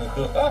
Ooh.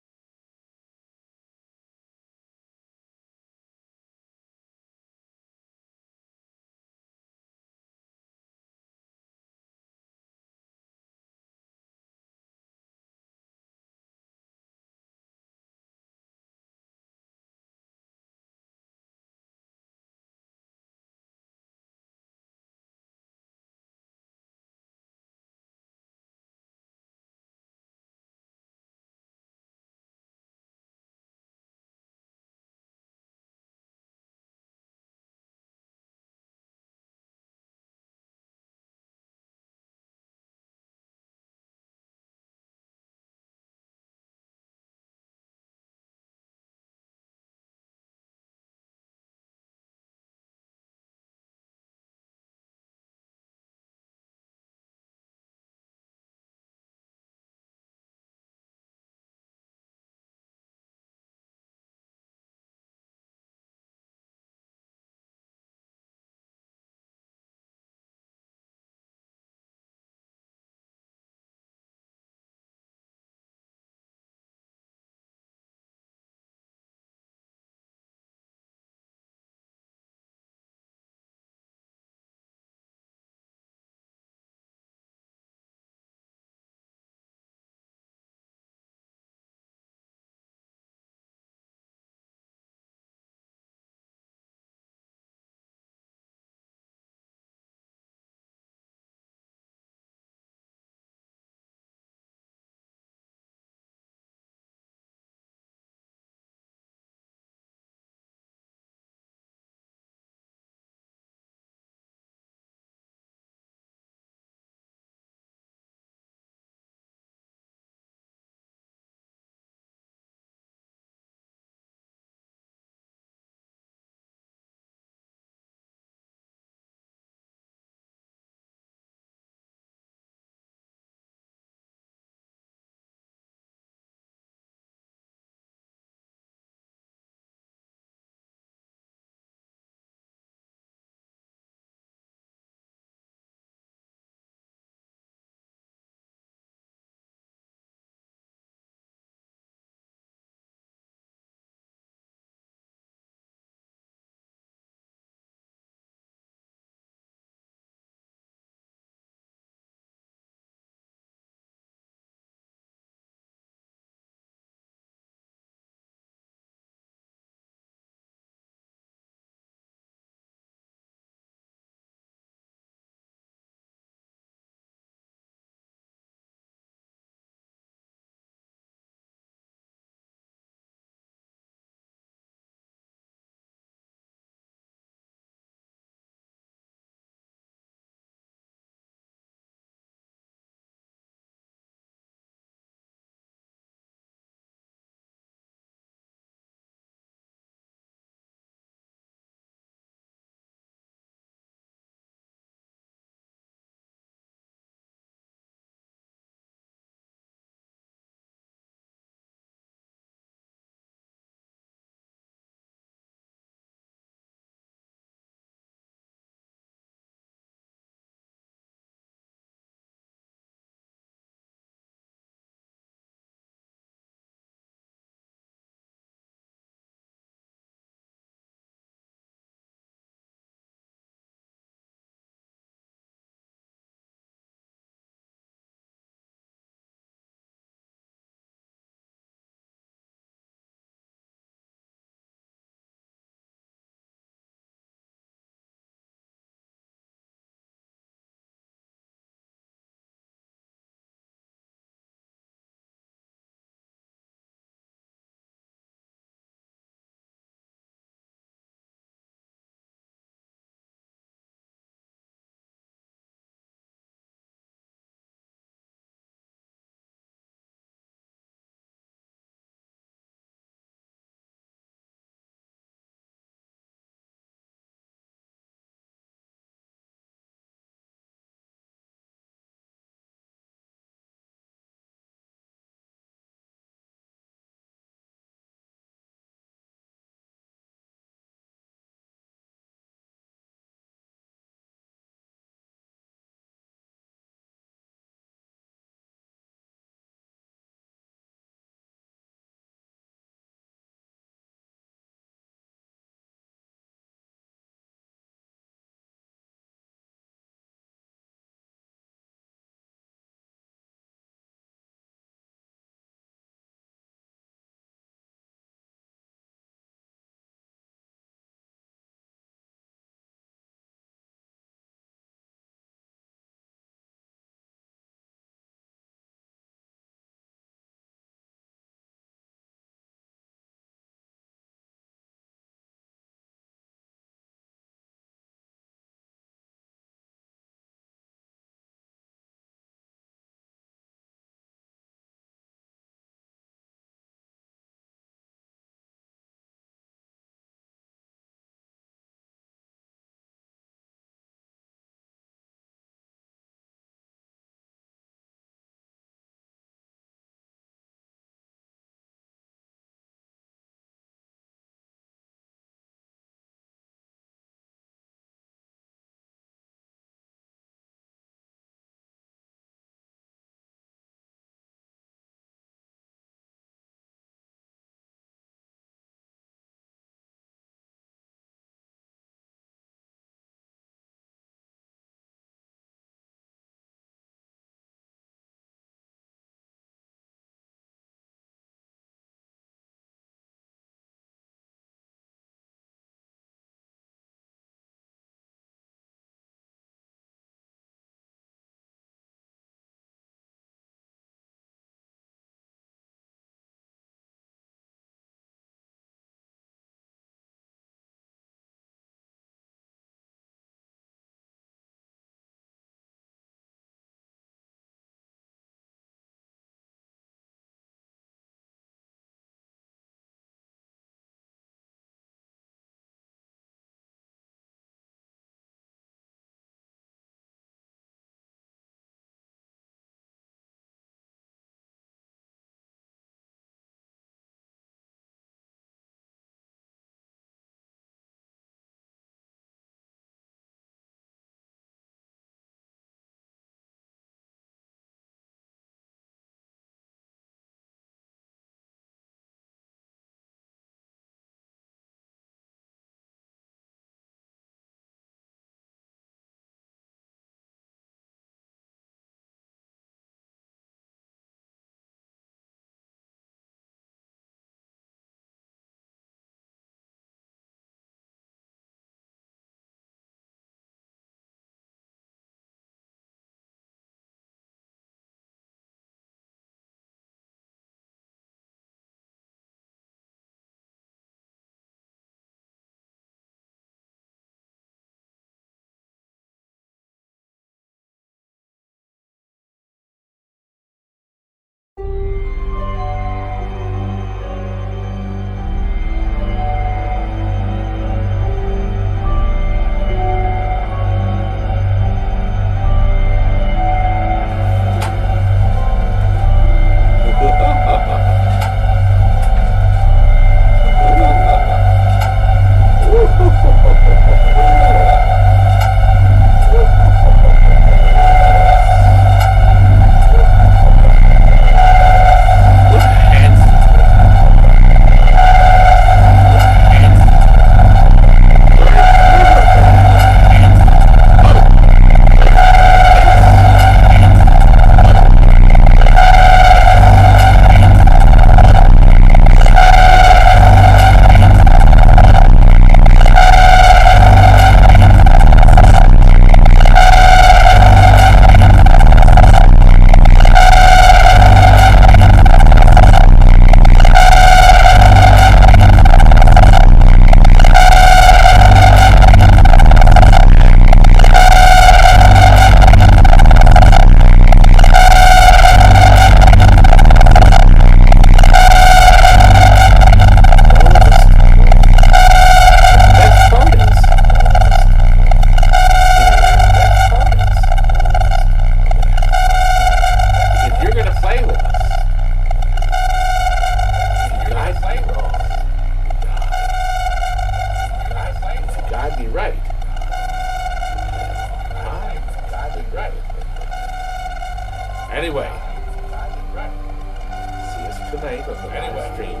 tonight on the live stream.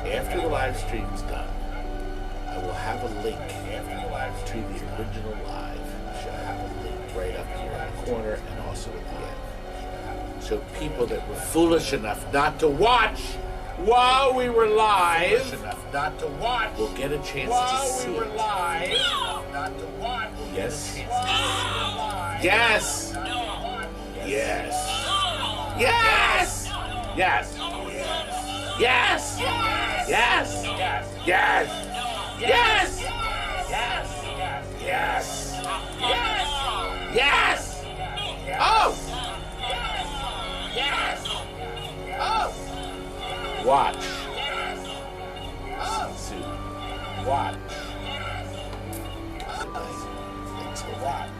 And after the live stream is done, I will have a link to the original live. I shall have a link right up here in the corner and also at the end. So people that were foolish enough not to watch while we were live will get a chance to see it. Yes. Yes. Yes. Yes. Yes. Yes. Yes. Yes. Yes. Yes. Yes. Oh. Yes. Oh. Watch. See. Watch. Watch.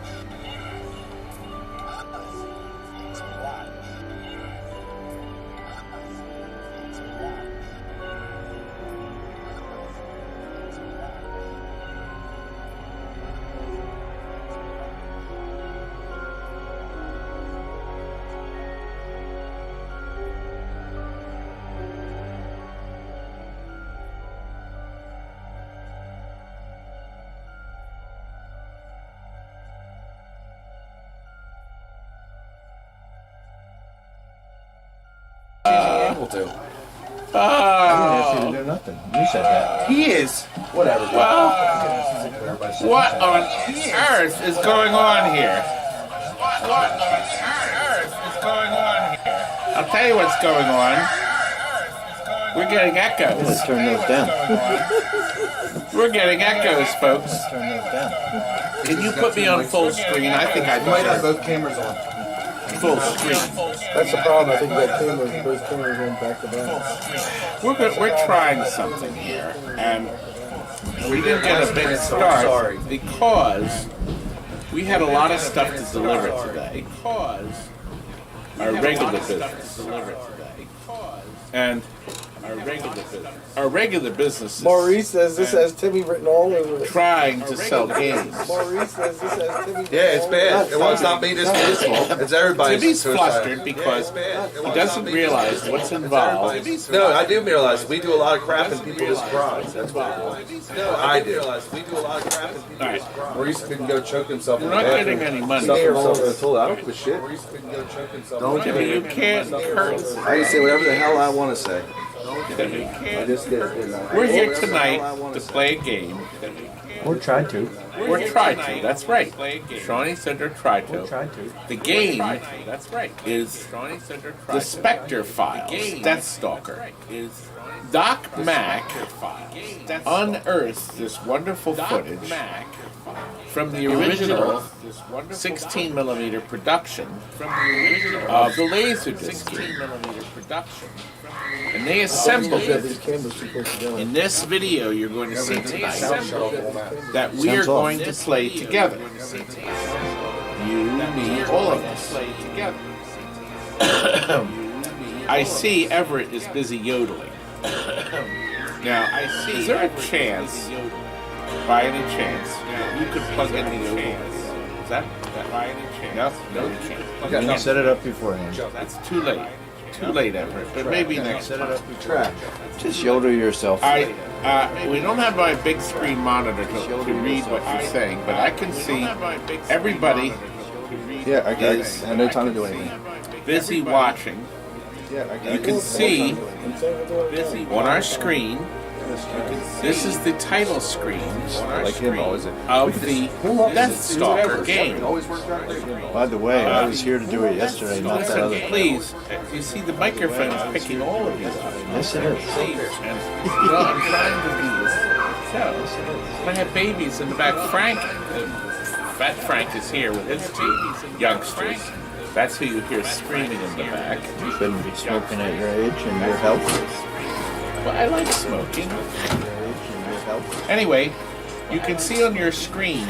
Do. I didn't ask you to do nothing. You said that. He is. Whatever. Well, what on earth is going on here? What on earth is going on here? I'll tell you what's going on. We're getting echoes. Let's turn those down. We're getting echoes, folks. Let's turn those down. Can you put me on full screen? I think I might have might both cameras on. full screen. That's the problem. I think that both cameras going back to back. We're trying something here, and we didn't get a big start because we had a lot of stuff to deliver today. Because our regular business and our regular business is Maurice says this has Timmy written all over it. trying to sell games. Maurice says this has Timmy. Yeah, it's bad. Well, it's not me. It's fault. It's everybody's. Timmy's suicide. flustered because he doesn't realize what's involved. No, I do realize we do a lot of crap and people just cry. That's what it is. No, I do. We do a lot of crap and people just cry. Maurice couldn't go choke himself. We're not getting any money. Stuff himself in the toilet. I don't give a shit. Maurice couldn't go choke himself. Don't Timmy, you can't curse. I can say whatever the hell I want to say. Timmy, I just did, didn't I? we're here tonight to play a game. Or tried to. Or try to, that's right. Shawnee Center tried Or to. tried to. The game is the SPECTRE Files, Deathstalker. DOC MACK unearthed this wonderful footage from the original 16mm production of the Laserdisc game. And they assembled it. These cameras too close together. In this video you're going to see tonight that we are going to play together. You, me, all of us. I see Everett is busy yodeling. Now, is there a chance, by any chance, that you could plug in the yodeling? Is that by any chance? No, you can't. You can set it up beforehand. That's too late. Too late, Everett. But maybe next Set it time. up beforehand. Just yodel yourself. We don't have my big screen monitor to read what you're saying, but I can see everybody Yeah, I had no time to do anything. busy watching. You can see on our screen, this is the title screen Like him, always. of the Deathstalker game. By the way, I was here to do it yesterday, not that other. Listen, please, you see the microphone's picking all of you up. Yes, it is. And I'm trying to do this. So, I have babies in the back. Fat Frank is here with his two youngsters. That's who you hear screaming in the back. You shouldn't be smoking at your age and your health. Well, I like smoking. Your age and your health. Anyway, you can see on your screen,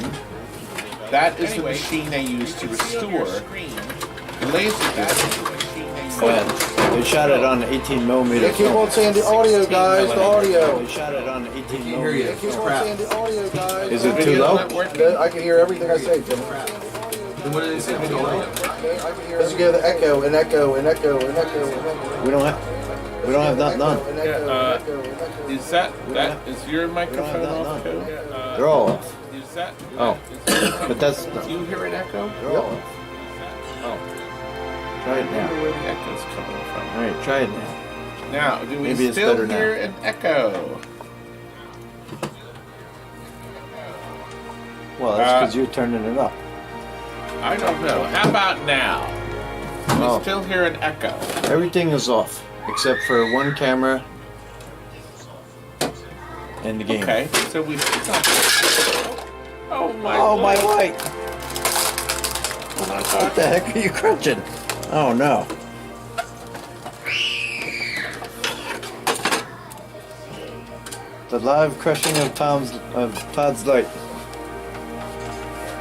that is the machine they use to restore the Laserdisc. Go ahead. They shot it on 18 millimeter. Keep on saying the audio, guys. The audio. They shot it on 18 Keep millimeter. on saying the audio, guys. Is it too low? I can hear everything I say, Tim. Then what did they say? Let's get the echo and echo and echo and echo and echo. We don't have nothing on. Is is your microphone off too? They're all off. Is that? Oh. But that's. Do you hear an echo? They're all off. Oh. Try it now. Where the echo's coming from? All right, try it now. Now, do we Maybe it's still better now. hear an echo? Well, that's because you're turning it up. I don't know. How about now? We Oh. still hear an echo. Everything is off except for one camera and the game. Okay, so we. Oh my! Oh my God. light! Oh my What God! the heck are you crunching? Oh no! The live crushing of Todd's light.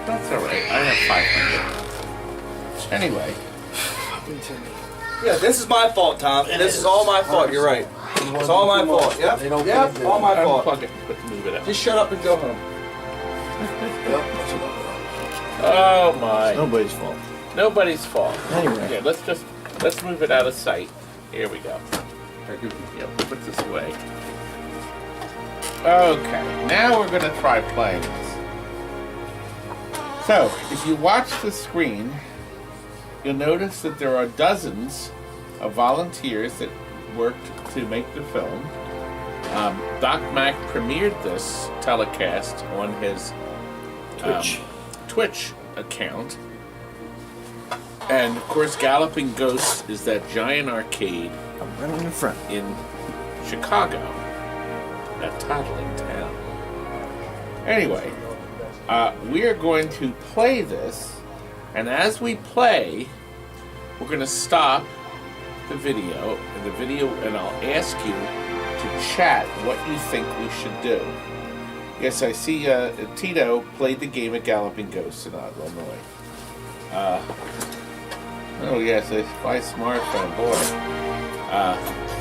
That's all right. I have 500. Anyway. Yeah, this is my fault, Tom. This is all my fault. You're right. It's all my fault. Yep. Yep. All my fault. Unplug it. Move it out. Just shut up and go home. Oh my! Nobody's fault. Nobody's fault. Anyway. Okay, let's move it out of sight. Here we go. Yeah, put this away. Okay, now we're gonna try playing this. So, if you watch the screen, you'll notice that there are dozens of volunteers that worked to make the film. DOC MACK premiered this telecast on his Twitch account. And of course, Galloping Ghost is that giant arcade I'm right in the front. in Chicago, that toddling town. Anyway, we are going to play this, and as we play, we're going to stop the video, and I'll ask you to chat what you think we should do. Yes, I see Tito played the game at Galloping Ghost in Illinois. Oh yes, it's my smartphone, boy.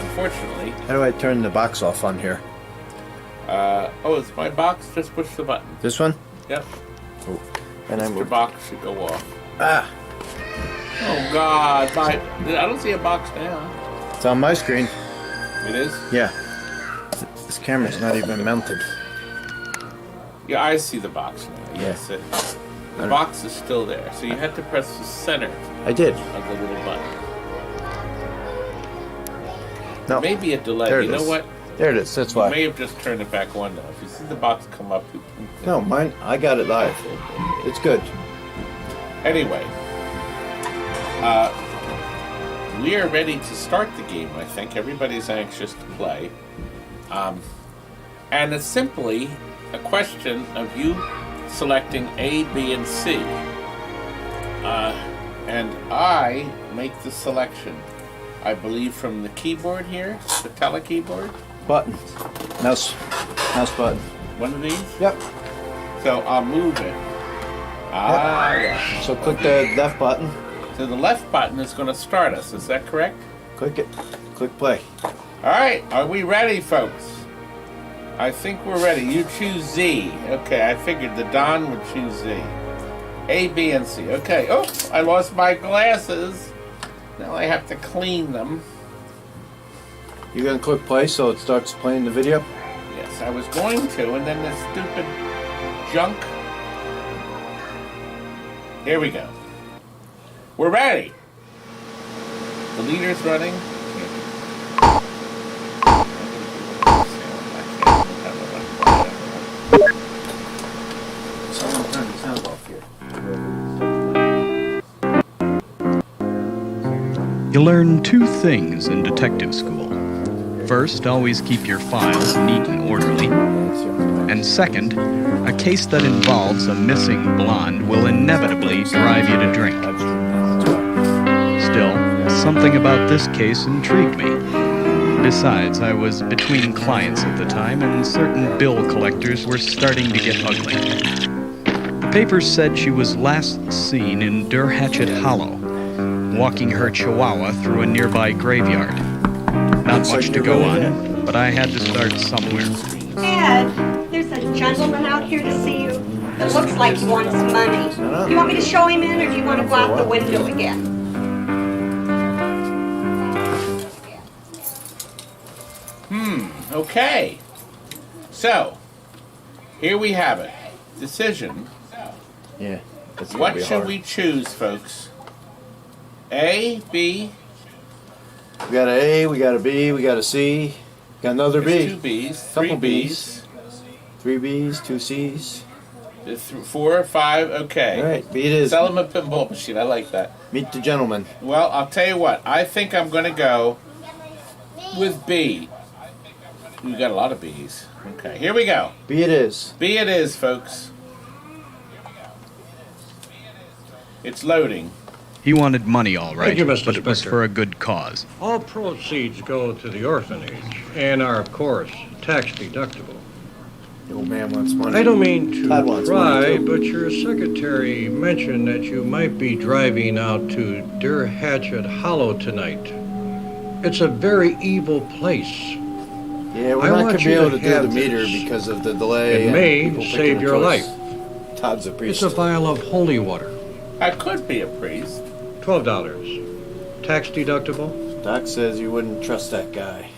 Unfortunately. How do I turn the box off on here? Oh, it's my box. Just push the button. This one? Yep. Oh. And Your box should go off. Ah! Oh God! I don't see a box now. It's on my screen. It is? Yeah. This camera's not even mounted. Yeah, I see the box now. Yes, the box is still there. So you had to press the center I did. of the little button. No. Maybe a delay. There it You know is. what? There it is. That's You why. may have just turned it back on now. If you see the box come up. No, mine. I got it live. It's good. Anyway, we are ready to start the game. I think everybody's anxious to play, and it's simply a question of you selecting A, B, and C, and I make the selection. I believe from the keyboard here, the tele-keyboard. Button. Mouse button. One of these. Yep. So I'll move it. Yeah. So click the left button. So the left button is going to start us. Is that correct? Click it. Click play. All right. Are we ready, folks? I think we're ready. You choose Z. Okay, I figured the Don would choose Z. A, B, and C. Okay. Oh, I lost my glasses. Now I have to clean them. You're gonna click play so it starts playing the video? Yes, I was going to, and then this stupid junk. Here we go. We're ready. The leader's running. Someone turn the sound off here. You learn two things in detective school. First, always keep your files neat and orderly. And second, a case that involves a missing blonde will inevitably drive you to drink. Still, something about this case intrigued me. Besides, I was between clients at the time, and certain bill collectors were starting to get ugly. The papers said she was last seen in Hatchet Hollow, walking her chihuahua through a nearby graveyard. Not much to go on, but I had to start somewhere. Ed, there's a gentleman out here to see you. It looks like he wants money. No. Do you want me to show him in, or do you want to go out the window again? Okay. So, here we have it. Decision. Yeah. That's gonna What be should hard. we choose, folks? A, B? We got an A, we got a B, we got a C, got another There's B. 2 B's, Couple 3 B's, 3 B's, 2 C's. 4, 5, okay. All right, B it is. Sell him a pinball machine, I like that. Meet the gentleman. Well, I'll tell you what, I think I'm going to go with B. We got a lot of B's. Okay, here we go. B it is. B it is, folks. It's loading. He wanted money, all right, Thank you, Mr. but it was Spectre. for a good cause. All proceeds go to the orphanage and are, of course, tax deductible. The old man wants money. I don't mean to Todd wants pry, money, too. but your secretary mentioned that you might be driving out to Deer Hatchet Hollow tonight. It's a very evil place. Yeah, we're I not want going to be you able to to do the have meter this. because of the delay. It and may people picking save a your choice. life. Todd's a priest. It's a vial of holy water. I could be a priest. $12. Tax deductible. Doc says you wouldn't trust that guy.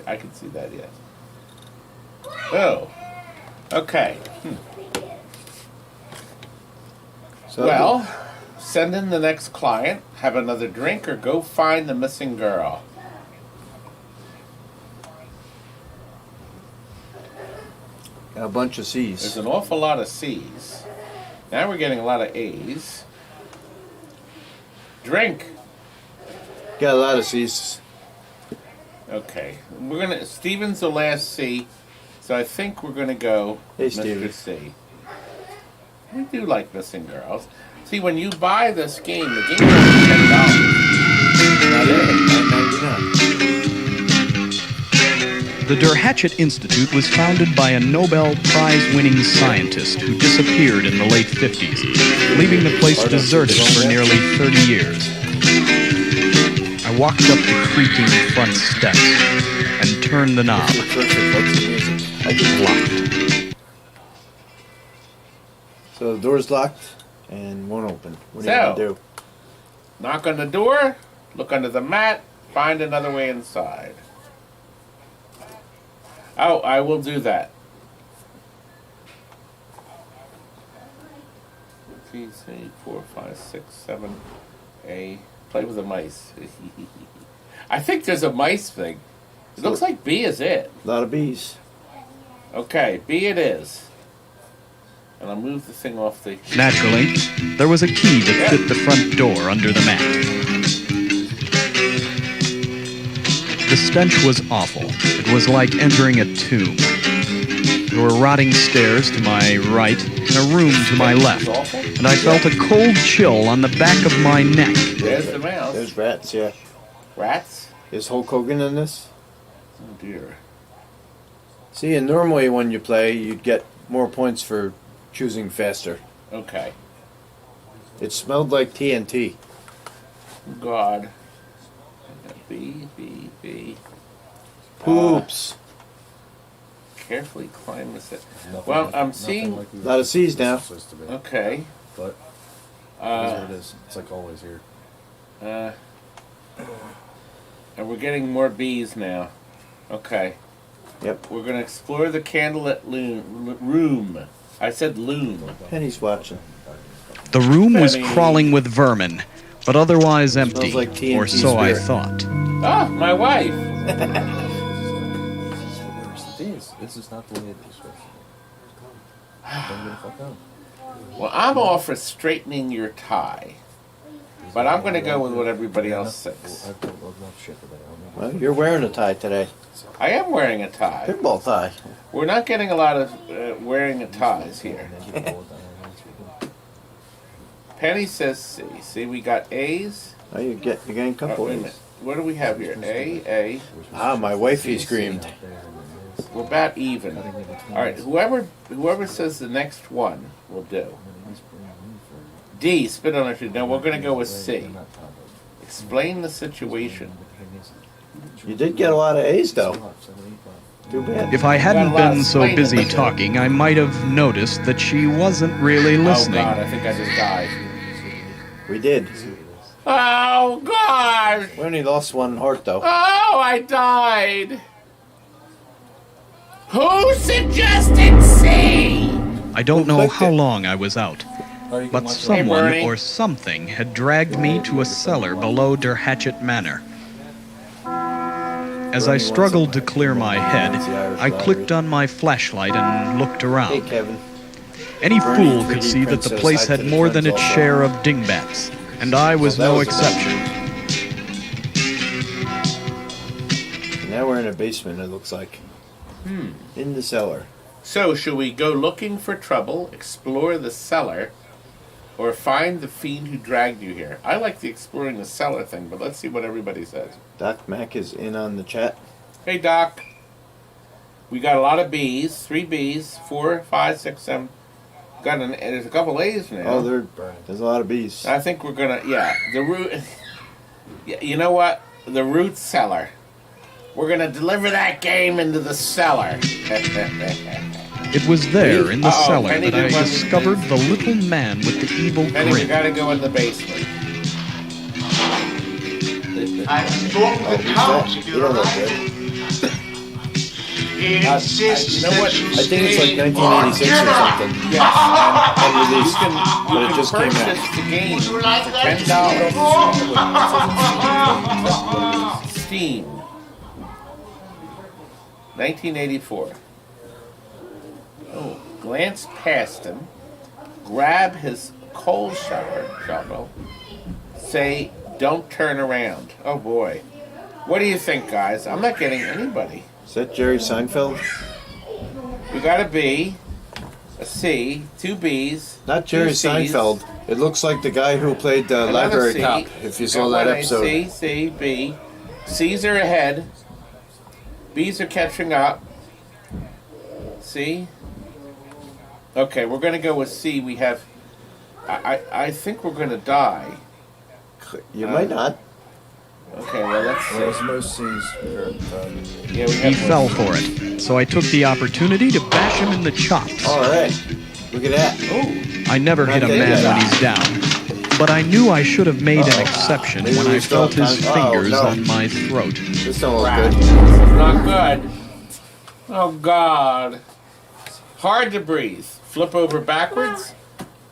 I can see that, yes. Oh. Okay. So Well, send in the next client, have another drink, or go find the missing girl. got a bunch of There's C's. an awful lot of C's. Now we're getting a lot of A's. Drink. Got a lot of C's. Okay. We're gonna Steven's the last C, so I think we're gonna go Hey, Mr. Steven. C. We do like missing girls. See, when you buy this game, the game is $10. Not it. $9.99. The Der Hatchet Institute was founded by a Nobel Prize-winning scientist who disappeared in the late 50s, leaving the place deserted for nearly 30 years. I walked up the creaking front steps and turned the knob. Perfect. What's the music? I was locked. So the door's locked and won't open. What are you So- going to do? Knock on the door, look under the mat, find another way inside. Oh, I will do that. 2, 3, 4, 5, 6, 7, A. Play with the mice. I think there's a mice thing. It looks like B is it. A lot of B's. Okay, B it is. And I'll move the thing off the... Naturally, there was a key that fit the front door under the mat. The stench was awful. It was like entering a tomb. There were rotting stairs to my right and a room to my left, and I felt a cold chill on the back of my neck. There's the mouse. There's rats, yeah. Rats? Is Hulk Hogan in this? Oh dear. See, and normally when you play, you'd get more points for choosing faster. Okay. It smelled like TNT. God. B, B, B. Poops. Carefully climb this. Well, I'm seeing. A lot of C's now. Okay. But Uh, it is. It's like always here. And we're getting more B's now. Okay. Yep. We're going to explore the candlelit room. I said loom. Penny's watching. The room was Penny. crawling with vermin, but otherwise empty, like TNT or so I spirit. thought. Ah, my wife. This is not the way it is. Don't get the fuck out. Well, I'm all for straightening your tie. But I'm going to go with what everybody else thinks. I've told enough shit today. Well, you're wearing a tie today. I am wearing a tie. Pinball tie. We're not getting a lot of wearing of ties here. Penny says C. See, we got A's. Oh, you're getting a Oh, couple wait a of minute. these. What do we have here? A. Ah, my wifey screamed. We're about even. All right, whoever says the next one will do. D, spit on it. Now we're going to go with C. Explain the situation. You did get a lot of A's, though. Too bad. If I hadn't Got a lot been of so explaining busy to do. talking, I might have noticed that she wasn't really Oh listening. God, I think I just died. We did. Oh God! We only lost one heart though. Oh, I died. Who suggested C? I don't know clicked how it? long I was out, but someone Bernie. or something had dragged me to a cellar below Der Hatchet Manor. As I struggled to clear my head, I clicked on my flashlight and looked Hey around. Kevin. Any Bernie, fool could 3D see that the Princess, place had Untitled more than Twins its also. share of dingbats, and I was Well, that no was a exception. Now we're in a basement, it looks like. In the cellar. So, should we go looking for trouble, explore the cellar, or find the fiend who dragged you here? I like the exploring the cellar thing, but let's see what everybody says. DOC MACK is in on the chat. Hey, Doc. We got a lot of B's, 3 B's, 4, 5, 6, 7. There's a couple A's now. Oh, there's a lot of bees. I think we're gonna, the root. Yeah, you know what? The root cellar. We're gonna deliver that game into the cellar. It was there in the Uh-oh, cellar Penny that I did one- discovered the little man with the evil Penny, we grin. gotta go in the basement. I informed the count if You you're don't look right. good. He insists you know what? that you I think it's like stay 1986 or forever. something. Yes, and Unreleased. you But it can just came purchase out. the game Would you like for that? $10. Steam. 1984. Oh, glance past him, grab his coal shovel, say, "Don't turn around." Oh boy. What do you think, guys? I'm not getting anybody. Is that Jerry Seinfeld? We got a B, a C, 2 B's. Not Jerry 2 C's, Seinfeld. It looks like the guy who played the another library C, cop, if you saw got that one A, episode. C, C, B. C's are ahead. B's are catching up. C. Okay, we're gonna go with C. We have. I think we're gonna die. You might not. Okay, well let's see. There's no C's. Yeah, we He have fell for it, so I took the opportunity to bash him in the chops. Alright. Look at that. I never hit a Okay, man yeah. when he's down, but I knew I should have made an exception Maybe when we I still felt his have time. Oh, fingers no. on my throat. This don't look Crap. good. This is not good. Oh God. Hard to breathe. Flip over backwards.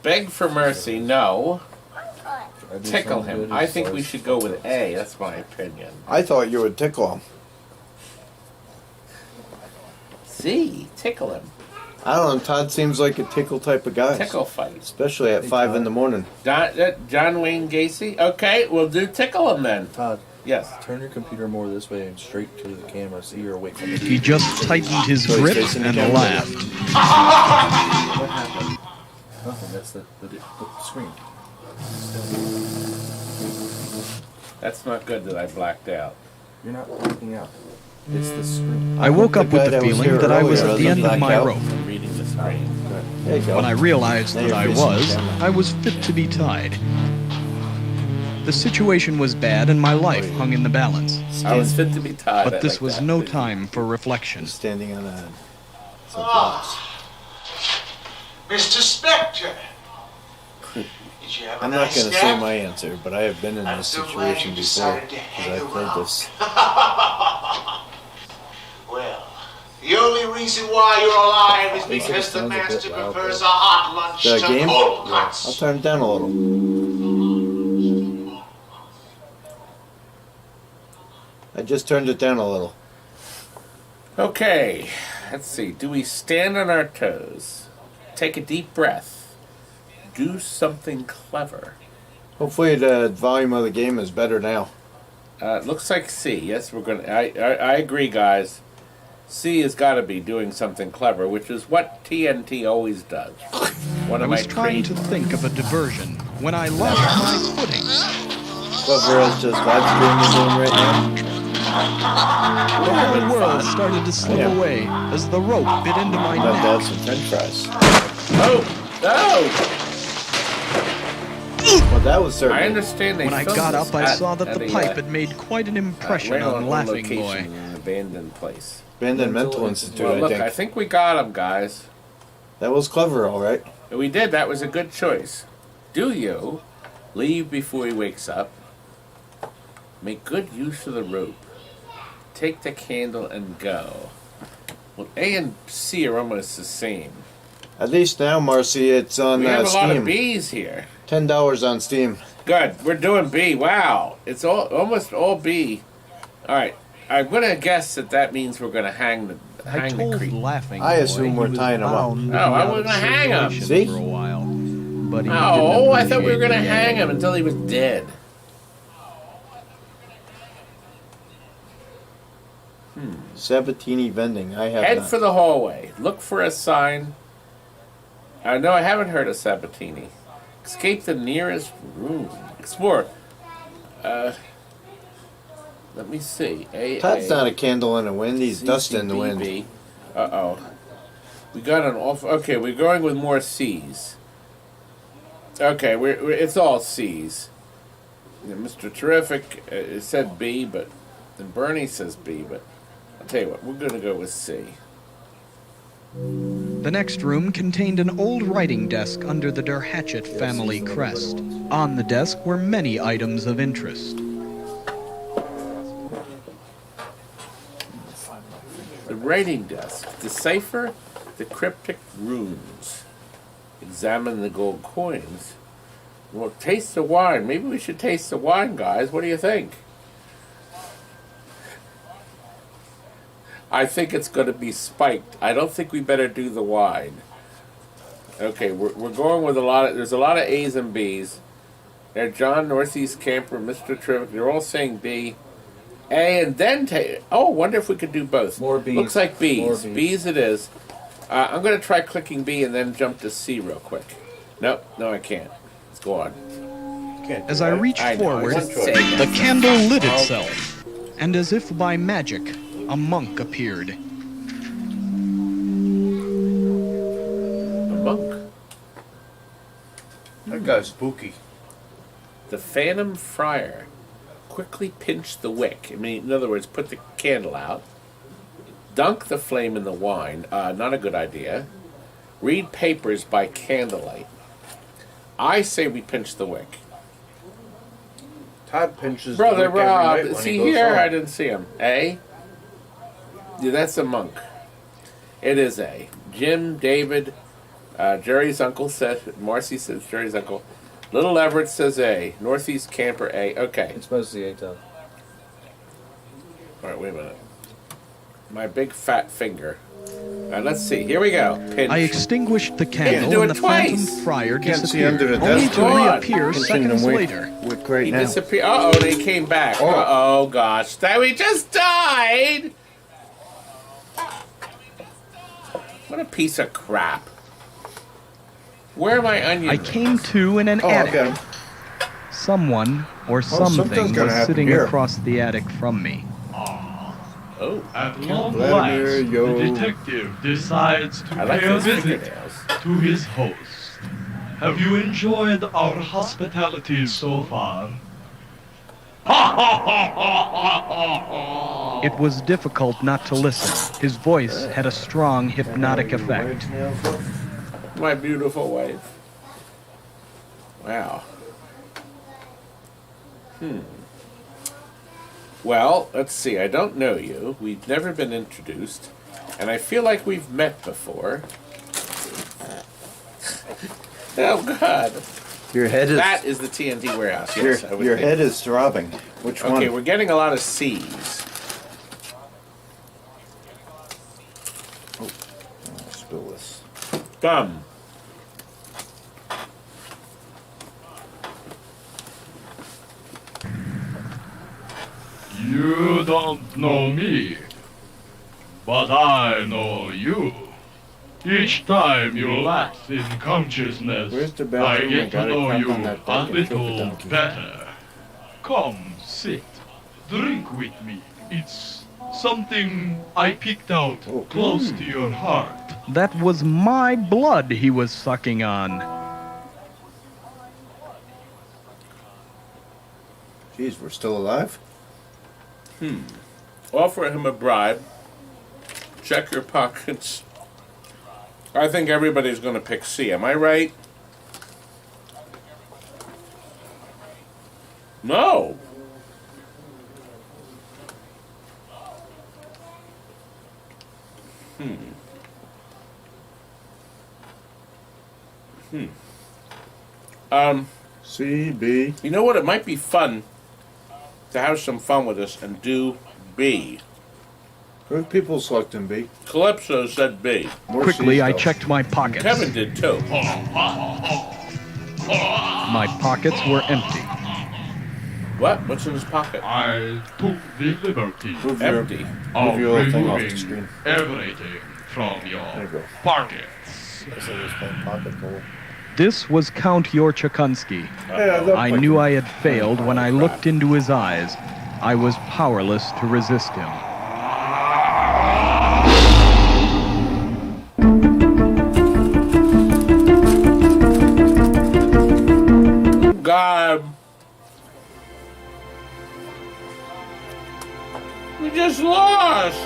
Beg for mercy. No. Tickle him. I think we should go with A. That's my opinion. I thought you would tickle him. C. Tickle him. I don't know, Todd seems like a tickle type of guy. Tickle fight. Especially at 5 in the morning. John Wayne Gacy. Okay, we'll do tickle him then. Todd, Yes. turn your computer more this way and straight to the camera so you're away from it. He just tightened his So he's grip facing the and camera. laughed. What happened? Nothing, that's the screen. That's not good that I blacked out. You're not blacking out. It's the screen. I woke up The guy with the that was feeling here that I was earlier at the doesn't end of black my out. rope. I'm reading the screen. There you go. When I realized Now that you're I facing was, the camera. I was fit to be tied. The situation was bad and my life hung in the balance. I was fit to be tied. But I this like was that. no time for reflection. Standing on a... some blocks. Mr. Spectre. Did you have a I'm not nice going to nap? say my answer, but I have been in I'm this so glad situation you before. decided to Because hang I've played around. this. Well, the only reason why you're alive is because the sounds a bit master loud, prefers though. a hot lunch The to game? cold I'll cuts. turn it down a little. I just turned it down a little. Okay, let's see. Do we stand on our toes? Take a deep breath. Do something clever. Hopefully the volume of the game is better now. Looks like C. Yes, we're gonna. I agree, guys. C has got to be doing something clever, which is what TNT always does. One I of my was trying to trademarks. think of a diversion when I lost my footing. Clever as just live streaming doing right now. The whole world started to slip Yeah. away as the rope bit into my I'm about to neck. have some french fries. Oh, no! Well, that was certainly... I understand they When I filmed got this up, I at- saw that at the a, pipe had made quite an impression rental on Laughing location Boy. in an abandoned place. Abandoned Mental Institute, Well, look, I I think. think we got him, guys. That was clever, all right. We did. That was a good choice. Do you leave before he wakes up? Make good use of the rope. Take the candle and go. Well, A and C are almost the same. At least now, Marcy, it's on We have a lot of Steam. B's here. $10 on Steam. Good. We're doing B. Wow. It's almost all B. All right. I'm gonna guess that means we're gonna hang the I told creep. Laughing I Boy assume he we're was tying him up. bound to No, be I out wasn't of gonna hang him. circulation See? for a while. But he Oh, didn't I thought we were gonna appreciate hang the him until he was dead. Sabatini vending. I have Head not. for the hallway. Look for a sign. No, I haven't heard of Sabatini. Escape the nearest room. Explore. Let me see. Todd's not a candle in the wind. He's dust in the wind. CCBB. Uh-oh. We got an awful... Okay, we're going with more C's. Okay, it's all C's. Yeah, Mr. Terrific, it said B, but... And Bernie says B, but... I'll tell you what, we're going to go with C. The next room contained an old writing desk under the Der Hatchet family crest. On the desk were many items of interest. The writing desk. Decipher the cryptic runes. Examine the gold coins. Well, taste the wine. Maybe we should taste the wine, guys. What do you think? I think it's going to be spiked. I don't think we better do the wine. Okay, we're going with a lot of... There's a lot of A's and B's. There, John, Northeast Camper, Mr. Terrific. They're all saying B. A and then oh, wonder if we could do both. More B's. Looks like B's. More B's. B's it is. I'm going to try clicking B and then jump to C real quick. Nope, no I can't. Let's go on. As I reached I know, forward, it's one choice. the candle lit itself, and as if by magic, a monk appeared. A monk. That guy's spooky. The Phantom Friar. Quickly pinch the wick. I mean, in other words, put the candle out. Dunk the flame in the wine. Not a good idea. Read papers by candlelight. I say we pinch the wick. Todd pinches Brother the wick Rob, every night is when he he goes here? home. I didn't see him. A? Yeah, that's a monk. It is A. Jim, David, Jerry's uncle says, Marcy says Jerry's uncle. Little Everett says A. Northeast Camper A. Okay. It's mostly 8 though. Alright, wait a minute. My big fat finger. Alright, let's see. Here we go. Pinch. I extinguished the do candle and it the twice. Phantom Friar Can't see disappeared, under the only desk. to God. reappear Pinching seconds the wick- later. wick right He now. disappeared. Uh-oh, they came back. Oh. Uh-oh, gosh. That we just died! What a piece of crap. Where are my onion I rings? came to in an Oh, I attic. got him. Someone or something's something gonna was happen sitting here. across the attic from me. Oh, At long Vladimir, last, yo. the detective decides to I like pay a those visit fingernails. to his host. Have you enjoyed our hospitality so far? It was difficult not to listen. His voice had a strong hypnotic effect. My beautiful wife. Wow. Well, let's see. I don't know you. We've never been introduced. And I feel like we've met before. Oh, God. Your head is That is the TNT warehouse. Yes, I would your think. head is throbbing. Which Okay, one? we're getting a lot of C's. I'll spill this. Gum. You don't know me, but I know you. Each time you lapse in consciousness, Where's the I bathroom? I get to gotta know climb you on that a deck and choke the little donkey. better. Come, sit. Drink with me. It's something I picked out Oh. close to your heart. That was my blood he was sucking on. Jeez, we're still alive? Offer him a bribe. check your pockets. I think everybody's going to pick C. Am I right? No. C, B. You know what? It might be fun to have some fun with this and do B. Who people selecting B? Calypso said B. More Quickly, C's, I though. checked my pockets. Kevin did too. My pockets were empty. What? What's in his pocket? I took the liberty Move your, Empty. of move your little thing off the removing screen. everything from There you your go. pockets. Looks like he's playing pocket pool. This was Count Yorchakunsky. Yeah, I knew I had failed when I looked into his eyes. I was powerless to resist him. God. We just lost.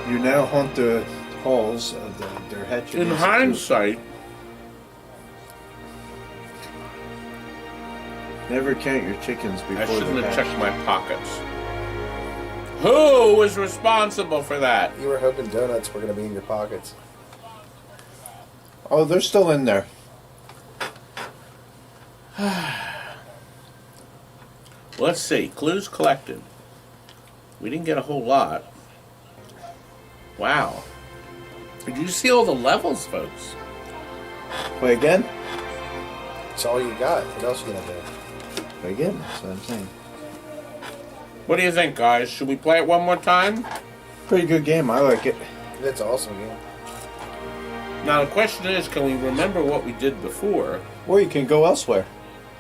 You now haunt the halls of their hatchet. In Institute. hindsight, Never count your chickens I before shouldn't they're have hatched. checked my pockets. Who was responsible for that? You were hoping donuts were going to be in your pockets. Oh, they're still in there. Let's see. Clues collected. We didn't get a whole lot. Wow. Did you see all the levels, folks? Play again? That's all you got. What else are you going to do? Play again, that's what I'm saying. What do you think, guys? Should we play it one more time? Pretty good game, I like it. That's awesome, yeah. Now, the question is, can we remember what we did before? Or you can go elsewhere.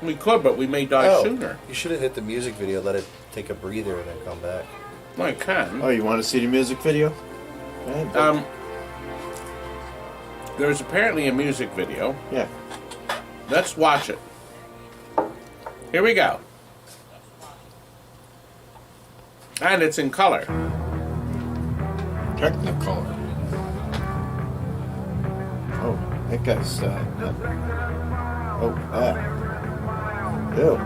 We could, but we may die sooner. You should have hit the music video, let it take a breather, and then come back. Well, I can. Oh, you want to see the music video? There's apparently a music video. Yeah. Let's watch it. Here we go. And it's in color. Technicolor. Oh, that guy's, Ew.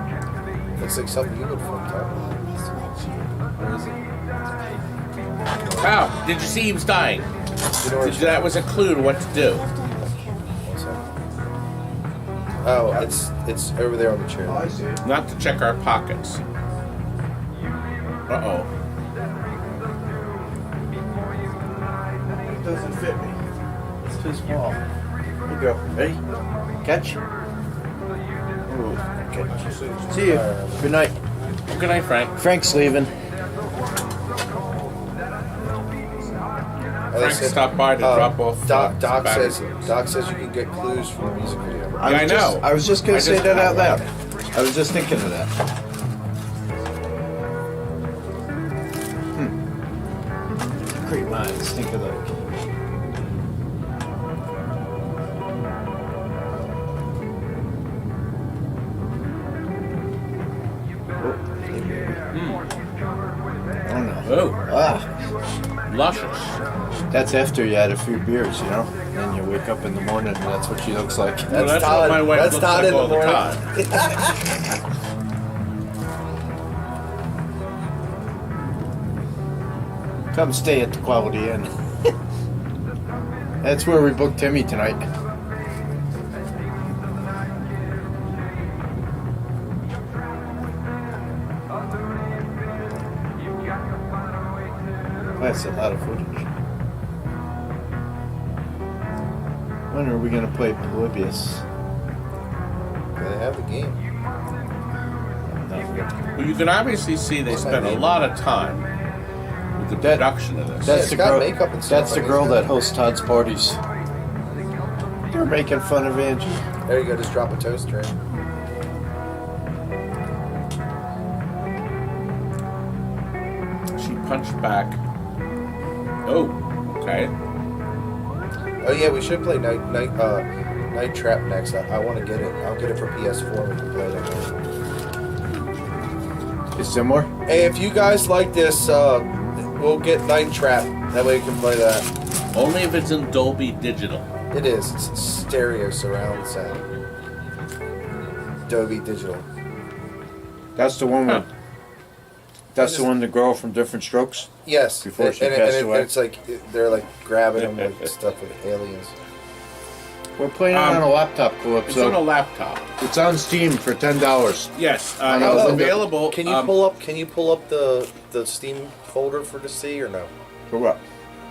Looks like something you would film, Tom. Where is it? Wow, did you see he was dying? You know where That was a clue to what to do. One second. Oh, it's over there on the chair. I see it. Not to check our pockets. Uh-oh. It doesn't fit me. It's too small. Here you go. Ready? Catch. Ooh, catch. See you. Good night. Good night, Frank. Frank's leaving. Frank stopped by to drop off. Doc batteries. says you can get clues from the music video. I know. I was just going to say that out loud. I was just thinking of that. Great minds think alike. Oh no. Oh, Ah, luscious. that's after you had a few beers, you know? And you wake up in the morning and that's what she looks like. Well, that's Todd. what my wife That's looks Todd like in the all the morning. time. Come stay at the Quality Inn. That's where we booked Timmy tonight. That's a lot of footage. When are we going to play Polybius? They have the game. Well, you can obviously see they spent a lot of time with the production of this. That's it's the got girl. makeup and stuff. That's the I mean, girl it's that got- hosts Todd's parties. They're making fun of Angie. There you go, just drop a toaster in. She punched back. Oh, okay. Oh yeah, we should play Night Trap next. I want to get it. I'll get it for PS4 and we can play it. Is there more? Hey, if you guys like this we'll get Night Trap. That way we can play that. Only if it's in Dolby Digital. It is. It's stereo surround sound. Dolby Digital. That's the one with. That's the one, the girl from Different Strokes? Yes. Before she passed away. It's like they're like grabbing them with stuff with aliens. We're playing it on a laptop, It's Calypso. on a laptop. It's on Steam for $10. Yes, I it's know. available. Can you pull up the Steam folder for to see or no? For what?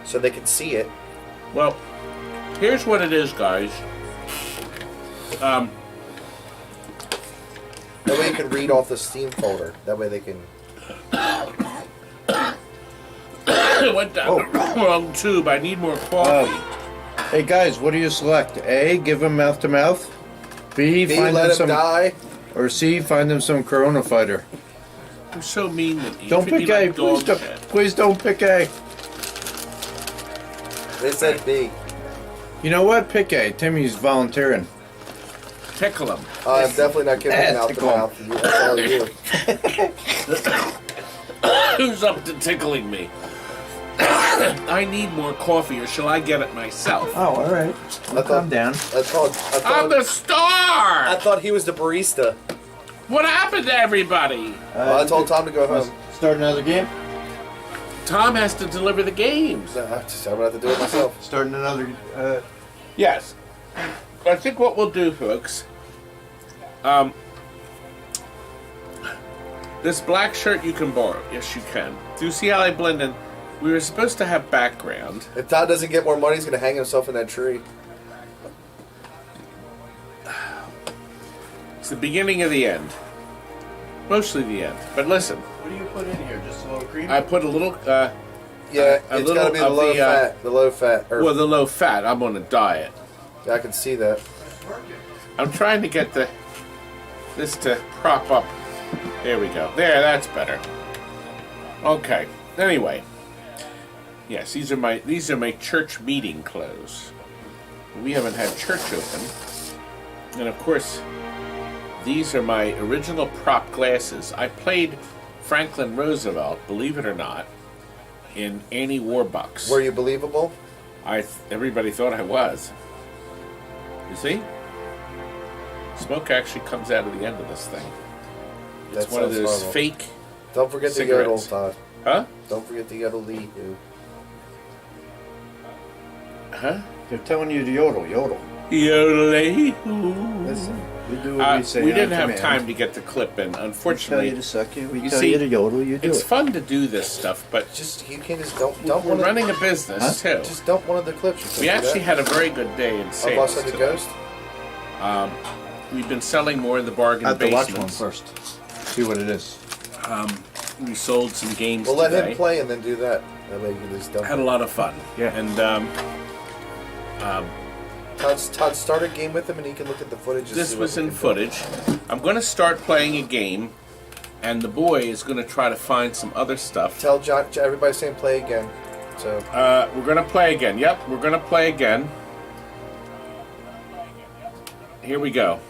So they can see it. Well, here's what it is, guys. That way you can read off the Steam folder. That way they can. It went down the wrong tube. I need more coffee. Hey guys, what do you select? A, give them mouth to mouth. B, find let them him some. die. Or C, find them some Corona fighter. I'm so mean with you. Don't Treat me pick A. like dog shit. Please don't pick A. They said B. You know what? Pick A. Timmy's volunteering. Tickle him. I'm definitely not giving him mouth to Tickle him. mouth. That's all you. Who's up to tickling me? I need more coffee, or shall I get it myself? Oh, all right. Calm down. I'm the star! I thought he was the barista. What happened to everybody? I told Tom to go home. Start another game? Tom has to deliver the games. I'm gonna have to do it myself. Starting another. Yes. I think what we'll do, folks, this black shirt you can borrow. Yes, you can. Do you see how I blend in? We were supposed to have background. If Todd doesn't get more money, he's gonna hang himself in that tree. It's the beginning of the end. Mostly the end. But listen. What do you put in here? Just a little cream? I put a little... Yeah, it's gotta be the low fat. The low fat. Well, the low fat. I'm on a diet. Yeah, I can see that. I'm trying to get this to prop up. There we go. There, that's better. Okay. Anyway. Yes, these are my church meeting clothes. We haven't had church open. And of course, these are my original prop glasses. I played Franklin Roosevelt, believe it or not, in Annie Warbucks. Were you believable? Everybody thought I was. You see? Smoke actually comes out of the end of this thing. It's That one of sounds those horrible. fake Don't forget cigarettes. the yodel, Todd. Huh? Don't forget the yodel lee. Huh? They're telling you to yodel. Yodelay. Listen, we do what we say. We on didn't have command. time to get the clip in, We tell unfortunately. you to suck it. We You tell see, you to yodel. You do It's it. fun to do this stuff, but You can't just don't we're one running a business too. Just dump one of the clips. You We can't do actually that. had a very good day in Of sales Lost Like a today. Ghost. We've been selling more in the I bargain have to watch one basements. first. See what it is. We sold some games We'll let today. him play and then do that. That way you can just dump Had a it. lot of fun. Yeah. And Todd, start a game with him and he can look at the footage. And this see was what we in can do. footage. I'm going to start playing a game, and the boy is going to try to find some other stuff. Tell John, everybody's saying play again. So We're going to play again. Yep, we're going to play again. Here we go.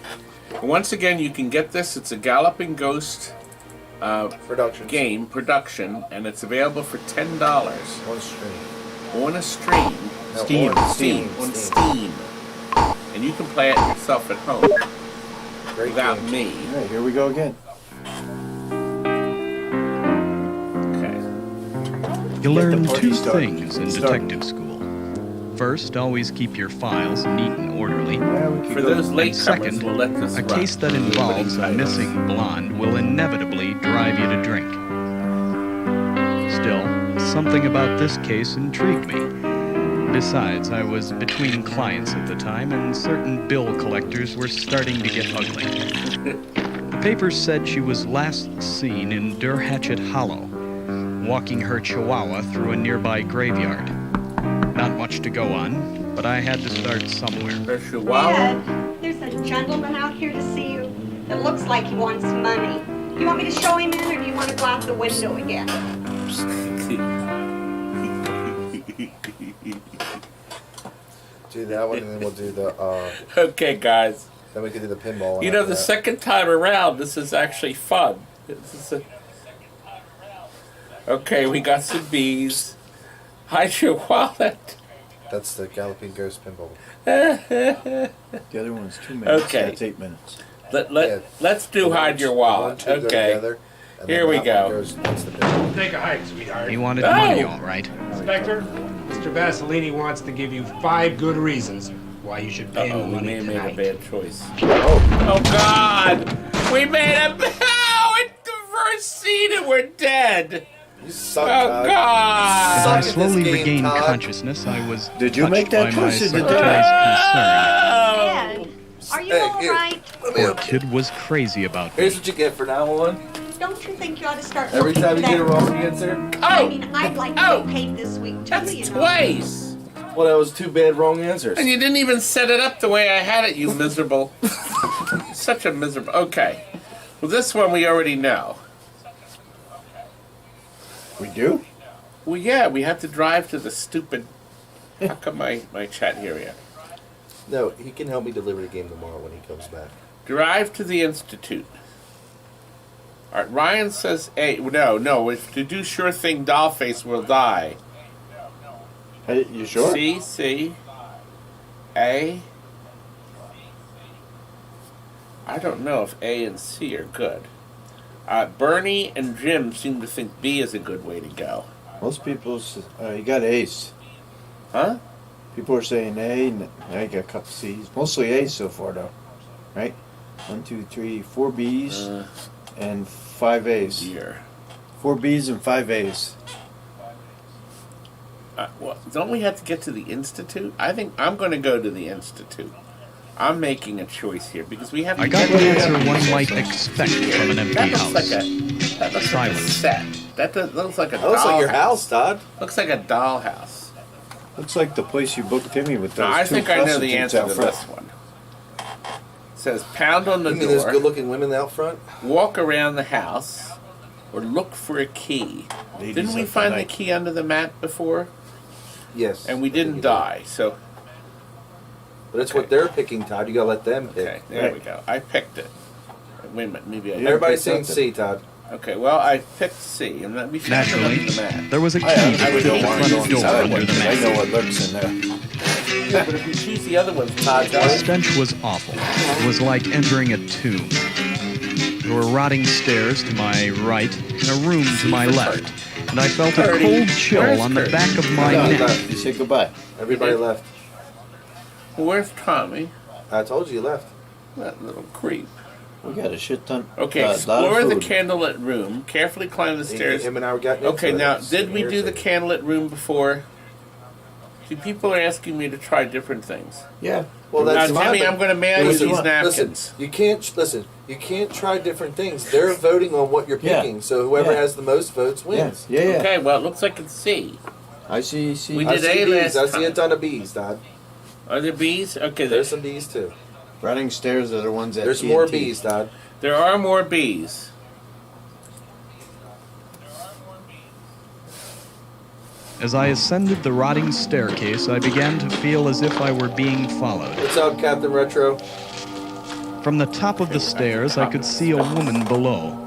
Once again, you can get this. It's a Galloping Ghost production. production, and it's available for $10 On stream. on a stream. No, Steam. on On Steam. And you can play it yourself at home Great without game. me. All right, here we go again. Okay. You learn party two started. things in Start. detective school. First, always keep your files neat and orderly. Yeah, we could For go- those And latecomers, second, we'll let this a run. case that involves a missing blonde will inevitably drive you to drink. Still, something about this case intrigued me. Besides, I was between clients at the time, and certain bill collectors were starting to get ugly. The papers said she was last seen in Durhatchet Hollow, walking her chihuahua through a nearby graveyard. Not much to go on, but I had to start somewhere. There's Chihuahua. Ed, there's a gentleman out here to see you. It looks like he wants money. Do you want me to show him in, or do you want to go out the window again? Do that one and then we'll do the. Okay, guys. Then we can do the pinball one. You know, after the that. second time around, this is actually fun. This is Okay, we got some B's. Hide your wallet. That's the Galloping Ghost Pinball. The other one's 2 minutes. Okay. That's 8 minutes. Let's do hide your wallet. One, two go Okay. together, and Here then we that go. one goes- that's the pinball. Take a hike, sweetheart. He wanted Oh! money, all right. Spectre, Mr. Vasilini wants to give you 5 good reasons why you should pay him Uh-oh, we money may have made a tonight. bad choice. Oh God! We made a it's the first scene and we're dead. You suck, Oh Todd. God! As I Suck at slowly this game, regained Todd. consciousness, I was Did you touched make that by my choice or did they? secretary's concern. Dad, are you all here. right? Poor kid was crazy about me. Here's what you get for now on. Don't you think you ought to start Every looking time for you get a that? wrong answer. I mean, I'd like to Oh! get paid this week too, That's you know. twice. Well, that was 2 bad wrong answers. And you didn't even set it up the way I had it, you miserable. Such a miserable. Okay. Well, this one we already know. We do? Well, yeah, we have to drive to the stupid. How come my chat here yet? No, he can help me deliver the game tomorrow when he comes back. Drive to the Institute. All right, Ryan says A. No. If to do sure thing, Dollface will die. Hey, you sure? C. A. I don't know if A and C are good. Bernie and Jim seem to think B is a good way to go. Most people, you got A's. Huh? People are saying A, and I got a couple C's. Mostly A's so far, though. Right? 1, 2, 3, 4 B's and 5 A's. Dear. 4 B's and 5 A's. Well, don't we have to get to the Institute? I think I'm going to go to the Institute. I'm making a choice here because we have to I got get the answer one might expect from an empty That looks house. like that looks like a Silence. set. Looks like a That looks like your house, Todd. Looks like a dollhouse. Looks like the place you booked Timmy with those No, I two think I know the prostitutes answer out to front. this one. It says pound on the You mean there's door, good-looking women out front? walk around the house, or look for a key. Ladies Didn't we of the find the night. key under the mat before? Yes. And we I think didn't you did. die, so But it's what they're picking, Todd. You gotta let them pick. okay, there we go. I picked it. Wait a minute, maybe I Yeah. Everybody's picked saying something. C, Todd. Okay, well, I picked C, and then we found it Naturally, under the mat. there was a key I that would fit don't the want to go front door inside under one the 'cause I know mat. what lurks in there. Yeah, but if you choose the other ones, Todd, The stench was awful. It was like entering a tomb. There were rotting stairs to my right and a room to my left, and I felt a Curdy. cold chill Where's on the Curdy? back of my No, neck. no, you said goodbye. Everybody did. left. where's Tommy? I told you you left. That little creep. We got a shit ton. Okay, lot of explore the food. candlelit room. Carefully climb the stairs. Him and I were getting into Okay, it. now, It's did we do the irritating. candlelit room before? See, people are asking me to try different things. Yeah. Well, Now, that's Timmy, fine, I'm going to mail you listen, these listen, napkins. you can't listen. You can't try different things. They're voting on what you're Yeah. picking. So whoever Yeah. has the most votes Yeah. wins. Yeah. Yeah. Okay, well, it looks like it's C. I see. We I did see A B's. last I see a time. ton of B's, Todd. Are there B's? Okay, There's some B's too. Running stairs are the ones that. There's TNT. more B's, Todd. there are more B's. As I ascended the rotting staircase, I began to feel as if I were being followed. What's up, Captain Retro? From the top of the stairs, I could see a woman below.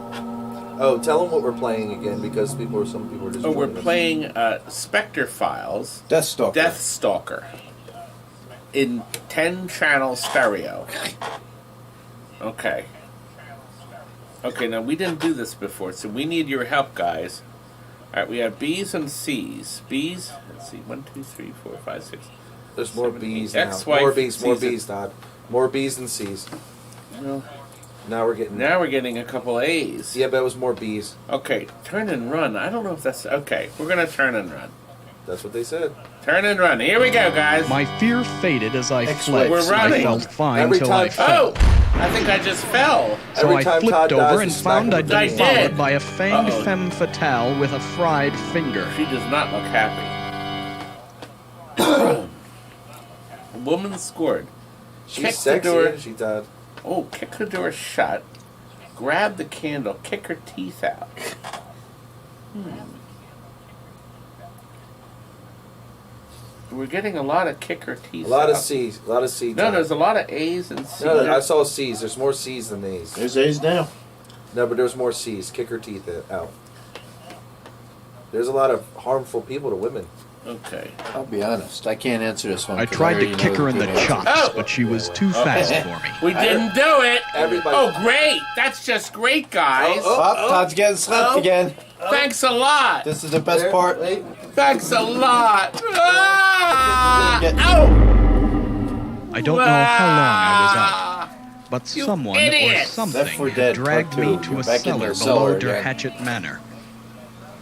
Oh, tell them what we're playing again because some people are just. Oh, we're joining us. playing SPECTRE FILES. Deathstalker. Deathstalker. In 10-channel stereo. Okay. Okay, now we didn't do this before, so we need your help, guys. Alright, we have B's and C's. B's, let's see, 1, 2, 3, 4, 5, 6. There's more 7, B's 8. now. Ex-wife More B's, more sees it. B's, Todd. More B's than C's. Well, Now we're getting. now we're getting a couple A's. Yeah, but it was more B's. Okay, turn and run. I don't know if that's... Okay, we're gonna turn and run. That's what they said. Turn and run. Here we go, guys. My fear faded as I fled. We're running. I felt fine Every till I time- fell. Oh! I think I just fell. So Every I time flipped Todd dies, over and the found smack I'd of been I followed did. by a fanged Uh-oh. femme fatale with a fried finger. She does not look happy. A woman scored. She's Kick the sexy, door. isn't she, Todd? Oh, kick the door shut. Grab the candle. Kick her teeth out. We're getting a lot of kick her teeth A lot of out. C's. A lot of C. No, Todd. there's a lot of A's and C's. No, I saw C's. There's more C's than A's. There's A's now. No, but there's more C's. Kick her teeth out. There's a lot of harmful people to women. Okay. I'll be honest. I can't answer this one. I 'cause tried already to kick know her in the good answer. chops, but she was too fast for me. We didn't do it. Everybody. Oh, great. That's just great, guys. Todd's getting slapped again. Thanks a lot. This is the best part. Thanks a lot. Ah! Get- Ow! I don't know how long I was out, but You someone or idiot! something Left 4 had Dead dragged Part me 2. to You're a back in cellar the below cellar Der again. Hatchet Manor.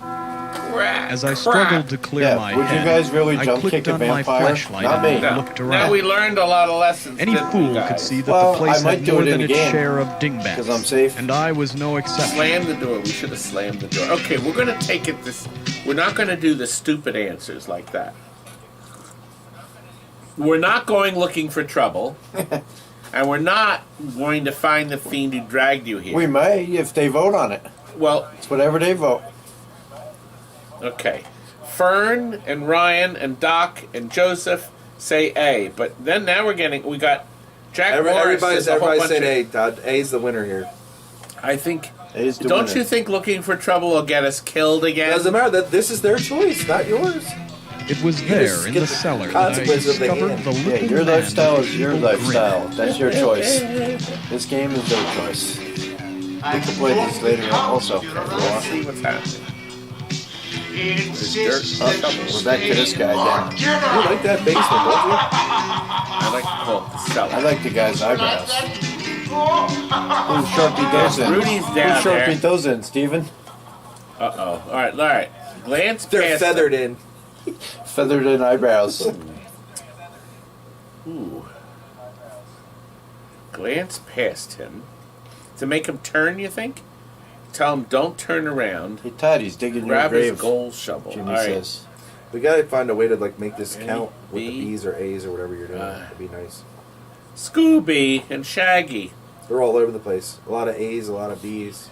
Crap. As I struggled to clear Yeah, my would you head, guys really I jump clicked kick a on my vampire? flashlight Not me. and looked Now around. we learned a lot of lessons. Any didn't we, fool guys? could see that Well, the place I might had do more it in than a its game, share of dingbats, 'cause I'm safe. and I was no exception. Slam the door. We should have slammed the door. Okay, we're gonna take it this. We're not gonna do the stupid answers like that. We're not going looking for trouble, and we're not going to find the fiend who dragged you here. We may if they vote on it. Well, It's whatever they vote. okay. Fern and Ryan and Doc and Joseph say A, but then now we got Jack Morris. Everybody's says a whole bunch saying of- A, Todd. A's the winner here. I think. A's the Don't winner. you think looking for trouble will get us killed again? Doesn't matter. That this is their choice, not yours. It was You there just in get the the cellar that I consequences of the discovered hand. the Yeah, little your man lifestyle with is the your evil lifestyle. grin. That's your choice. This game is their choice. We can play this later on also. Let's see what's happening. We're back to this guy again. You like that basement, don't you? I like to call it the cellar. I like the guy's eyebrows. Who Sharpie those in? Rudy's Who down there. Sharpie those in, Steven? Uh-oh. All right. Glance They're past feathered them. in. Feathered in eyebrows. Ooh. Glance past him. To make him turn, you think? Tell him don't turn around. Hey Todd, he's digging your Grab his grave. gold shovel. Jimmy All right. says. We gotta find a way to like make this count with the B. B's or A's or whatever you're doing. That'd be nice. Scooby and Shaggy. They're all over the place. A lot of A's, a lot of B's.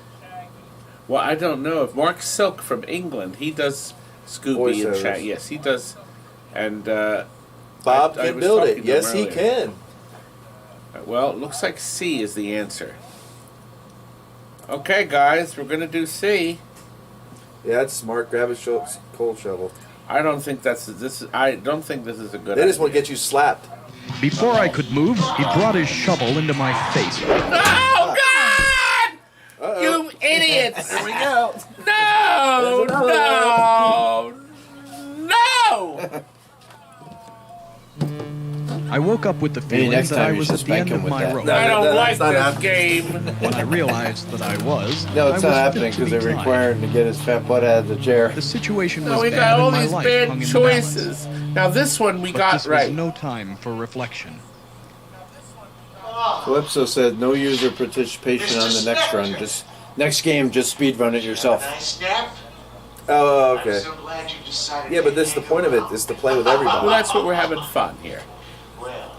Well, I don't know if Mark Silk from England, he does Scooby and Voiceovers. Shaggy. Yes, he does. And Bob I can was build talking it. to him Yes, he earlier. can. Well, it looks like C is the answer. Okay, guys, we're gonna do C. Yeah, that's smart. Grab a cold shovel. I don't think this is a good. They just idea. want to get you slapped. Before I could move, he brought his shovel into my face. Oh God! Uh-oh. You idiots! There we go. No! No! I woke up with the Maybe feeling next that time I you was should at the spank end him of with my that. rope. No, I don't that's like not this happening. game. When I realized that I was, No, I it's was not fit happening to because be they're tied. requiring to get his fat butt out of the chair. The situation was No, we bad got all and my these life bad hung in the balance. choices. Now this one we But got this right. was no time for reflection. Calypso said no user participation on the next run. Just next game, just speed run it yourself. Snap. Oh, okay. I'm so glad you decided. Yeah, but this the point of it is to play with Well, everybody. that's what we're having fun here. Well,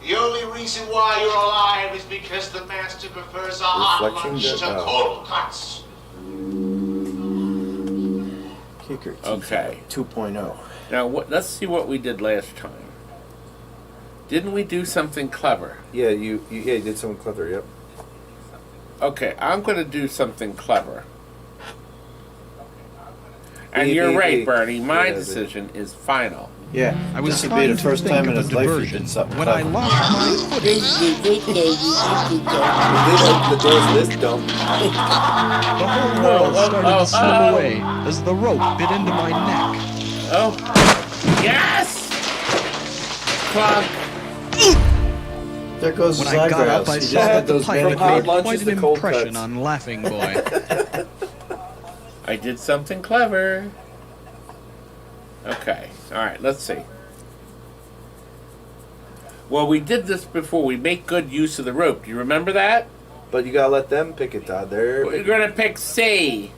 the only reason why you're alive is because the master prefers a hot Reflection lunch to- to cold cuts. Kicker. Okay. 2.0. Now let's see what we did last time. Didn't we do something clever? Yeah, you did something clever. Yep. Okay, I'm going to do something clever. And B, you're B, right, B. Bernie. My Yeah, B. decision is final. Yeah, I was this would be trying the to first think time of in a his life he diversion did something when I clever. lost my footing. The door's this dumb. The whole world started to slip away as the rope bit into my neck. Oh. Yes! Clunk. There goes When his I got eyebrows. up, I He just saw had that the those pilot hard made lunches quite an to cold impression cuts. on Laughing Boy. I did something clever. Okay. All right, let's see. Well, we did this before. We make good use of the rope. Do you remember that? But you gotta let them pick it, Todd. We're going to pick C.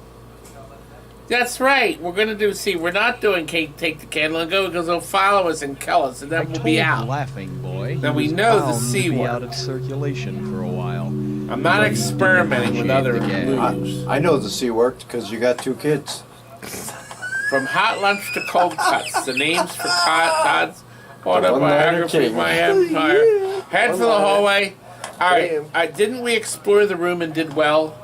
That's right. We're going to do C. We're not doing take the candle and go because they'll follow us and kill us, and then we'll be out. Laughing Boy. Now he we was know the bound C to be word. out of circulation for a while. I'm not experimenting with other moves. I know the C worked because you got 2 kids. From hot lunch to cold cuts, the names for Todd's autobiography, My Empire. Head for the hallway. All right, didn't we explore the room and did well?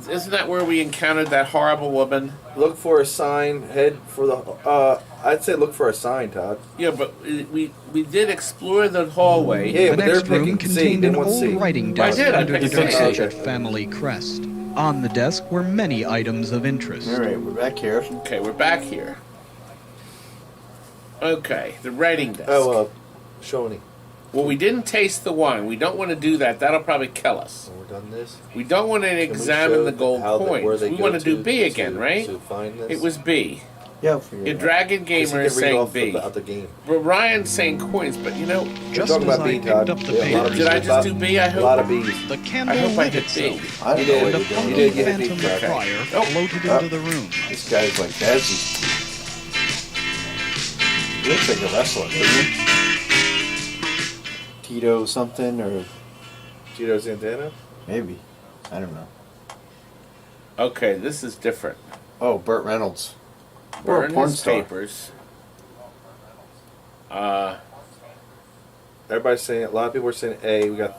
Isn't that where we encountered that horrible woman? Look for a sign. Head for the. I'd say look for a sign, Todd. Yeah, but we did explore the hallway. Yeah, The but they're next room picking C. contained They an want old C. writing I desk did, I under the picked Dark C. Hatchet family crest. On the desk were many items of interest. All right, we're back here. Okay, we're back here. Okay, the writing desk. Oh, Shoney. Well, we didn't taste the wine. We don't want to do that. That'll probably kill us. We're done this. We don't want to Can we examine show the gold how coins. where they We go want to do B again, to- right? To find this. It was B. Yeah, I'll figure Your it out. Dragon 'Cause he Gamer can is read saying off B. about the game. But Ryan's saying coins, but you know, Just talking as about I B, picked Todd. up the Yeah, a lot of papers, did I just do B? I A hope. lot of B's. the I candle hope I lit hit B. itself, I don't know did. what and a you're doing. funky did get phantom beat, Craig. friar Oh. floated into the room. This guy's like Dazzy. He looks like a wrestler, doesn't he? Tito something, or Tito Santana. maybe. I don't know. Okay, this is different. Oh, Burt Reynolds. Or a Burn porn his star. papers. Everybody's saying. A lot of people are saying A. We got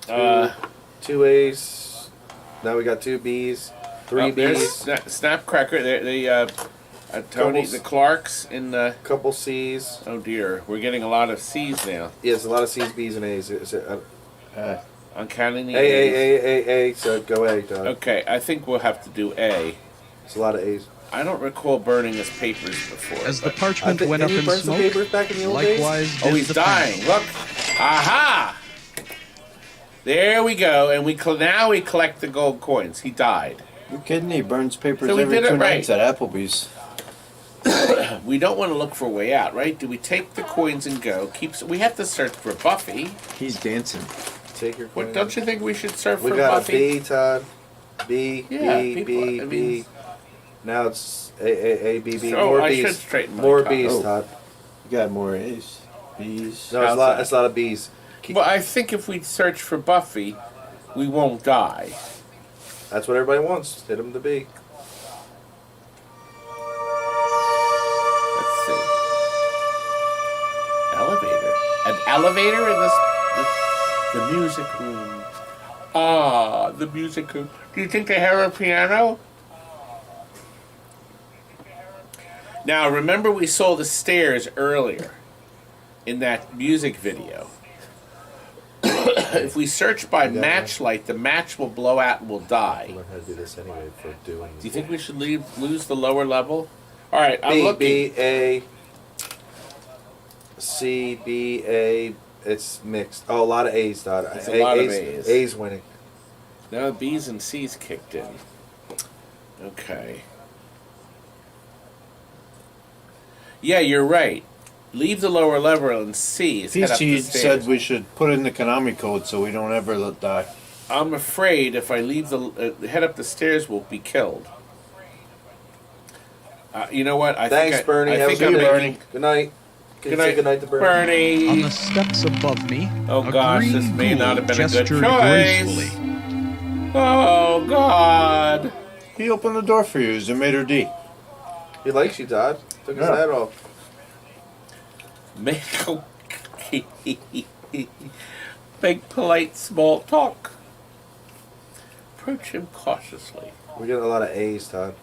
Uh, two A's. Now we got two B's. Three there's B's. Snapcracker. Tony, Couple- the Clarks in the. Couple C's. Oh dear, we're getting a lot of C's now. Yeah, there's a lot of C's, B's, and A's. I'm counting the A, A's. A. So go A, Todd. Okay, I think we'll have to do A. There's a lot of A's. I don't recall burning his papers before. As the but- parchment went up Didn't in you burn some smoke, papers back in the old days? likewise Oh, did he's the dying. panel. Look. Aha! There we go, and now we collect the gold coins. He died. You kidding? He burns papers So we every did it 2 right. nights at Applebee's. We don't want to look for a way out, right? Do we take the coins and go? We have to search for Buffy. He's dancing. Take your What coin. don't you think we should search We for got Buffy? a B, Todd. B, Yeah, B, people- B, I B. mean- Now it's A, B, B. So More I B's. should straighten my More tie. B's, Oh. Todd. You got more A's. B's. No, it's a lot of B's. Well, I think if we search for Buffy, we won't die. That's what everybody wants. Hit them to B. Let's see. Elevator. An elevator in the music room. Ah, the music room. Do you think they have a piano? Now, remember we saw the stairs earlier in that music video. If we search by matchlight, the match will blow out and we'll die. Learn how to do this anyway for doing. Do you think we should lose the lower level? All right, I'm B, looking. B, A, C, B, A. It's mixed. Oh, a lot of A's, Todd. It's a lot of A's. A's. A's winning. Now B's and C's kicked in. Okay. Yeah, you're right. Leave the lower level and C's. Head up the PC stairs. said we should put in the Konami code so we don't ever die. I'm afraid if I leave the head up the stairs, we'll be killed. You know what? Thanks, Bernie. Have a think good I'm night. making- Good night. Good Say night, good night to Bernie. Bernie. On the steps above me, Oh, a gosh, green this may not have ghoul been a good gestured choice. gracefully. Oh God! He opened the door for you. He's a maitre d'. He likes you, Todd. Took his Yeah. hat off. Make polite small talk. Approach him cautiously. We're getting a lot of A's, Todd.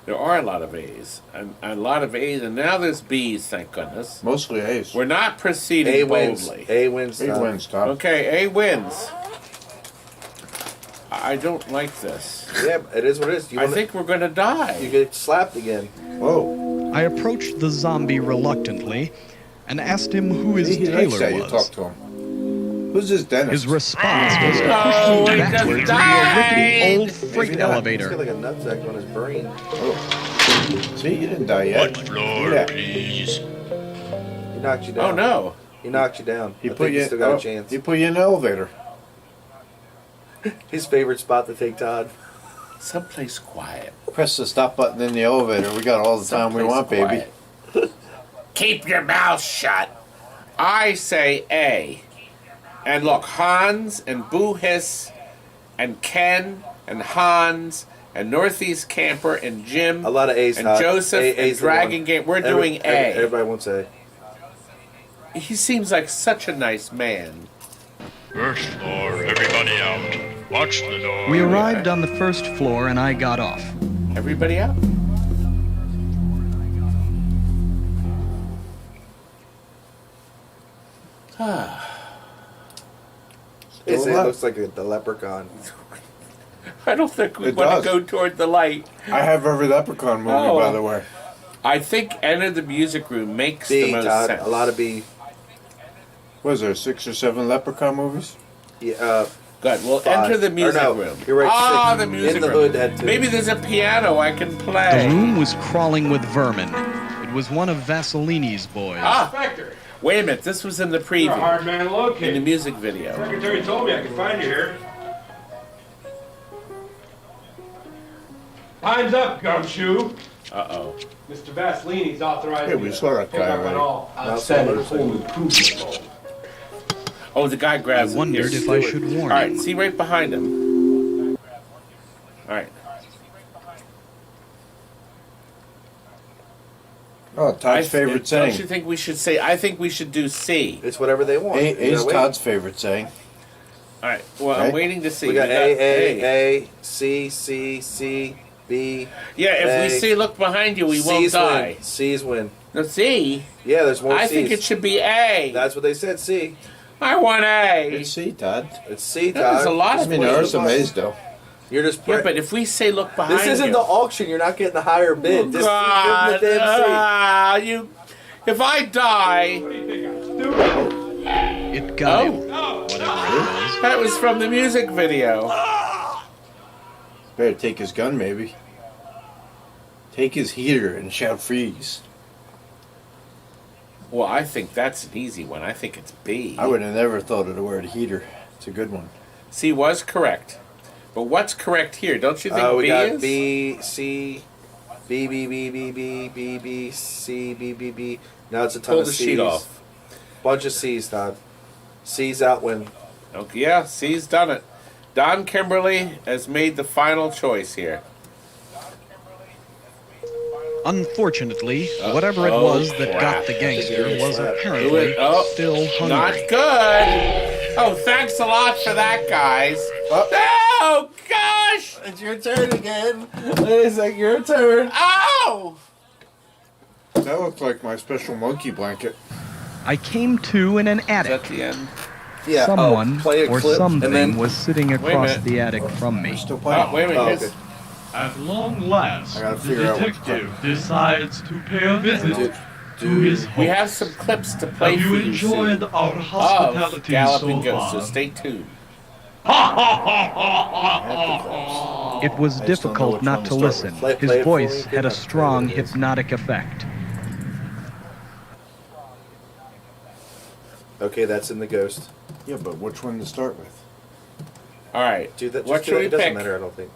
There are a lot of A's, and a lot of A's, and now there's B's. Thank goodness. Mostly A's. We're not proceeding A wins. boldly. A wins, A Todd. wins, Tom. Okay, A wins. I don't like this. Yeah, it is what it is. I think we're gonna die. You get slapped again. Whoa. I approached the zombie reluctantly and asked him who his He likes that tailor you was. talk to him. Who's this dentist? His response was to Oh, push he me just backwards into a died. rickety old Maybe freight not. He's elevator. got like a nutsack on his brain. Oh. See, you didn't die yet. Floor, Yeah. please. He knocked you down. Oh no! He knocked you down. He I put think you. you still got oh, a chance. He put you in the elevator. His favorite spot to take Todd. Someplace quiet. Press the stop button in the elevator. We got all the time we Someplace want, baby. quiet. Keep your mouth shut. I say A. And look, Hans and Boo Hiss and Ken and Hans and Northeast Camper and Jim A lot of A's, and Todd. Joseph and A's the Dragon one. Game. We're doing A. Everybody wants A. He seems like such a nice man. First floor, everybody out. Watch the door. We arrived on the first floor and I got off. Everybody out? It looks like the leprechaun. I don't think we It want does. to go toward the light. I have every Leprechaun movie, by the way. I think Enter the Music Room makes B, the most Todd. sense. A lot of B. Was there 6 or 7 Leprechaun movies? Yeah. Good. Well, 5. enter the music Or no, room. You're right. Ah, 6. the music In the room. Hood had 2. Maybe there's a piano I can play. The room was crawling with vermin. It was one of Vasilini's boys. Ah, Spectre, wait a minute. This was in the you're a preview, hard man to in the locate. music video. Secretary told me I could find you here. Time's up, Gumshoe. Uh-oh. Mr. Vasilini's authorized Hey, me we to saw that pick guy up already. on all Now outstanding someone- home improvement loans. Oh, the guy I grabs it. wondered Here. if I should warn All right, him. see right behind him. All right. Oh, Todd's favorite Don't you saying. think we should say? I think we should do C. It's whatever they want. A is Wait. Todd's favorite saying. All right. Well, I'm Right. waiting to see. We got A, C, C, C, B. Yeah, if we A. see, look behind you, we won't C's die. win. C's win. No, C. Yeah, there's more I C's. think it should be A. That's what they said. C. I want A. It's C, Todd. It's C, Todd. There's a lot I of mean, there are some A's, though. You're just. Yeah, but if we say look behind This isn't you. the auction. You're not getting the higher bid. This God, is the damn you. If I die, What do you think, I'm stupid? It got him. Oh, Whatever it was. that was from the music video. Better take his gun, maybe. Take his heater and shout freeze. Well, I think that's an easy one. I think it's B. I would have never thought of the word heater. It's a good one. C was correct. But what's correct here? Don't you think C. We B got is? B, C, B, B, B, B, B, B, B, C, B, B, B. Now it's a ton Pull of the C's. sheet off. Bunch of C's, Todd. C's out win. Okay, yeah, C's done it. Don Kimberly has made the final choice here. Unfortunately, whatever it was that got the gangster was apparently still hungry. Not good. Oh, thanks a lot for that, guys. Oh, gosh! It's your turn again. It's like your turn. Oh! That looks like my special monkey blanket. I came to in an Is that attic. the end? Yeah. Someone play a or clip, something and then was sitting a across minute. the attic from me. Still playing. Oh, wait a minute. Oh, here's- okay. At long last, I gotta the figure out what- detective decides to pay a visit to his We home. have some clips to play Have for you you enjoyed soon our of hospitality Galloping so Ghost, so far? stay tuned. It was I just don't know difficult which not one to to start listen. with. Play His it for voice me. had a Play strong it. hypnotic effect. Okay, that's in the ghost. Yeah, but which one to start with? All right. Do that. What Just do should that. we It doesn't pick? matter. I don't think.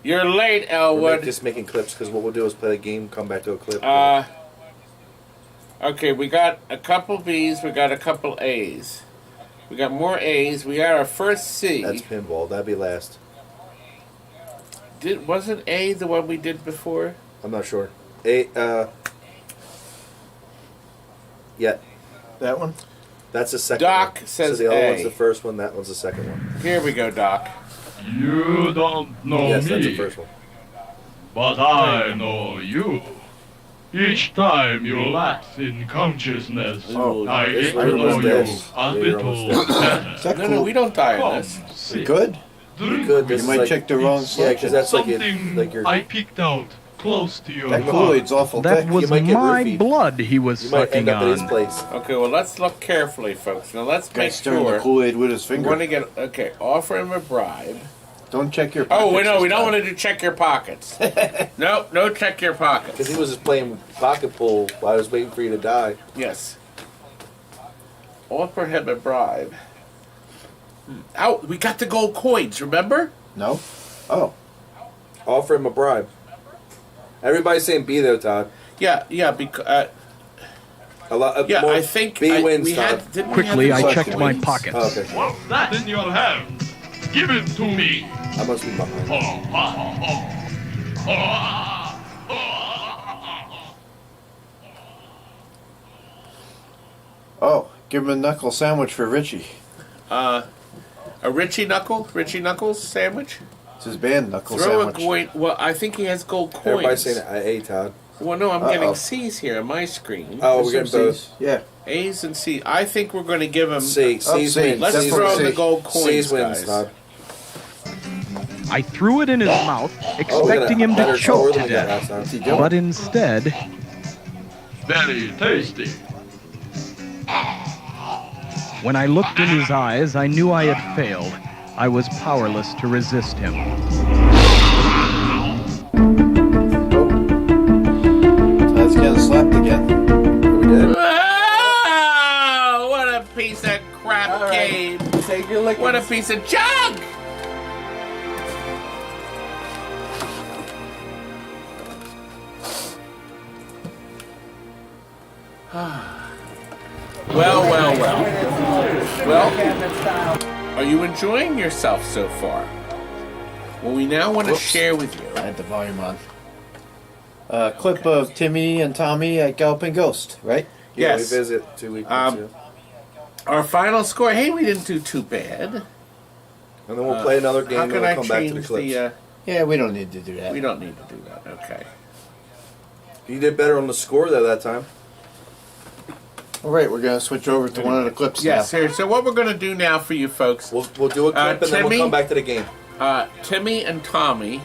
You're late, We're Elwood. just making clips because what we'll do is play the game, come back to a clip. Okay, we got a couple B's, we got a couple A's. We got more A's, we got our first C. That's pinball. That'd be last. Wasn't A the one we did before? I'm not sure. Yeah. That one? That's the second Doc one. says so the other A. one's the first one, that one's the second one. Here we go, Doc. You don't know Yes, that's the me, first one. but I know you. Each time you lapse in consciousness, Oh, I this get to room know is you dead. a You're almost little better. Is that No, cool? we don't die Come, in this. sit, Good? drink Good, with this You is might like- check the wrong Yeah, selection. because that's like something like your. I picked out close to your That heart. Kool-Aid's awful That thick. was might get my roofied. blood he was You might sucking end up at his on. place. Okay, well, let's look carefully, folks. Now, let's make Guy's stirring the sure. Kool-Aid with his We finger. want to get. Okay, offer him a bribe. Don't check your pockets. Oh, we this don't time. want to do check your pockets. No, check your pockets. Because he was just playing pocket pool while I was waiting for you to die. Yes. Offer him a bribe. Oh, we got the gold coins, remember? No? Oh. Offer him a bribe. Everybody's saying B though, Todd. Yeah, because A lot. yeah, more I think B wins, we Todd. had. Didn't Quickly, we I have the checked gold my coins? pockets. Oh, okay. What's that in your hand? Give it to me. I must be behind. Oh, give him a knuckle sandwich for Richie. All A Richie Knuckles sandwich? It's his band, Knuckles Throw sandwich. a coin. Well, I think he has gold coins. Everybody's saying A, Todd. Well, no, I'm getting C's here on my screen. Oh, we're getting both. Yeah. A's and C's. I think we're going to give him C's wins. Let's throw the gold coins, C's wins, guys. Todd. I threw it in his mouth, expecting him to choke to death. But instead... Very tasty. When I looked in his eyes, I knew I had failed. I was powerless to resist him. Let's get slapped again. We did. Oh, what a piece of crap game. Take your lick. What a piece of junk. Well, are you enjoying yourself so far? Well, we now want to share with you. I had the volume on. A clip of Timmy and Tommy at Galloping Ghost, right? Yeah, Yes. we visit 2 weeks ago. Our final score. Hey, we didn't do too bad. And then we'll play another game How and can we'll I come back to the change clips. Yeah, we don't need to do that. We don't need to do that. Okay. You did better on the score though that time. All right, we're going to switch over to one of the clips Yes, now. here. So what we're going to do now for you folks, We'll do a clip and then Timmy? we'll come back to the game. Timmy and Tommy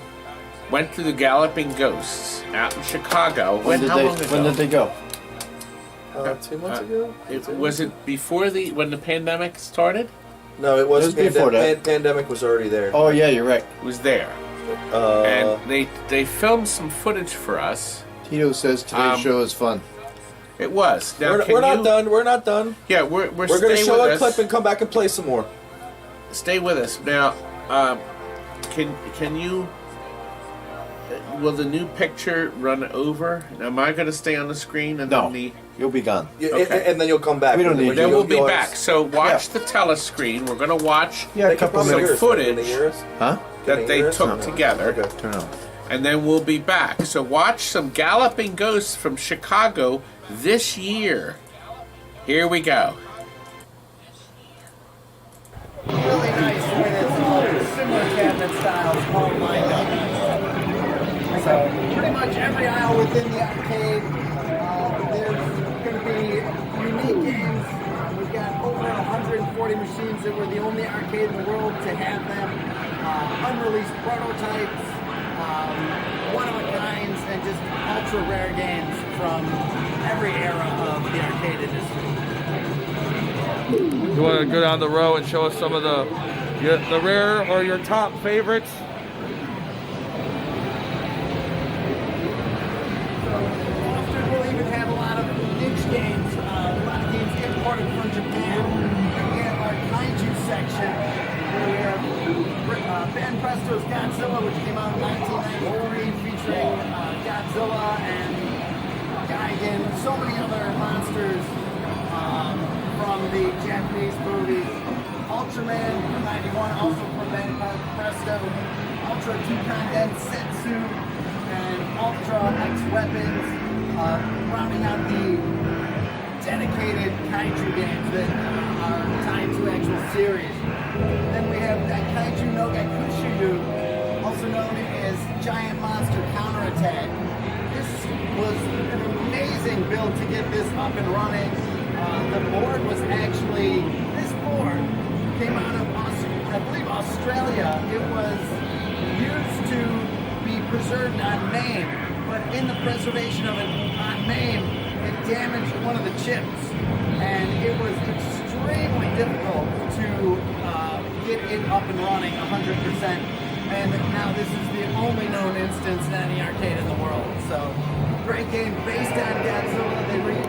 went to the Galloping Ghosts out in Chicago. When did they go? 2 months ago? Was it before when the pandemic started? No, it was before that. Pandemic was already there. Oh, yeah, you're right. It was there. And they filmed some footage for us. Tito says today's show is fun. It was. Now, we're not done. We're not done. Yeah, we're going to stay show with a us. clip and come back and play some more. Stay with us now. Can you? Will the new picture run over? Am I going to stay on the screen and No, then you'll be gone. Okay. And then you'll come back. We don't need Then you. we'll be back. So watch the telescreen. We're going to watch Yeah, a couple some minutes. footage Huh? that they took together. Okay. Turn on. And then we'll be back. So watch some Galloping Ghosts from Chicago this year. Here we go. Really nice when it's all similar cabinet styles all lined up. So pretty much every aisle within the arcade, there's going to be unique games. We've got over 140 machines that we're the only arcade in the world to have them. Unreleased prototypes, one-of-a-kinds, and just ultra-rare games from every era of the arcade industry. You want to go down the row and show us some of the rare or your top favorites? Often we'll even have a lot of niche games, a lot of games imported from Japan. We have our Kaiju section, where we have Ben Presto's Godzilla, which came out in 1993, featuring Godzilla and Gigan, so many other monsters from the Japanese movies. Ultraman from 91, also from Ben Presto. Ultra 2 Condensed Setsu and Ultra X Weapons, rounding out the dedicated Kaiju games that are tied to actual series. Then we have Kaiju no Gakushiyu, also known as Giant Monster Counterattack. This was an amazing build to get this up and running. The board was actually, this board came out of, I believe, Australia. It was used to be preserved on MAME, but in the preservation of it on MAME, it damaged one of the chips, and it was extremely difficult to get it up and running 100%. And now this is the only known instance in any arcade in the world. So, great game based on Godzilla.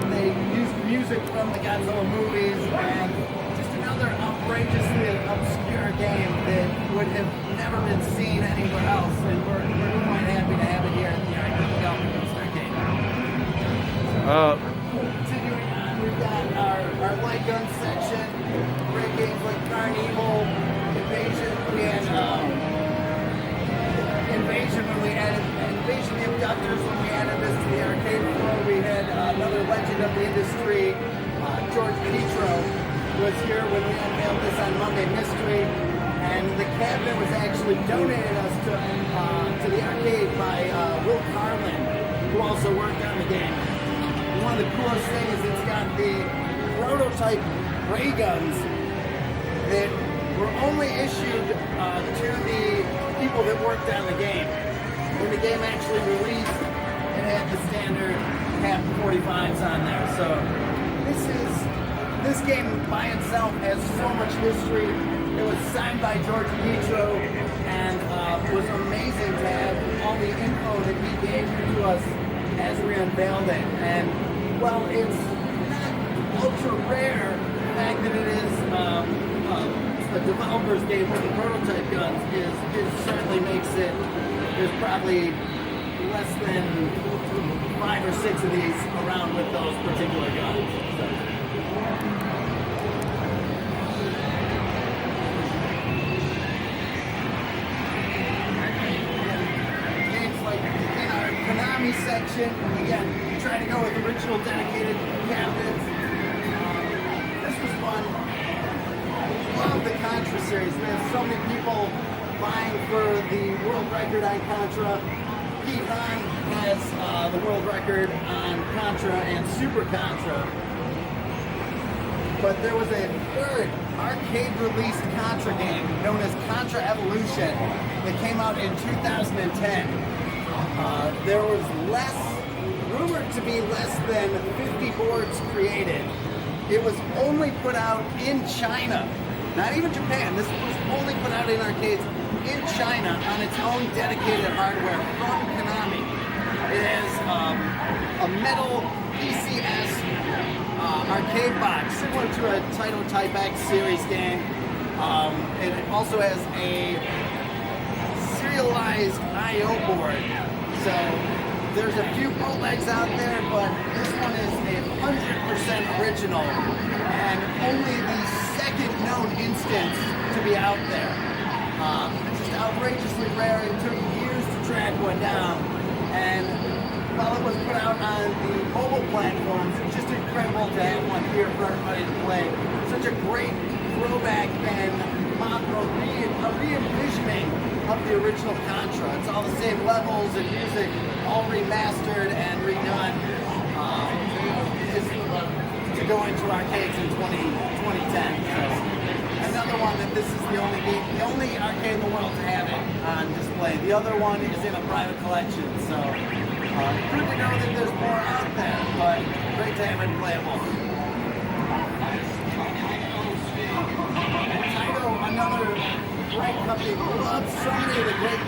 They used music from the Godzilla movies, and just another outrageously obscure game that would have never been seen anywhere else. And we're quite happy to have it here at the Galloping Ghost Arcade. Continuing on, we've got our light gun section. Great games like Carnival, Invasion. We had Invasion when we added Invasion the Abductors when we added this to the arcade floor. We had another legend of the industry, George Petro, was here when we unveiled this on Monday Mystery. And the cabinet was actually donated us to the arcade by Will Carlin, who also worked on the game. And one of the coolest things is it's got the prototype ray guns that were only issued to the people that worked on the game. When the game actually released, it had the standard half 45s on there. So this game by itself has so much history. It was signed by George Petro, and it was amazing to have all the info that he gave to us as we unveiled it. And well, it's not ultra rare. The fact that it is a developer's game with the prototype guns is certainly makes it. There's probably less than 5 or 6 of these around with those particular guns. So. Konami section, again, try to go with original dedicated cabinets. This was fun. Love the Contra series. We have so many people vying for the world record on Contra. Pete Hahn has the world record on Contra and Super Contra. But there was a third arcade-released Contra game known as Contra Evolution that came out in 2010. There was rumored to be less than 50 boards created. It was only put out in China, not even Japan. This was only put out in arcades in China on its own dedicated hardware from Konami. It has a metal PCS arcade box, similar to a Title Type X series game. And it also has a serialized I/O board. So there's a few bootlegs out there, but this one is 100% original and only the second known instance to be out there. It's just outrageously rare. It took years to track one down, and while it was put out on the mobile platforms, it's just incredible to have one here for everybody to play. Such a great throwback and re-envisioning of the original Contra. It's all the same levels and music, all remastered and redone to go into arcades in 2010. So another one that this is the only arcade in the world to have it on display. The other one is in a private collection. So good to know that there's more out there, but great to have it playable. Taito, another great company, loves so many of the great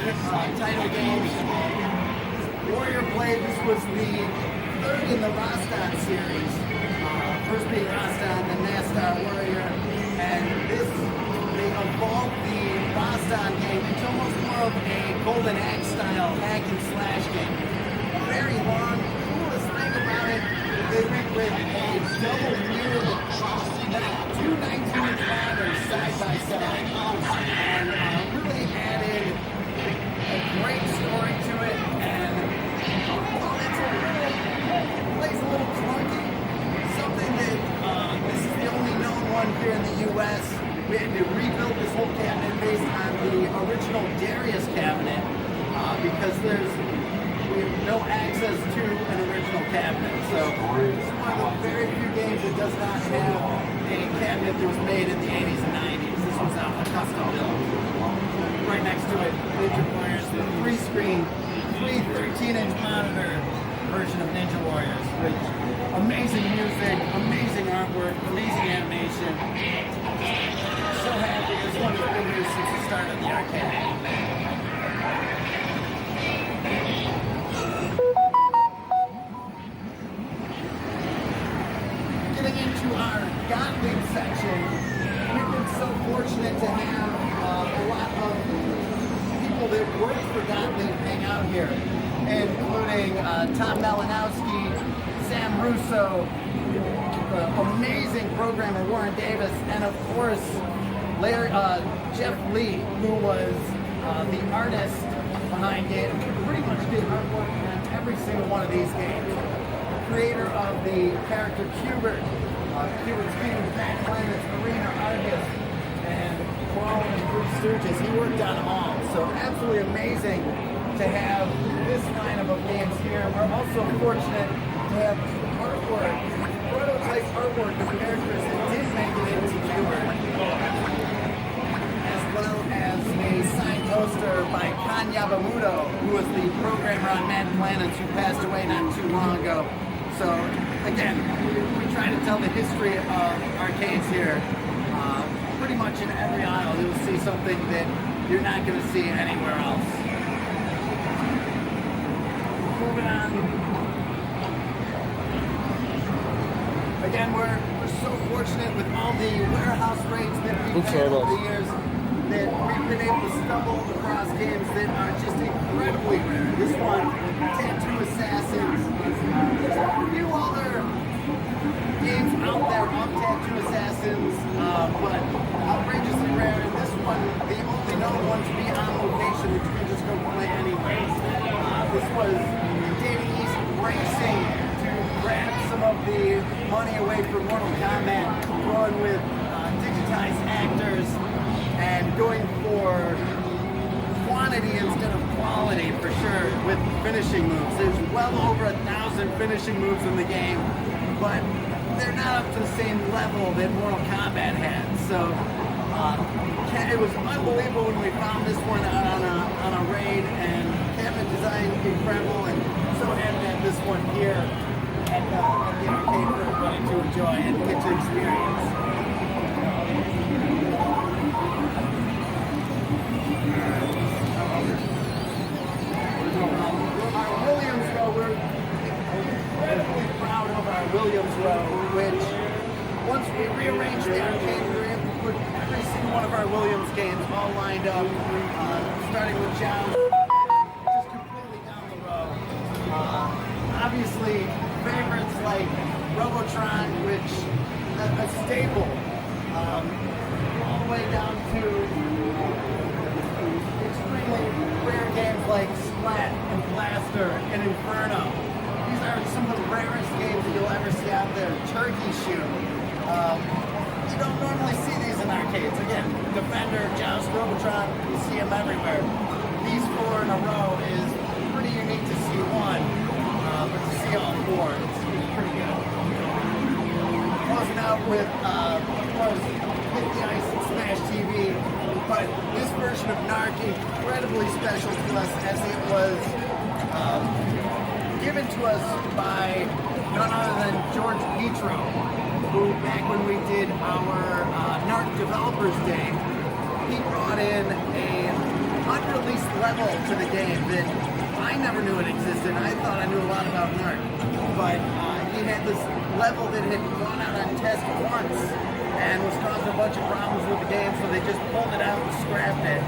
title games. Warrior Blade, this was the third in the Rastan series. First being Rastan, then Nastar Warrior, and this, they evolved the Rastan game into almost more of a Golden Axe style hack and slash game. Very long. Coolest thing about it, they went with a double mirrored, two 19-inch monitors side by side, and really added a great story to it. And while it's plays a little clunky, something that this is the only known one here in the U.S. We had to rebuild this whole cabinet based on the original Darius cabinet because we have no access to an original cabinet. So this is one of the very few games that does not have a cabinet that was made in the 80s and 90s. This was a custom build. Right next to it, Ninja Warriors, the three 13-inch monitor version of Ninja Warriors. With amazing music, amazing artwork, amazing animation. So happy this one has been here since the start of the arcade. Getting into our Gottlieb section, we've been so fortunate to have a lot of people that work for Gottlieb hang out here, including Tom Malinowski, Sam Russo, the amazing programmer Warren Davis, and of course Jeff Lee, who was the artist behind it, pretty much did artwork on every single one of these games. Creator of the character Cubert, Cubert's Kingdom, Back Planets, Arena Argus, and Crawl and Three Stooges. He worked on them all. So absolutely amazing to have this lineup of games here. We're also fortunate to have artwork, prototype artwork of characters that did make it into Hubert, as well as a signed poster by Kan Yabamuto, who was the programmer on Mad Planets, who passed away not too long ago. So again, we try to tell the history of arcades here. Pretty much in every aisle, you'll see something that you're not going to see anywhere else. Moving on. Again, we're so fortunate with all the warehouse rates that we've had over the years that we've been able to stumble across games that are just incredibly rare. This one, Tattoo Assassins. There's a few other games out there of Tattoo Assassins, but outrageously rare. And this one, the only known one to be on location, which you can just go play anyways. This was Davey East racing to grab some of the money away from Mortal Kombat, going with digitized actors and going for quantity instead of quality for sure with finishing moves. There's well over 1,000 finishing moves in the game, but they're not up to the same level that Mortal Kombat had. So it was unbelievable when we found this one out on a raid, and cabinet design incredible, and so happy to have this one here at the arcade for everybody to enjoy and get to experience. Our Williams row, we're incredibly proud of our Williams row, which once we rearranged the arcade, we were able to put every single one of our Williams games all lined up, starting with John, just completely down the row. Obviously, favorites like Robotron, which a staple, all the way down to extremely rare games like Splat and Blaster and Inferno. These are some of the rarest games that you'll ever see out there. Turkey Shoot. You don't normally see these in arcades. Again, Defender, Joust, Robotron, you see them everywhere. These four in a row is pretty unique to see one, but to see all four, it's pretty good. Closing out with, of course, Hit the Ice and Smash TV, but this version of NARC incredibly special to us as it was given to us by none other than George Petro, who back when we did our NARC Developers Day, he brought in a unreleased level to the game that I never knew it existed. I thought I knew a lot about NARC, but he had this level that had gone out on test once and was causing a bunch of problems with the game, so they just pulled it out and scrapped it.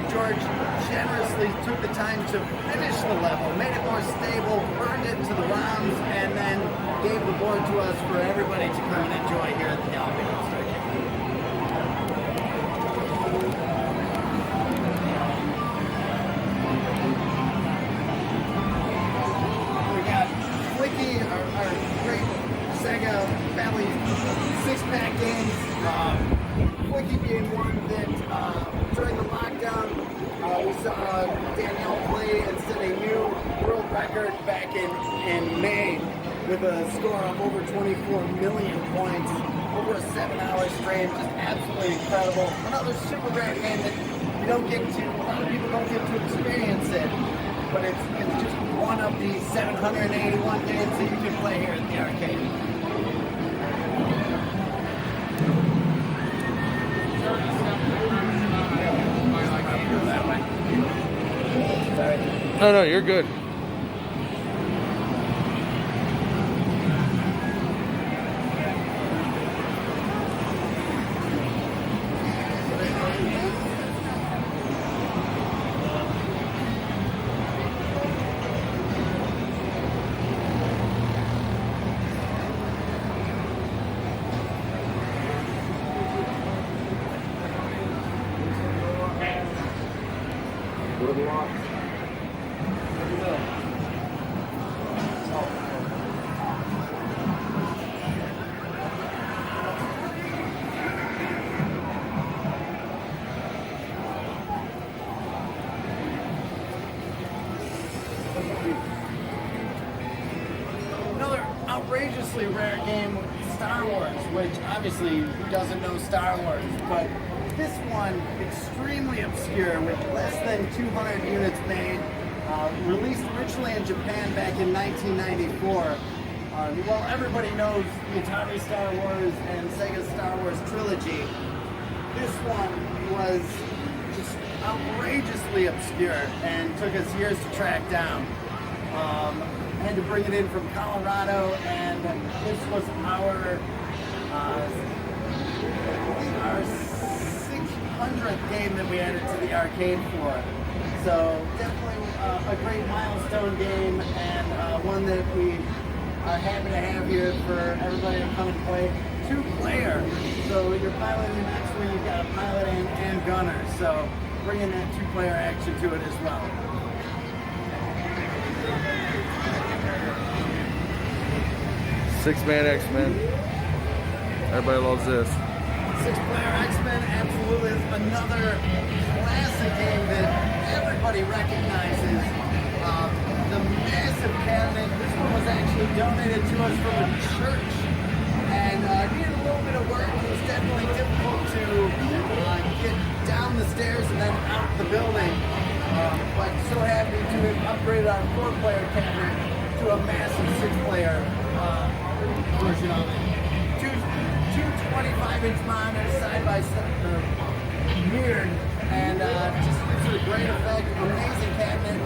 George generously took the time to finish the level, made it more stable, burned it to the ROMs, and then gave the board to us for everybody to come and enjoy here at the Galloping Ghost Arcade. We got Flicky, our great Sega Family 6-pack games. Flicky being one that during the lockdown we saw Danielle play and set a new world record back in May with a score of over 24 million points over a 7-hour stream. Just absolutely incredible. Another super rare game that you don't get to, a lot of people don't get to experience it, but it's just one of the 781 games that you can play here at the arcade. No, you're good. Good luck. outrageously rare game, Star Wars, which obviously who doesn't know Star Wars, but this one, extremely obscure, with less than 200 units made, released originally in Japan back in 1994. Well, everybody knows the Atari Star Wars and Sega Star Wars trilogy. This one was just outrageously obscure and took us years to track down. Had to bring it in from Colorado, and this was our 600th game that we added to the arcade floor. So definitely a great milestone game, and one that we are happy to have here for everybody to come and play. 2-player, so you're piloting next one, you've got a pilot and gunner, so bringing that 2-player action to it as well. Six-man X-Men. Everybody loves this. 6-player X-Men absolutely is another classic game that everybody recognizes. The massive cabinet. This one was actually donated to us from a church, and needed a little bit of work. It was definitely difficult to get down the stairs and then out the building. But so happy to have upgraded our 4-player cabinet to a massive 6-player version of it. Two 25-inch monitors side by side, mirrored, and just gives it a great effect. Amazing cabinet,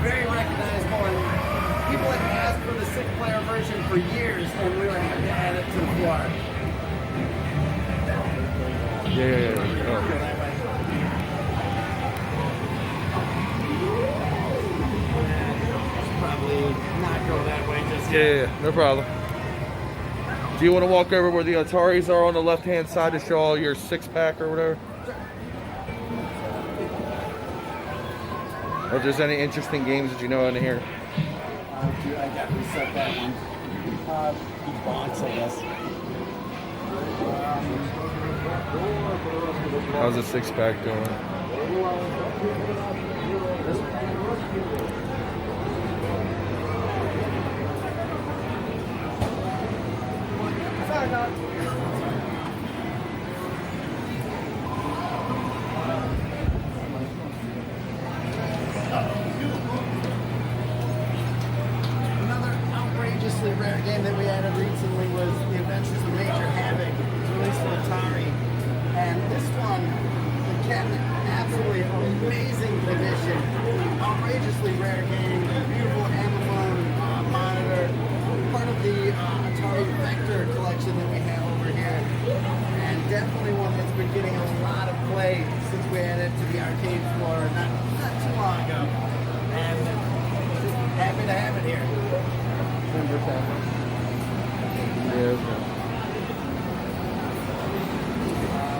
very recognizable, and people had asked for the 6-player version for years, and we were happy to add it to the floor. Probably not go that way just yet. Yeah, no problem. Do you want to walk over where the Ataris are on the left-hand side to show all your 6-pack or whatever? Or if there's any interesting games that you know in here? I got to reset that one. Box, I guess. How's the 6-pack doing? Another outrageously rare game that we added recently was The Adventures of Major Havoc, released on Atari. And this one, the cabinet, absolutely amazing condition. Outrageously rare game, beautiful Amazon monitor, part of the Atari Vector collection that we have over here. And definitely one that's been getting a lot of play since we added it to the arcade floor not too long ago. And just happy to have it here.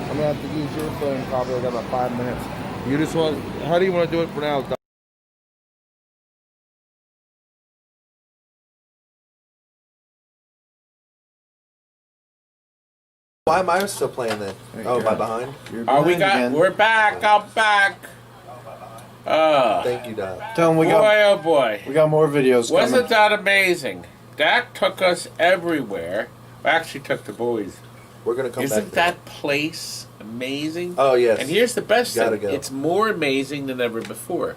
I'm gonna have to use your phone probably like about 5 minutes. You just want, how do you want to do it for now, Doc? Why am I still playing then? Oh, am I behind? We're back. I'm back. Thank you, Doc. Tell him boy, oh boy. We got more videos coming. Wasn't that amazing? Dak took us everywhere. We actually took the boys. We're going to come Isn't back that place amazing? Oh, yes. And here's the best thing. Go. It's more amazing than ever before.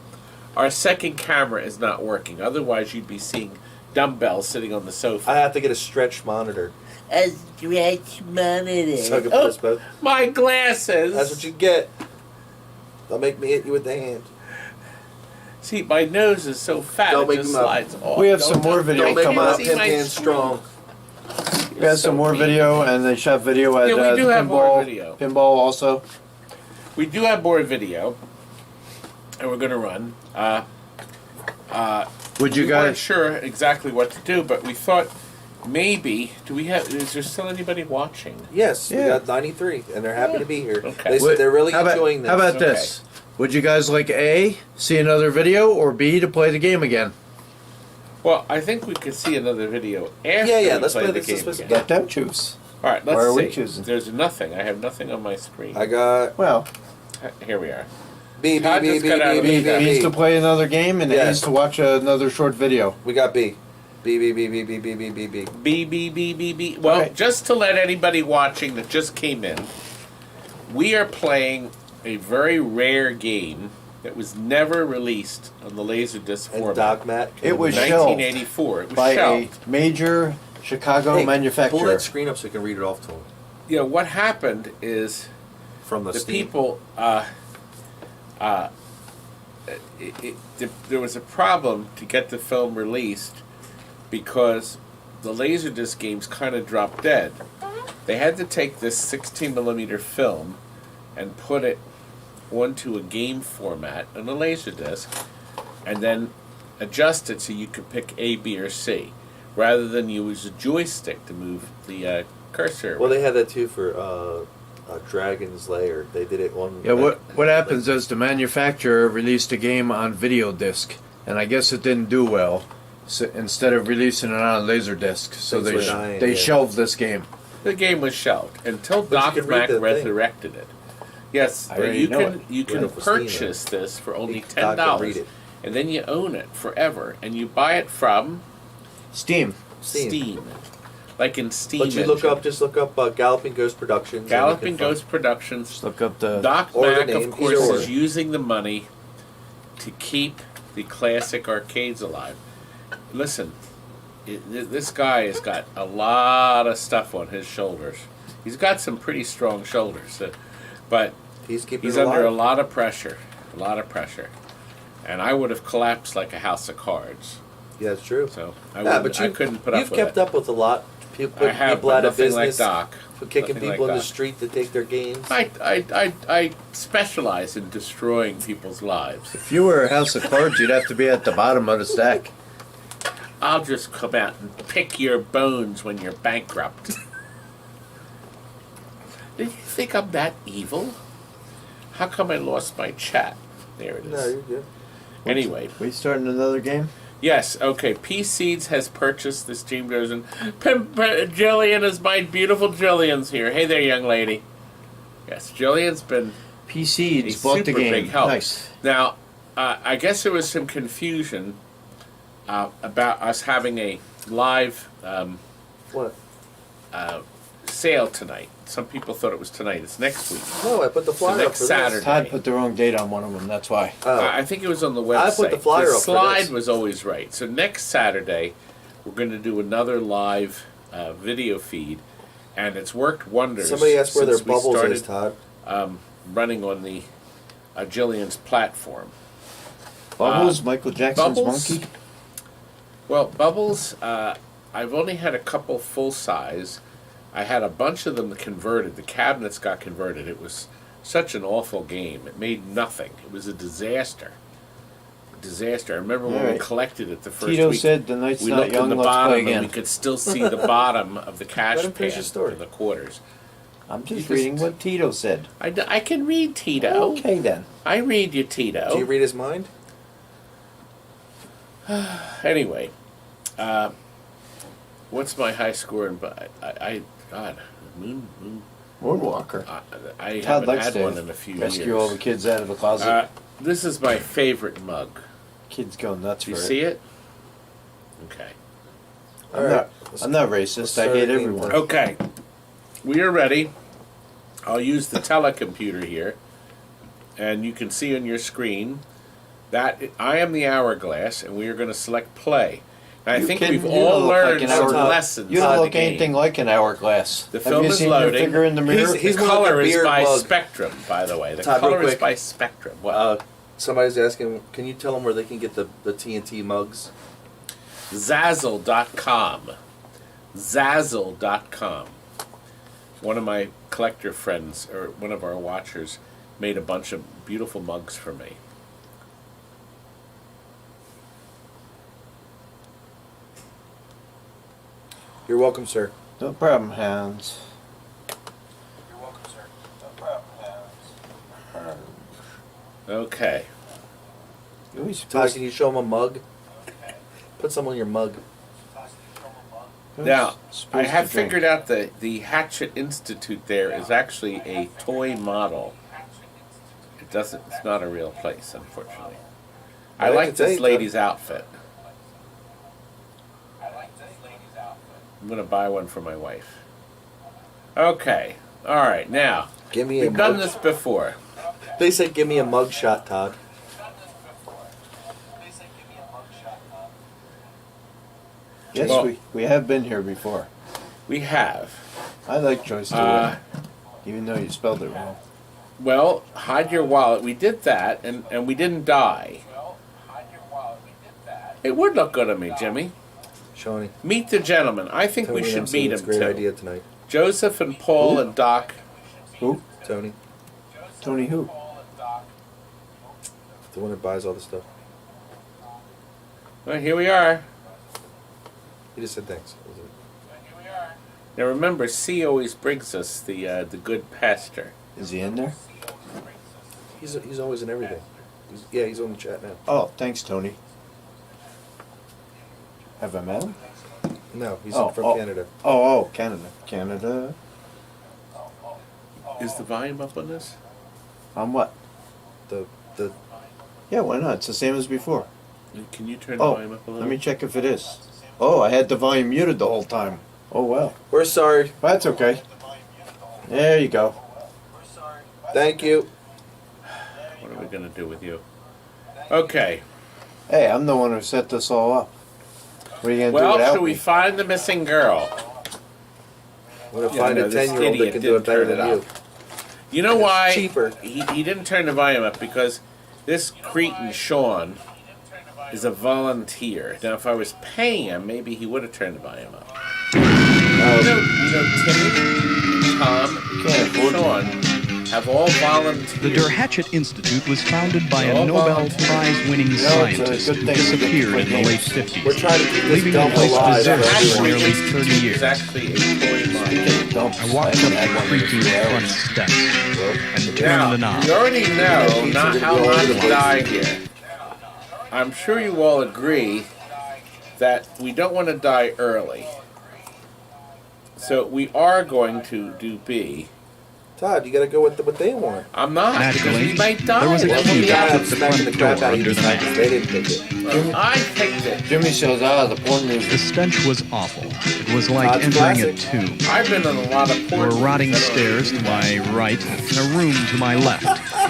Our second camera is not working. Otherwise, you'd be seeing dumbbells sitting on the sofa. I have to get a stretch monitor. A stretch monitor. So I can put us both. My glasses. That's what you get. Don't make me hit you with the hand. See, my nose is so fat Don't it make just them up. slides off. We have some more video coming up. Pimp hand strong. We have some more video, and they should have video at Yeah, we do the have more video. Pinball also. We do have more video, and we're going to run. Would you we guys? weren't sure exactly what to do, but we thought maybe. Do we have? Is there still anybody watching? Yes, we Yeah. got 93, and they're happy to be here. Okay. They said they're really enjoying this. How about this? Would you guys like A, see another video, or B, to play the game again? Well, I think we could see another video after Yeah, we let's play play the this. game Let's again. Let them choose. All right, let's Or are see. we choosing? There's nothing. I have nothing on my screen. I got Well, Here we are. B, Todd just got out of B's to play another game, and Yeah. A's to watch another short video. We got B. B, B, B, B, B, B, B, B, B. B, B, B, B, B. Well, Okay. just to let anybody watching that just came in, we are playing a very rare game that was never released on the Laserdisc And format. DOC MACK. It was 1984. It was by shelved. a major Chicago Hey, manufacturer. pull that screen up so you can read it off to him. You know, what happened is From the Steam. people, there was a problem to get the film released because the Laserdisc games kind of dropped dead. They had to take this 16mm film and put it onto a game format on a Laserdisc and then adjust it so you could pick A, B, or C rather than use a joystick to move the cursor. Well, they had that too for Dragon's Lair. They did it on. Yeah, what happens is the manufacturer released a game on video disc, and I guess it didn't do well. So instead of releasing it on Laserdisc, so Things were dying, they yeah. shelved this game. The game was shelved until But you DOC could read MACK the thing. resurrected it. Yes, I already know you can Yeah, for Steam, purchase this for only Doc can $10, read it. and then you own it forever, and you buy it from Steam. Steam. Like in Steam. But you look Engine. up, just look up Galloping Ghost Productions. and you Galloping can find- Ghost Productions. Just look up the. DOC Or the MACK, name, of course, either or. is using the money to keep the classic arcades alive. Listen, this guy has got a lot of stuff on his shoulders. He's got some pretty strong shoulders, but He's keeping he's it under a alive. lot of pressure. A lot of pressure. And I would have collapsed like a house of cards. Yeah, it's true. So Yeah, but I couldn't put up you've with kept it. up with a lot. People, I have, people but out of nothing like business. Doc. For kicking Nothing people like in the Doc. street to take their games. I specialize in destroying people's lives. If you were a house of cards, you'd have to be at the bottom of the stack. I'll just come out and pick your bones when you're bankrupt. Did you think I'm that evil? How come I lost my chat? There it is. No, you're good. Anyway, We starting another game? yes, okay. P Seeds has purchased this Team version. Jillian is my beautiful Jillian's here. Hey there, young lady. Yes, Jillian's been PC. a It's bought the super game. big help. Nice. Now, I guess there was some confusion about us having a live What? sale tonight. Some people thought it was tonight. It's next week. No, I put the flyer up next for this. Saturday. Todd put the wrong date on one of them. That's why. I think it was on the website. I put the flyer up for slide this. was always right. So next Saturday, we're going to do another live video feed, and it's worked wonders. Somebody asked where their since we bubbles started, is, Todd. running on the Jillian's platform. Bubbles, Michael Jackson's Bubbles? monkey. Well, Bubbles, I've only had a couple full size. I had a bunch of them converted. The cabinets got converted. It was such an awful game. It made nothing. It was a disaster. Disaster. I remember when we Alright. collected it the first Tito week. said the night's We not looked in young. the Let's bottom play and again. we could still see the bottom of the cash Let him finish pan his story. for the quarters. I'm You just reading what Tito said. I can read Tito. Okay then. I read you, Tito. Do you read his mind? Anyway, what's my high score in? God, Moon. Moonwalker. I Todd haven't likes had to one in a few rescue years. all the kids out of the closet. This is my favorite mug. Kids go nuts Do for you it. see it? Okay. I'm not racist. I hate everyone. Okay. We are ready. I'll use the telecomputer here, and you can see on your screen that I am the hourglass, and we are going to select play. And I You think kidding? we've You don't all look like learned an some hourglass. lessons. You don't on look the game. anything like an hourglass. The Have film you is seen loading. your figure in the mirror? He's The more like a color is beard by mug. Spectrum, by the way. The Todd, real color is quick. by Spectrum. What? Somebody's asking, can you tell them where they can get the TNT mugs? Zazzle.com. Zazzle.com. One of my collector friends, or one of our watchers, made a bunch of beautiful mugs for me. You're welcome, sir. No problem, Hans. You're welcome, sir. No problem, Okay. Todd, can you show them a mug? Put some on your mug. Now, I have figured out that the Hatchet Institute there is actually a toy model. It's not a real place, unfortunately. I like this lady's outfit. I'm gonna buy one for my wife. Okay. All right. Now, Give me we've done this before. They said give me a mug shot, Todd. Yes, Well, we have been here before. We have. I like Joyce to win, even though you spelled it wrong. Well, hide your wallet. We did that, and we didn't die. It would look good on me, Jimmy. Shawnee. Meet the gentleman. I think Tony, we should I'm saying meet it's him a great too. idea tonight. Joseph and Paul Who? and Doc. Who? Tony. Tony who? The one that buys all the stuff. Well, here we are. He just said thanks. Now remember, C always brings us the good pastor. Is he in there? He's always in everything. He's on the chat now. Oh, thanks, Tony. Have I met him? No, he's Oh, from Canada. Oh, Canada. Canada. Is the volume up on this? On what? The Yeah, why not? It's the same as before. Can you turn the volume up a little? Let me check if it is. Oh, I had the volume muted the whole time. Oh, well. We're sorry. That's okay. There you go. Thank you. What are we gonna do with you? Okay. Hey, I'm the one who set this all up. What are you going to do Well, without should we me? find the missing girl? We're going to find a this 10-year-old that idiot can do it didn't better turn than it you. up. You know why? Cheaper. He didn't turn the volume up because this cretin Sean is a volunteer. Now, if I was paying him, maybe he would have turned the volume up. You know, Timmy, Tom, and Sean have all volunteered. The Der Hatchet Institute was founded by a All Nobel volunteer. Prize-winning it's a scientist good who thing we disappeared get in the late 50s, We're trying to keep this leaving the dump place alive. deserted for nearly Actually, 30 years. It's actually a toy mine. I walked up the creaky front steps and turned Now, the knob. you already know not how not to die here. I'm sure you all agree that we don't want to die early. So we are going to do B. Todd, you got to go with what they want. I'm not, because Naturally, we might die. there was a Then key we'll be out that of put the smacking front the crap door out of under you the because mat. they didn't pick it. I picked it. Jimmy says, the porn music. The stench was awful. It was like Todd's entering a classic. tomb. I've been in a lot of There porn were rotting movies. I don't know stairs if to you my right and a room to my left,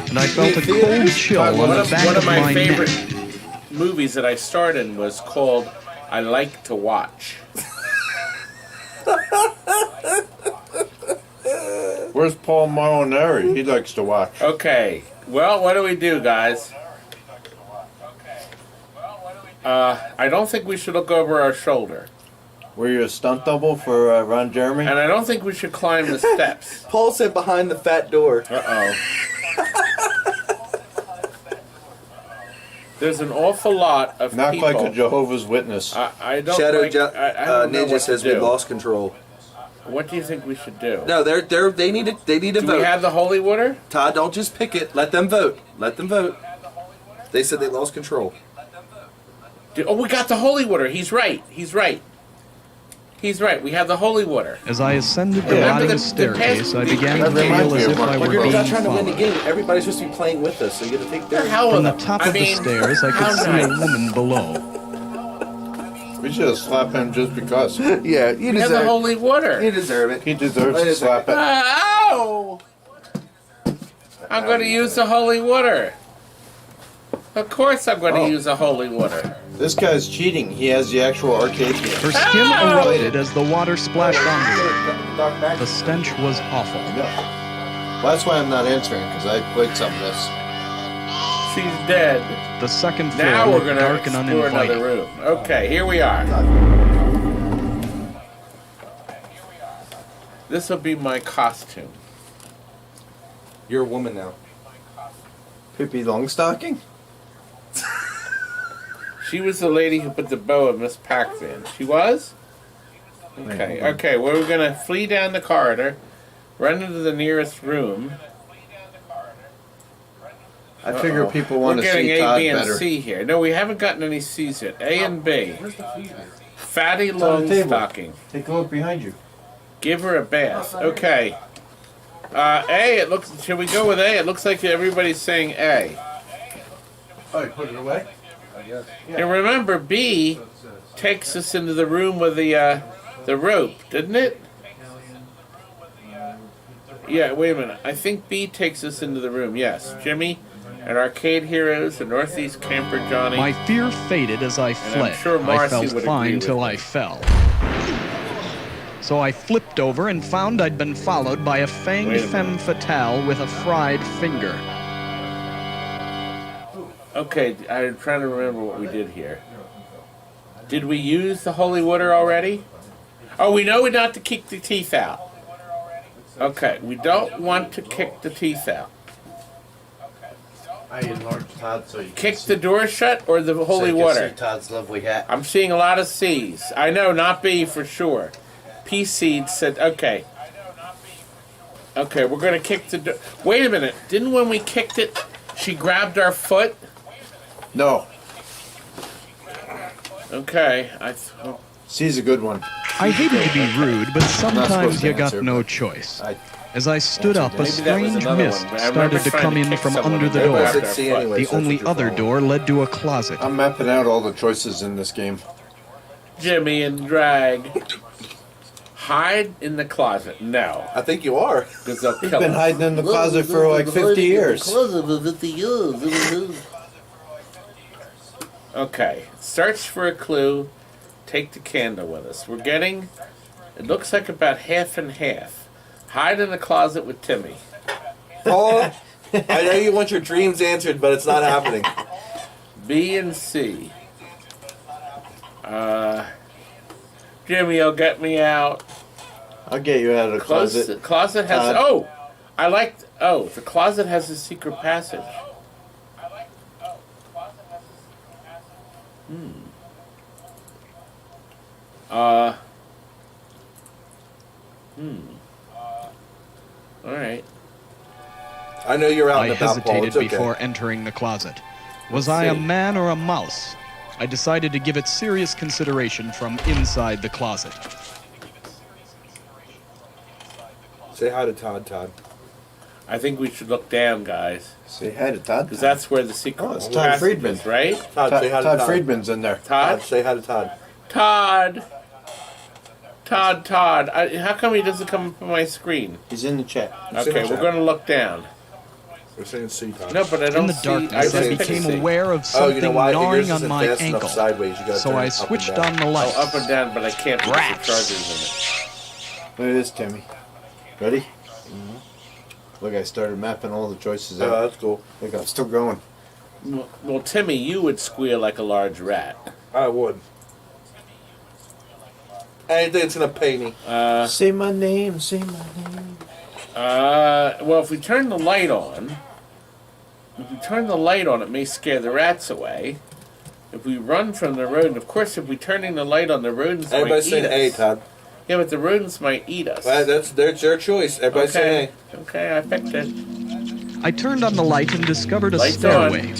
and I felt a You cold chill on One the of, back one of of my my favorite neck. movies that I starred in was called I Like to Watch. Where's Paul Molinari? He likes to watch. Okay, well, what do we do, guys? I don't think we should look over our shoulder. Were you a stunt double for Ron Jeremy? And I don't think we should climb the steps. Paul said behind the fat door. Uh-oh. There's an awful lot of Not people. like a Jehovah's Witness. I don't Shadow like, I don't know Ninja what says to we do. lost control. What do you think we should do? No, they need to Do vote. we have the holy water? Todd, don't just pick it. Let them vote. Let them vote. They said they lost control. Oh, we got the holy water. He's right. He's right. He's right. We have the holy water. As I ascended the Remember rotting the staircase, I began to That feel reminds me as of if one. I were We're being not trying to win the followed. game. Everybody's supposed to be playing with us, so you got to take their. How From the top of the stairs, I could see a woman below. We should have slapped him just because. Yeah, you We have the deserve. holy water. You deserve it. He deserves to slap it. Oh! I'm going to use the holy water. Of course I'm going to use the holy water. This guy's cheating. He has the actual arcade game. Her skin erupted as the water splashed onto her. Doc Mack. The stench was awful. Yeah. Well, that's why I'm not answering, because I played some of this. She's dead. The second floor Now we're looked going to dark and explore another uninviting. room. Okay, here we are. This will be my costume. You're a woman now. Pippi Longstocking? She was the lady who put the bow of Miss Pac-Man. She was? Okay, okay. Well, we're going to flee down the corridor, run into the nearest room. I figure people want We're to getting see A, Todd B, and better. C here. No, we haven't gotten any C's yet. A and B. Fatty on the table. Longstocking. Take a look behind you. Give her a bath. Okay. A, it looks... Should we go with A? It looks like everybody's saying A. Oh, you put it away? And remember, B takes us into the room with the the rope, didn't it? Yeah, wait a minute. I think B takes us into the room. Yes, Jimmy and Arcade Heroes and Northeast Camper Johnny. My fear faded as I fled. sure I Marcy felt would agree fine with till me. I fell. So I flipped over and found I'd been followed by a fanged femme fatale with a fried finger. Okay, I'm trying to remember what we did here. Did we use the holy water already? Oh, we know not to kick the teeth out. Okay, we don't want to kick the teeth out. I enlarged Todd so you Kick the door shut or the holy water? See Todd's lovely hat. I'm seeing a lot of C's. I know, not B for sure. P seed said, okay. Okay, we're going to kick the door. Wait a minute. Didn't when we kicked it, she grabbed our foot? No. Okay. C's a good one. I hated to be rude, but sometimes you got no choice. As I stood up, a strange mist started to come in from under the door. The only other door led to a closet. I'm mapping out all the choices in this game. Jimmy and Drag. Hide in the closet. No. I think you are. Because they'll He's kill been us. hiding in the closet for like 50 years. Okay. Search for a clue. Take the candle with us. We're getting, it looks like about half and half. Hide in the closet with Timmy. Oh, I know you want your dreams answered, but it's not happening. B and C. Jimmy, you'll get me out. I'll get you out of the closet. Closet has, Todd. the closet has a secret passage. Alright. I know you're out I and about, Paul. hesitated It's okay. before entering the closet. Was I a man or a mouse? I decided to give it serious consideration from inside the closet. Say hi to Todd. I think we should look down, guys. Say hi to Todd. Because that's where the secret Oh, it's Todd passage Friedman. is, right? Todd, say hi to Todd Todd. Friedman's in there. Todd? Say hi to Todd. Todd! How come he doesn't come up on my screen? He's in the chat. Okay, we're going to look down. We're saying see, Todd. No, but I don't In the see... darkness, I don't became see. aware of Oh, something you know why? Yours gnawing isn't on my fast enough ankle. sideways. You gotta So turn I it up and switched down. on the light. Oh, up and down, but I can't put the Rats. chargers Look at this, Timmy. Ready? Look, I started mapping all the choices Oh, out. that's cool. Look, I'm still going. in it. Well, Timmy, you would squeal like a large rat. I would. Anything that's gonna pay me. Say my name, say my name. Well, if we turn the light on, it may scare the rats away. If we run from the rodent, of course, if we're turning the light on, the rodents might Everybody's eat saying us. A, Todd. Yeah, but the rodents might eat us. Well, that's their choice. Everybody's saying Okay, I picked it. I turned on the light and discovered a Lights stairway.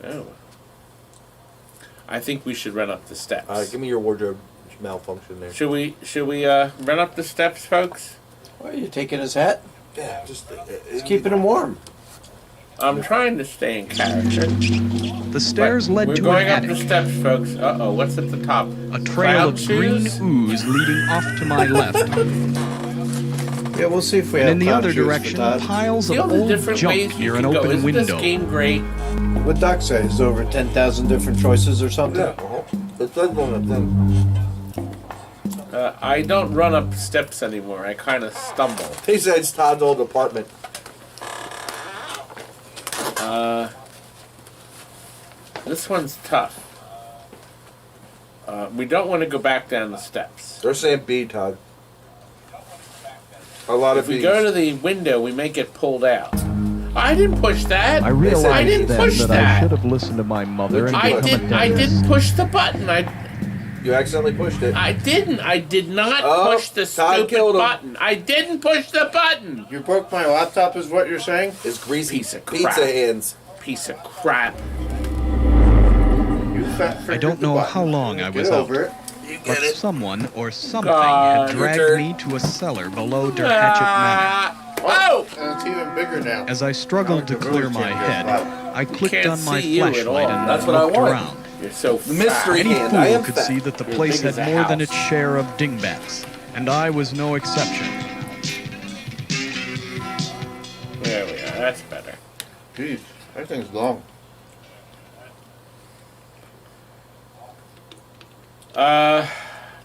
Oh. I think we should run up the steps. A. Give me your wardrobe malfunction there. Should we run up the steps, folks? Why are you taking his hat? Yeah, just It's keeping him warm. I'm trying to stay in character. The stairs But led we're to going an up the attic. steps, folks. Uh-oh, what's at the top? A trail of Cloud green shoes? ooze leading off to my left. Yeah, we'll see if we And have in the cloud other shoes for direction, Todd. piles See of all the old different ways junk you near an can go. open Isn't window. this game great? What Doc says, over 10,000 different choices or something? Yeah, it says on the thing. I don't run up steps anymore. I kind of stumble. He said it's Todd's old apartment. This one's tough. We don't want to go back down the steps. They're saying B, Todd. A lot If of we B's. go to the window, we may get pulled out. I didn't push that. I realized I didn't then push that I that. should have listened to my mother and I become a dentist. didn't push the button. You accidentally pushed it. I didn't. I did not Oh, push the Todd stupid killed him. button. I didn't push the button. You broke my laptop is what you're saying? It's greasy Piece of pizza crap. hands. Piece of crap. You fat I don't know how long I was Get out, over it. but someone or something God. had Your dragged turn. me to a cellar below Der Hatchet Manor. Oh! And it's even bigger now. As I struggled to clear my head, I clicked Can't on my see you at flashlight all. and That's what I looked want. around. You're so The mystery Any hand. I fool am could fat. see that the You're place big as had a more than house. its share of dingbats, and I was no exception. There we are. That's better. Jeez, that thing's long.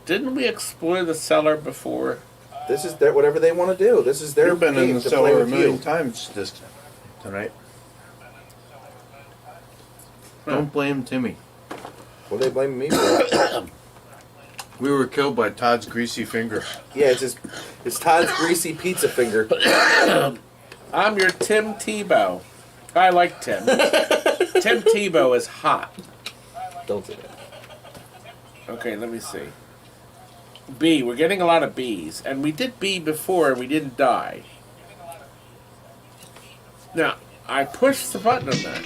Didn't we explore the cellar before? This is their whatever they want to do. This is their You've been in game the to play cellar a with million you. times this tonight. Don't blame Timmy. What are they blaming me for? We were killed by Todd's greasy finger. Yeah, it's Todd's greasy pizza finger. I'm your Tim Tebow. I like Tim. Tim Tebow is hot. Don't say that. Okay, let me see. B. We're getting a lot of B's. And we did B before and we didn't die. Now, I pushed the button on that.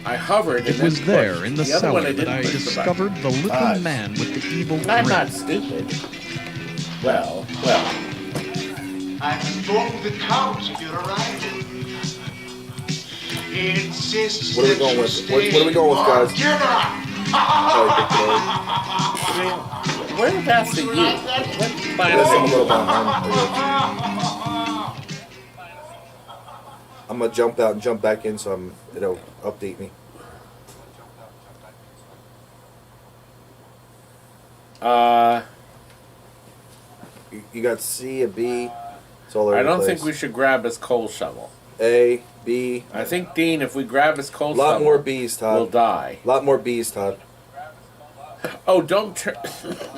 I hovered and It then was there pushed. in the other one cellar that didn't I push the discovered the little Ah. man with the evil I'm grin. not stupid. Well. I've informed the Count of your arrival. He insists What are we that going you with? stay What are we going with, for guys? dinner. Whereabouts are you? What planet Yes, I'm a are little you? behind. I'm gonna jump out and jump back in, so it'll update me. You got C, a B. It's all over I the don't place. think we should grab his coal shovel. A, B. I think, Dean, if we grab his coal A lot shovel, more B's, Todd. we'll die. A lot more B's, Todd. Oh, don't turn.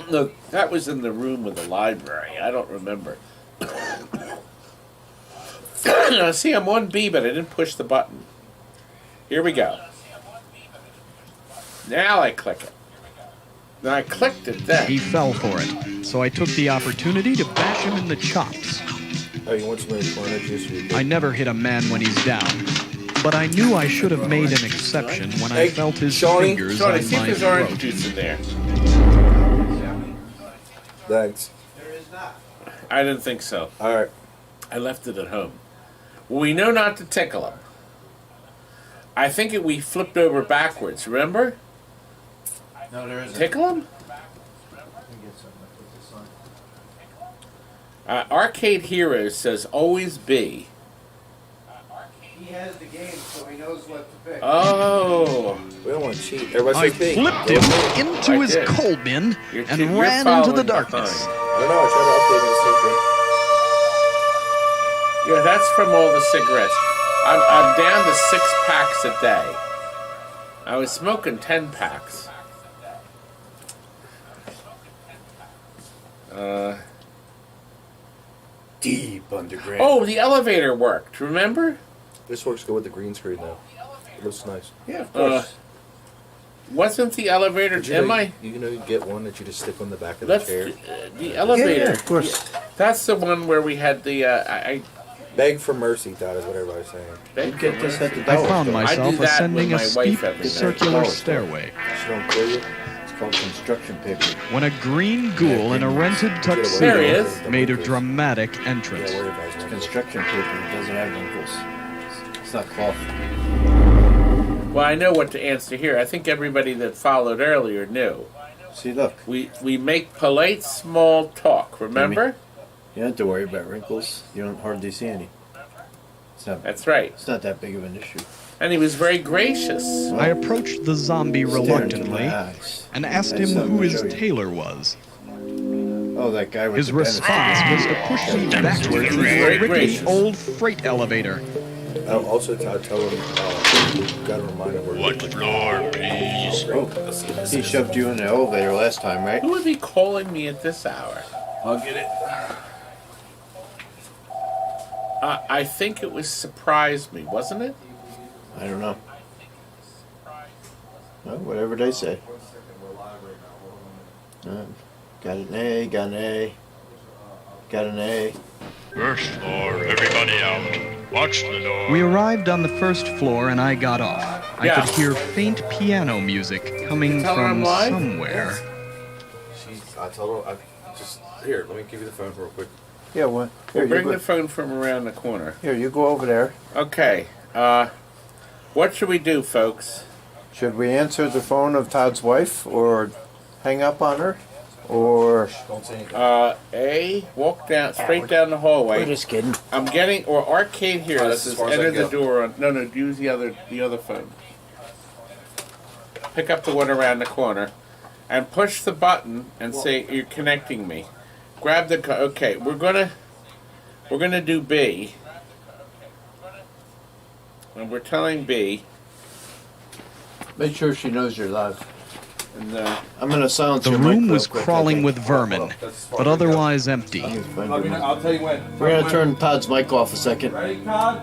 No, that was in the room with the library. I don't remember. Now, see, I'm 1B, but I didn't push the button. Here we go. Now I click it. Now I clicked it then. He fell for it, so I took the opportunity to bash him in the chops. Oh, you want some of the corner juice? Or you good? I never hit a man when he's down, but I knew I should have made an exception when I Hey, felt his Shawnee? fingers Shawnee, on see if my there's orange throat. juice in there. Thanks. I didn't think so. All right. I left it at home. Well, we know not to tickle him. I think we flipped over backwards, remember? No, there isn't. Tickle him? Arcade Heroes says always B. He has the game, so he knows what to pick. Oh. We don't want to cheat. Everybody I says B. flipped him into I his did. coal bin You're and ran into the darkness. I don't know. I tried to update it the same thing. Yeah, that's from all the cigarettes. I'm down to 6 packs a day. I was smoking 10 packs. Deep underground. Oh, the elevator worked, remember? This works good with the green screen now. It looks nice. Yeah, of course. Wasn't the elevator... Did you Am know, I... you know you get one that you just stick on the back of Let's... the chair? the elevator... Yeah, of course. That's the one where we had the... I Beg for mercy, Todd, is what everybody's saying. beg Get for this mercy. at the I dollar found store. I myself do that ascending with a my wife steep every night. circular Dollar store. stairway She don't kill you. It's called construction paper. when a green ghoul in a rented There he tuxedo is. made a dramatic Yeah, entrance. worry about It's it. construction paper. It doesn't have wrinkles. It's not cloth. Well, I know what to answer here. I think everybody that followed earlier knew. See, look. We make polite small talk, remember? You don't have to worry about wrinkles. You don't hardly see any. That's right. It's not that big of an issue. And he was very gracious. I approached the zombie Stare into reluctantly my eyes. and asked I him have something who to his show you. tailor was. Oh, that guy with His the response was to push me backwards into Very a rickety gracious. old freight elevator. Also, Todd, tell him you gotta remind him where. What floor, please? Oh, he shoved you in the elevator last time, right? Who would be calling me at this hour? I'll get it. I think it was surprised me, wasn't it? I don't know. Well, whatever they say. Got an A, got an A, got an A. First floor, everybody out. Watch the door. We arrived on the first floor and I got off. I Yeah. could hear faint piano music coming Tell her I'm from live? somewhere. I told her, here, let me give you the phone real quick. Yeah, well, here, you Bring go, the phone from around the corner. here, you go over there. Okay. What should we do, folks? Should we answer the phone of Todd's wife or hang up on her? Or walk down straight down the hallway. We're just kidding. I'm getting Arcade here. That's This as is far as I enter the go. door. No, use the other phone. Pick up the one around the corner, and push the button and say you're connecting me. Grab the okay. We're gonna do B, and we're telling B. make sure she knows you're live. And, I'm gonna silence The your room mic was real quick, crawling okay? with vermin, but otherwise empty. I'll tell you when. We're gonna turn Todd's mic off a second. Ready, Todd?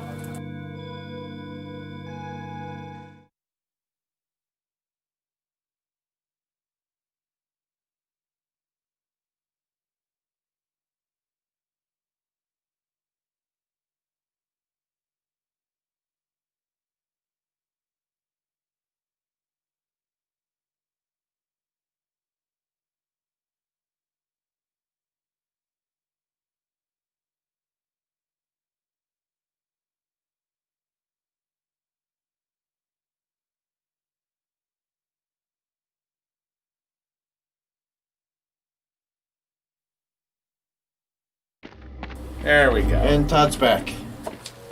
There we go. And Todd's back.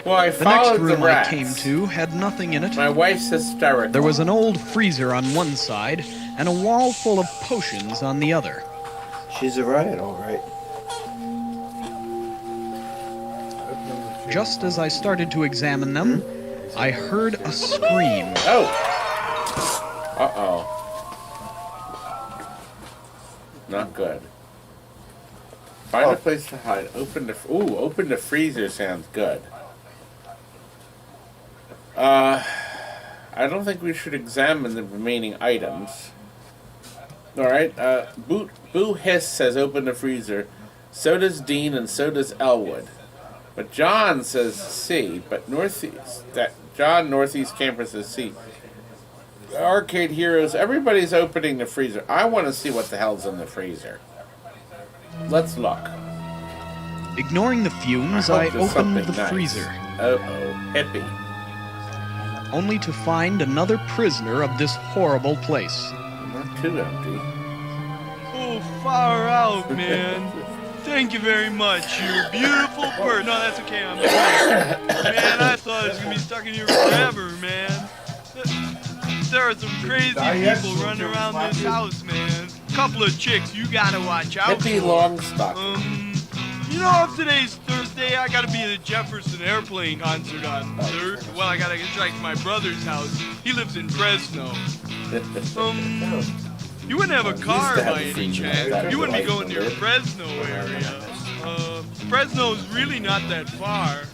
Well, I The next followed the room I rats. came to had nothing in it. My wife's hysterical. There was an old freezer on one side and a wall full of potions on the other. She's a riot, all right. Just as I started to examine them, I heard a scream. Oh. Uh-oh. Not good. Find a place to hide. Open the freezer sounds good. I don't think we should examine the remaining items. Alright, Boo Hiss says open the freezer. So does Dean and so does Elwood. But John says C, but Northeast Camper says C. Arcade Heroes, everybody's opening the freezer. I want to see what the hell's in the freezer. Let's look. Ignoring the fumes, I there's opened the something nice. freezer, Uh-oh, hippie. only to find another prisoner of this horrible place. Not too empty. Oh, far out, man. Thank you very much. You're a beautiful bird. No, that's okay. I'm kidding. Man, I thought I was going to be stuck in here forever, man. There are some crazy people running around this house, man. Couple of chicks you gotta watch out Hippie for. Longstock. You know, if today's Thursday, I gotta be at the Jefferson Airplane concert on 3rd. Well, I gotta hitchhike to my brother's house. He lives in Fresno. You wouldn't have a car by any chance. You wouldn't be going near Fresno area. Fresno's really not that far.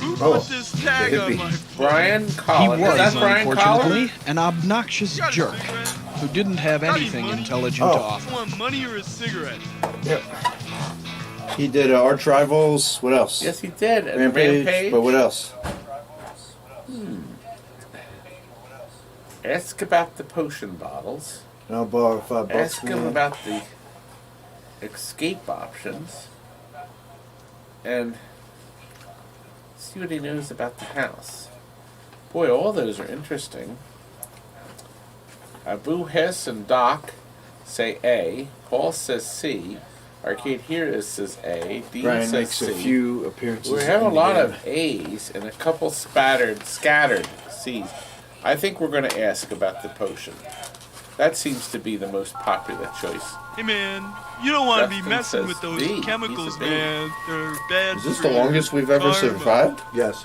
Who put this tag on my phone? Brian He Collins. was, Is that Brian unfortunately, Collins? an obnoxious jerk who didn't have anything intelligent to offer. You want money or a cigarette? Yep. He did Arch Rivals. What else? Yes, he did. And Rampage. But what else? Ask about the potion bottles. No, borrow $5. Ask him about the escape options. And see what he knows about the house. Boy, all those are interesting. Boo Hess and Doc say A. Paul says C. Arcade Heroes says A. Dean Brian says makes C. a few appearances. We have a in the lot game. of A's and a couple scattered C's. I think we're going to ask about the potion. That seems to be the most popular choice. Hey man, you don't want to be Justin messing says with those B. chemicals, He's a B. man. They're bad. Is this for the your longest we've ever karma. survived? Yes.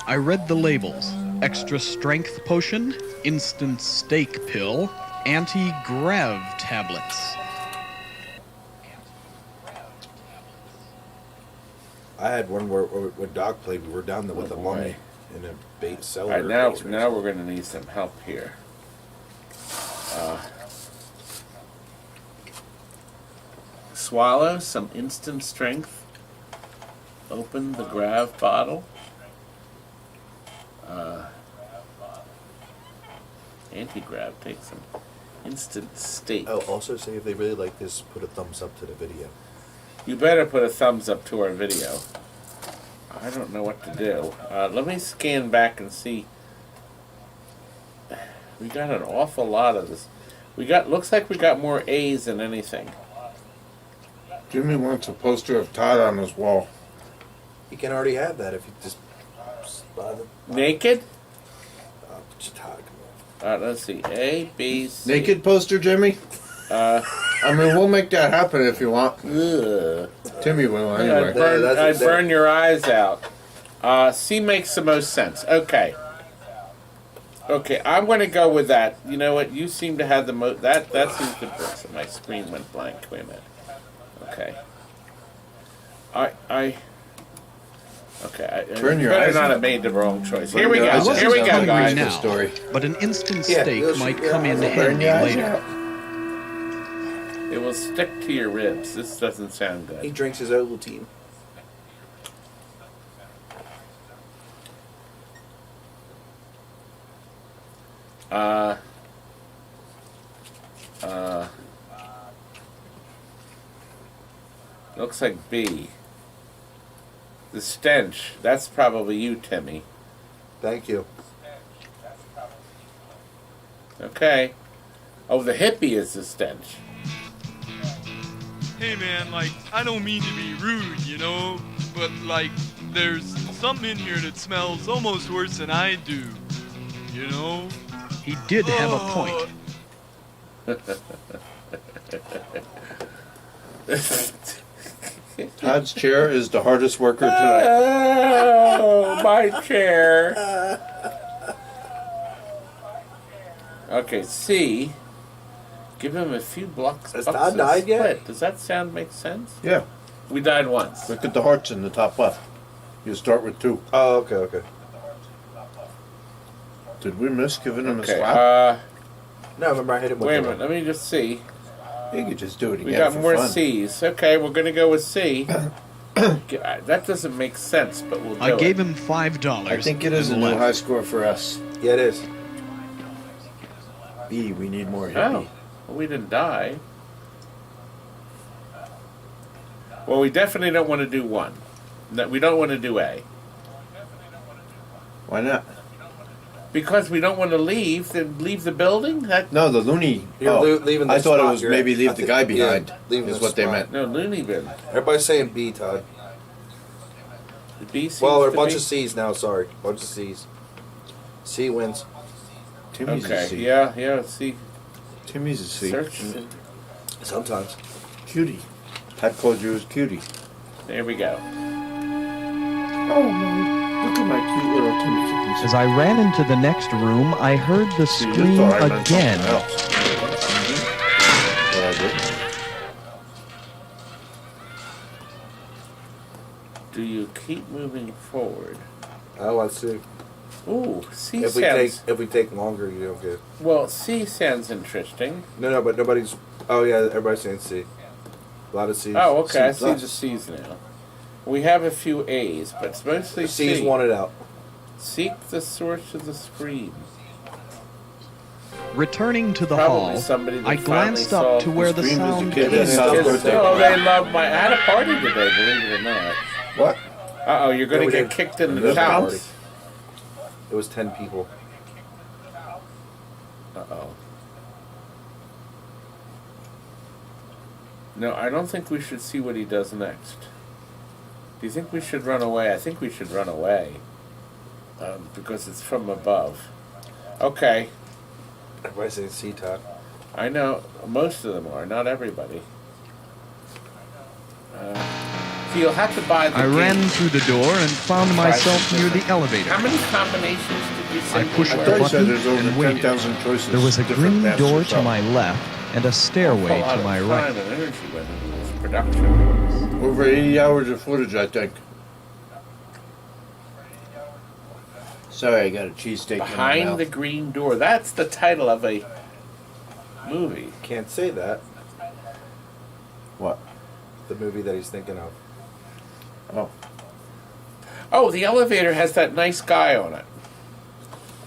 I read the labels: extra strength potion, instant steak pill, anti-grav tablets. I had one where when Doc played, we were down there with a mummy in a bait cellar. All right, now we're going to need some help here. Swallow some instant strength. Open the grav bottle. Anti-grav takes some instant steak. Oh, also say if they really like this, put a thumbs up to the video. You better put a thumbs up to our video. I don't know what to do. Let me scan back and see We got an awful lot of this. Looks like we got more A's than anything. Jimmy wants a poster of Todd on his wall. You can already have that if you just buy the Naked? Todd. Let's see. A, B, C. Naked poster, Jimmy? I mean, we'll make that happen if you want. Ugh. Timmy will anyway. I'd burn your eyes out. C makes the most sense. Okay. Okay, I'm going to go with that. You know what? You seem to have the most... That seems to... My screen went blank. Wait a minute. Okay. Okay, Turn your better eyes not out. have made the wrong choice. Here we go. I wasn't Here we go, hungry guys. now, but an instant Yeah, steak might come in burn handy your eyes later. It will stick to your ribs. This doesn't sound good. He drinks his Ovaltine. Looks like B. The stench. That's probably you, Timmy. Thank you. Okay. Oh, the hippie is the stench. Hey man, like, I don't mean to be rude, you know, but like, there's something in here that smells almost worse than I do, you know? He did have a point. Todd's chair is the hardest worker tonight. Oh, my chair. Okay, C. Give him a few blocks. Has bucks Todd and died yet? split. Does that sound make sense? Yeah. We died once. Look at the hearts in the top left. You start with 2. Oh, okay. Did we miss giving him a Okay, slap? No, remember I hit him with wait a the- minute. Let me just see. You could just do it again. We got for more fun. C's. Okay, we're going to go with C. That doesn't make sense, but we'll do I gave it. him $5. I think it is a and new left. high score for us. Yeah, it is. B, we need more hippie. Oh, well, we didn't die. Well, we definitely don't want to do 1. No, we don't want to do A. Why not? Because we don't want to leave the building? No, the loony. You're leaving the I thought it spot was you're maybe at. leave I the think- guy yeah, behind. leaving Is the what they spot. meant. No, loony bin. Everybody's saying B, Todd. The B seems Well, there are to a bunch be- of C's now, sorry. Bunch of C's. C wins. Timmy's Okay, a C. yeah, C. Timmy's a C. Search. Sometimes. Cutie. Todd called you as cutie. There we go. Oh my! Look at my cute little Timmy kitten. As I ran into the next room, I heard the See, you scream thought I meant again. something else. Well, I did. Do you keep moving forward? Oh, I see. Ooh, C If sounds... we take longer, you don't get. Well, C sounds interesting. No, but nobody's. Oh yeah, everybody's saying C. A lot of C's. Oh, okay, I C see plus. the C's now. We have a few A's, but it's mostly C's C. wanted out. Seek the source of the scream. Returning to the Probably hall, somebody that I finally glanced saw up to where the scream as a sound kid. came That's how from. birthday Oh, party. they love my... I had a party today, believe it or not. What? Uh-oh, you're going Yeah, to we get did. kicked in the This house. party. It was 10 people. Uh-oh. No, I don't think we should see what he does next. Do you think we should run away? I think we should run away. Because it's from above. Okay. Everybody's saying C, Todd. I know. Most of them are. Not everybody. So you'll have to buy the I ran game. through the door and found myself near the elevator. How many combinations did you say? I pushed there the were? thought you said button there's over and waited. 10,000 choices. There was a Different green maps door or to something. my left and a stairway A lot to of my time right. and energy went into this production. Over 80 hours of footage, I think. Sorry, I got a cheesesteak in my Behind mouth. the green door. That's the title of a movie. Can't say that. What? The movie that he's thinking of. Oh. Oh, the elevator has that nice guy on it.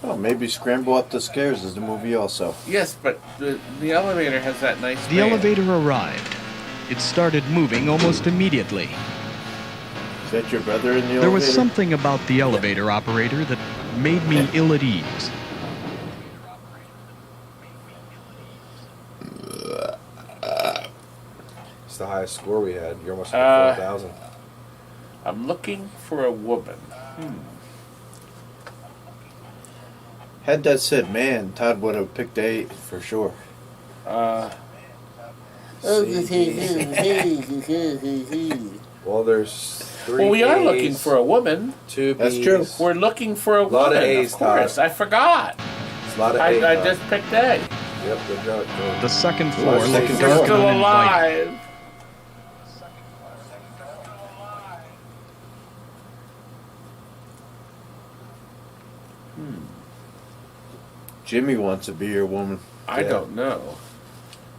Oh, maybe Scramble Up the Stairs is the movie also. Yes, but the elevator has that nice The man. elevator arrived. It started moving almost immediately. Is that your brother in the elevator? There was something about the elevator operator that made me ill at ease. highest score we had. You're almost at 4,000. I'm looking for a woman. Had that said, man, Todd would have picked 8 for sure. Well, there's 3 Well, we are A's, looking for a woman. 2 B's. That's true. We're looking for a woman. Lot of A's, of course. Todd. I forgot. It's a lot of A's. I just picked A. Yep, good job. The second floor Ooh, looked second dark floor. and Still uninviting. alive. Jimmy wants to be your woman. I don't know.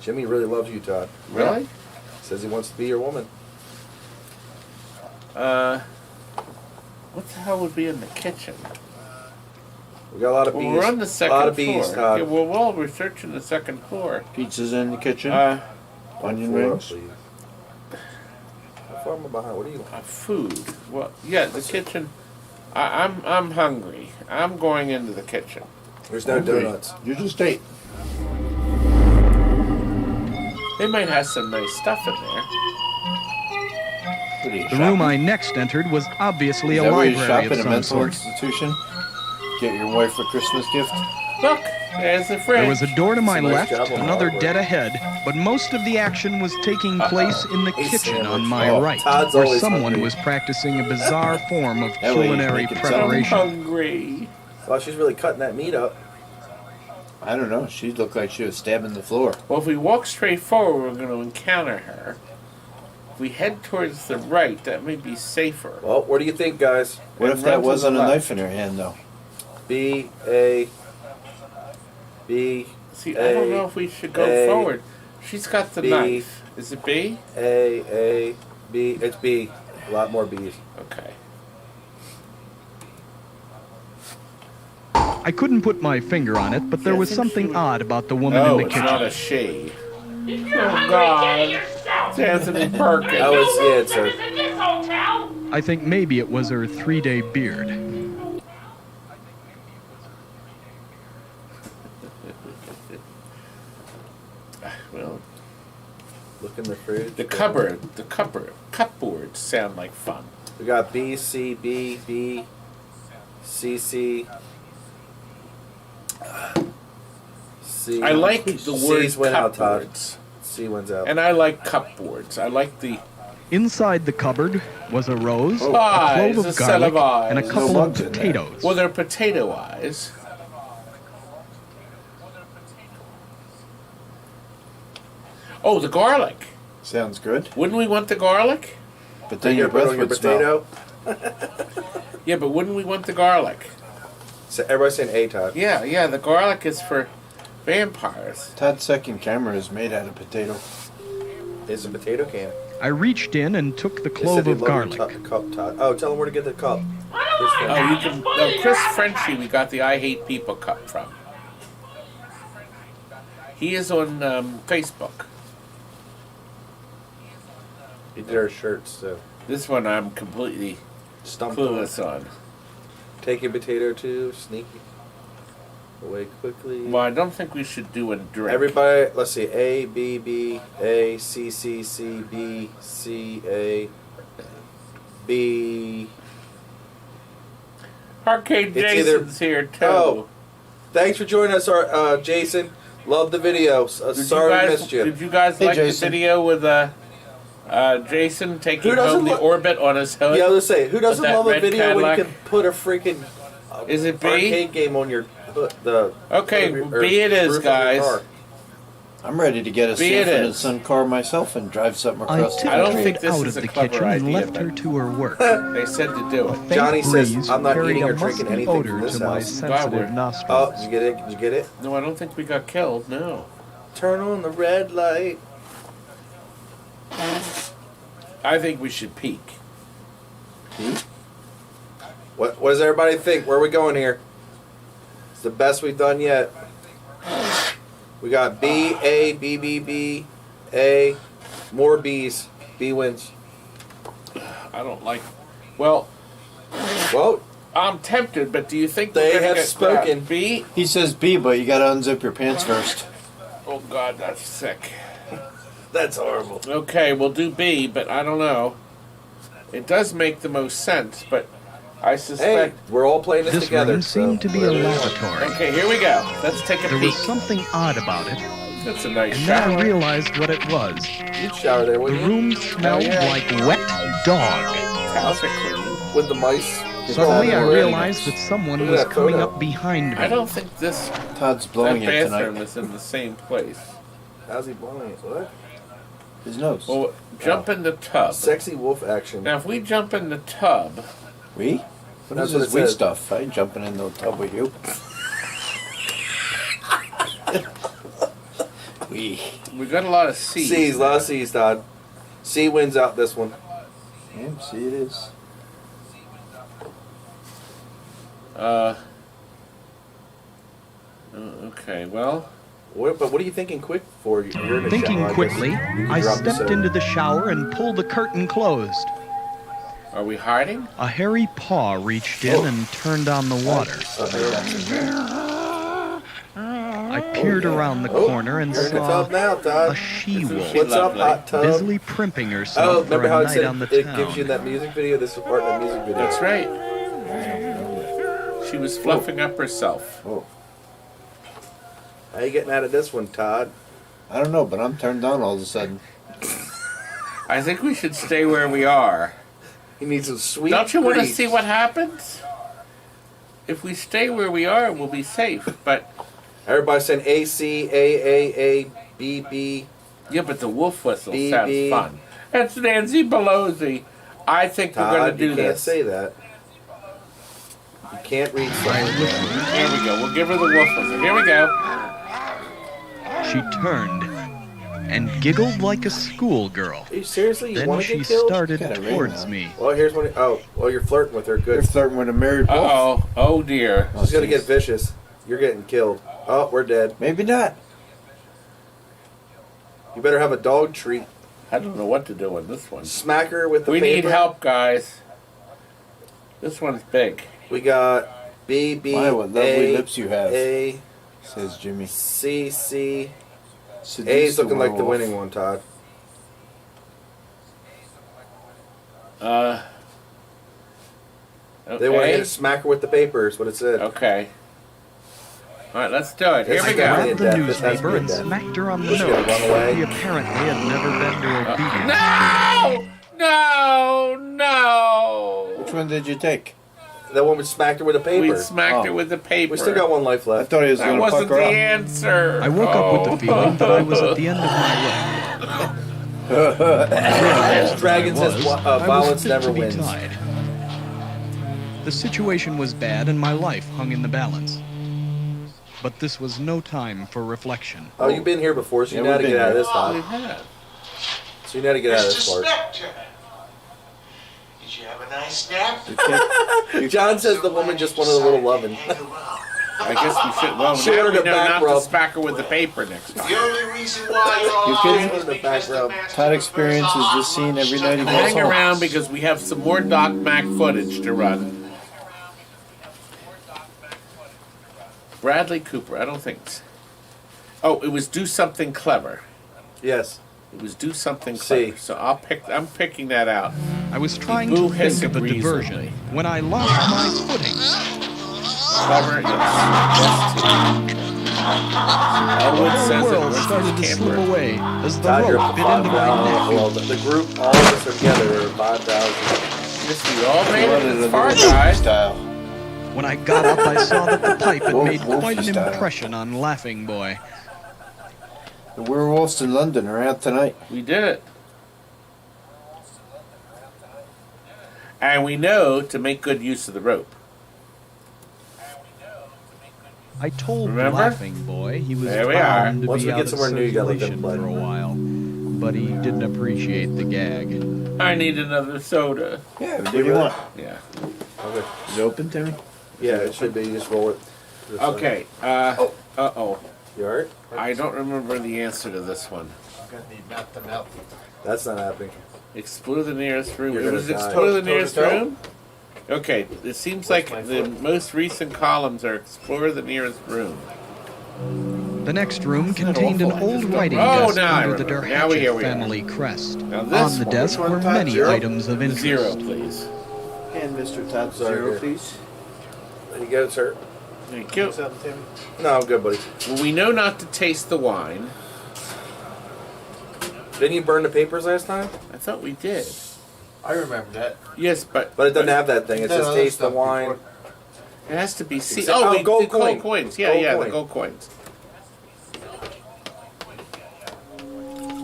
Jimmy really loves you, Todd. Really? Says he wants to be your woman. What the hell would be in the kitchen? We got a lot of Well, bees. we're on the second a lot of floor. bees, Todd. Yeah, well, we're searching the second floor. Pizza's in the kitchen. Onion Floor up, rings. please. How far am I behind? What do you want? Food. Well, yeah, the kitchen. I'm hungry. I'm going into the kitchen. There's no donuts. You just ate. They might have some nice stuff in there. What are you, The room I next entered was obviously Is a that where you library shop of in a some mental sort. institution? Get your wife a Christmas gift? Look, there's the fridge. There was a door to my It's a nice left, job on the another library. dead ahead, but most of the action was taking place in the kitchen on sandwich. my Oh, right, Todd's where always someone hungry. was practicing a bizarre form of That way you culinary make it sound I'm preparation. hungry. Well, she's really cutting that meat up. I don't know. She looked like she was stabbing the floor. Well, if we walk straight forward, we're going to encounter her. If we head towards the right, that may be safer. Well, what do you think, guys? What And if run that to the wasn't a left. knife in her hand, though? B, A, B, See, I don't know if we should go A, forward. She's got the B. knife. Is it B? A, B. It's B. A lot more B's. Okay. I couldn't put my finger on it, but there was something odd about the woman in Oh, the it's kitchen. not a she. Oh, God. It's Anthony Perkins. Oh, it's, yeah, it's I think maybe it was her 3-day beard. Well, look in the fridge. the cupboards sound like fun. We got B, C, B, B, C, C. C. I like the word C's went out, Todd. cupboards. C wins out. And I like cupboards. I like the Inside the cupboard was a rose, a eyes, clove a of set of garlic, and a eyes. couple No of bugs in there. potatoes. Well, they're potato eyes. Oh, the garlic. Sounds good. Wouldn't we want the garlic? But then your breath on your would smell. potato. Yeah, but wouldn't we want the garlic? So everybody's saying A, Todd. Yeah, the garlic is for vampires. Todd's second camera is made out of potato. It's a potato can. I reached in and took the They clove said they of love garlic. your cup, Todd. Oh, tell them where to get the cup. Oh, you can. Oh, Chris Frenchy, we got the I Hate People cup from. He is on Facebook. He did our shirts, so. This one I'm completely Stumped clueless on. Take a potato too, sneak away quickly. Well, I don't think we should do a drink. Everybody, let's see. A, B, B, A, C, C, C, B, C, A, B. Arcade It's Jason's here too. Oh, thanks for joining us, Jason. Love the video. Sorry we missed you. Did you guys Hey, like Jason. the video with Jason taking Who doesn't home the lo- orbit on his hood? Yeah, let's say, who doesn't With that love a red video Cadillac? when you can put a freaking Is it B? arcade game on your hood? Okay, or B it is, roof of your guys. car? I'm ready to get a Be it Sanford and is. Son car myself and drive something I across the I don't country. think tiptoed this out is of a the clever kitchen and idea, left her but- to her work. They said to do it. Faint Johnny says, breeze "I'm not carried eating a or drinking musky anything odor from this to my house." sensitive Oh, nostrils. did you get it? Did you get it? No, I don't think we got killed. No. Turn on the red light. I think we should peek. What does everybody think? Where are we going here? It's the best we've done yet. We got B, A, B, B, B, A. More B's. B wins. I don't like. Well, I'm tempted, but do you think They we're gonna have get spoken. B? He says B, but you gotta unzip your pants first. Oh God, that's sick. That's horrible. Okay, we'll do B, but I don't know. It does make the most sense, but I Hey, suspect... we're all playing this This together. room seemed to be a lavatory. Okay, here we go. Let's take a There peek. was something odd about it, That's a nice and then I shower. realized what it was. You'd shower there, The wouldn't you? room smelled like wet dog. Towels are clean. With the mice. Suddenly I Already. realized that someone Look at was that coming photo. up behind I me. don't think this Todd's blowing that it bathroom tonight. is in the same place. How's he blowing it? What? His nose. Well, jump in the tub. Sexy wolf action. Now, if we jump in the tub, We? What That's is what this it we says. stuff? I ain't jumping in the tub with you. we got a lot of C's. C's, a lot of C's, Todd. C wins out this one. Yeah, see it is. Okay, well, But what are you thinking quick for? You're in a Thinking shower, quickly, guess. You can I drop the stepped soap. into the shower and pulled the curtain closed. are we hiding? A hairy paw reached in and turned on the water. I peered around the corner and You're in the saw tub now, Todd. a she-wolf What's up, hot tub? busily primping Oh, herself for remember a how it night said on the it town. gives you that music video? This is part of that music video. That's right. She was fluffing up herself. Oh, How you getting out of this one, Todd? I don't know, but I'm turned on all of a sudden. I think we should stay where we are. He needs some sweet. Don't you want to grease. see what happens? If we stay where we are, we'll be safe. But Everybody's saying A C A B B. yeah, but the wolf whistle B, sounds B. fun. That's Nancy Pelosi. I think we're going Todd, to do you can't this. say that. You can't read signs. Here we go. We'll give her the wolf whistle. Here we go. She turned and giggled like a schoolgirl. Are you seriously? You Then want to she get killed? started Got it right towards now. me. Well, here's one. Oh, well, you're flirting with her. You're Good. flirting with a married wolf. Uh-oh. Oh, dear. She's gonna get vicious. You're getting killed. Oh, we're dead. Maybe not. You better have a dog treat. I don't know what to do with this one. Smack her with the We paper. need help, guys. This one's big. We got B B My, what lovely A, lips you have. A Says Jimmy. C C. Seduce A's looking like the werewolf. winning one, Todd. Okay. They want to smack her with the paper. Is what it said. Okay. All right, let's do it. Here That's we a go. guy. Grabbed the Death, this has to newspaper be and death. smacked her on the She's gonna nose. run away. He apparently had never been to obedience. No! No! Which one did you take? That one we smacked her with a paper. We smacked her with the paper. We still got one life I left. thought he was That going to wasn't fuck the her up. answer. I woke up with the feeling that I was at the end of my way. Dragon says I was violence fit never to be wins. tied. The situation was bad and my life hung in the balance. But this was no time for reflection. Oh, you've been here before, so you Yeah, know how to we've get been out of here. this, We Todd. have. So you know how to get out of Mr. this part. Spectre, did you have a nice nap? John says the woman just wanted a little loving. I guess we should. Well, She now wanted we a know back not rub. to smack her with the paper next time. The only reason why you're You alive kidding? is because the master Todd experiences this scene every night he goes Hang home. around because we have some more DOC MACK footage to run. Bradley Cooper. I don't think. Oh, it was do something clever. Yes. It was do something See. clever. So I'm picking that out. I was trying Boo to hiss think of a reasonably. diversion when I lost my footing. Clever. Yes. Elwood The says world it started to was slip camper. away as the Todd, you're rope up to bit into my 5,000. neck. Well, the group, all of us are together, are 5,000. Yes, we all made What it is this it? far, guys. Style. When I got up, I saw that the pipe had Wolf- made quite an wolfy style. impression on Laughing Boy. The werewolves in London are out tonight. We did it. And we know to make good use of the rope. I told Remember? Laughing Boy he was There we bound are. to Once be we out get of somewhere new, you gotta let them circulation play. for a while, but he didn't appreciate the gag. I need another soda. Yeah, what do you want? Yeah. Okay. Is it open, Timmy? Yeah, it should be. You just roll it. This way. Okay. Uh-oh. You alright? I don't remember the answer to this one. That's not happening. Explore the nearest room. You're It gonna was die. explore the Toe to nearest toe? room? Okay. It seems like the most recent columns are explore the nearest room. The next room contained an old writing desk under the Der Hatchet family crest. On the desk were many items of interest. 0, please. And Mr. Top Zero, please. There you go, sir. Thank you. No, I'm good, buddy. Well, we know not to taste the wine. Didn't you burn the papers last time? I thought we did. I remember that. Yes, but it doesn't have that thing. It says taste the wine. It has to be Gold coin. gold coins. Yeah, Gold the gold coins.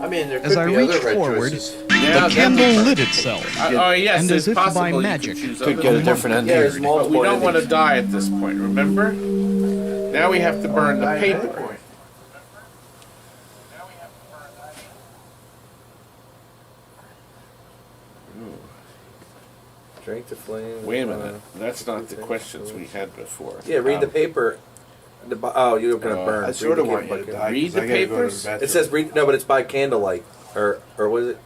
I mean, there could As I be reached other red forward, choices. the candle lit itself. Yes, and it's as if possible by you magic, Could get a different ending. But we don't want to die at this point, remember? Now we have to burn the paper. Drink the flame. Wait a minute. That's not the questions we had before. Yeah, read the paper. Oh, you're gonna burn. I sort of want you to die. Read the papers? It says read. No, but it's by candlelight, or what is it?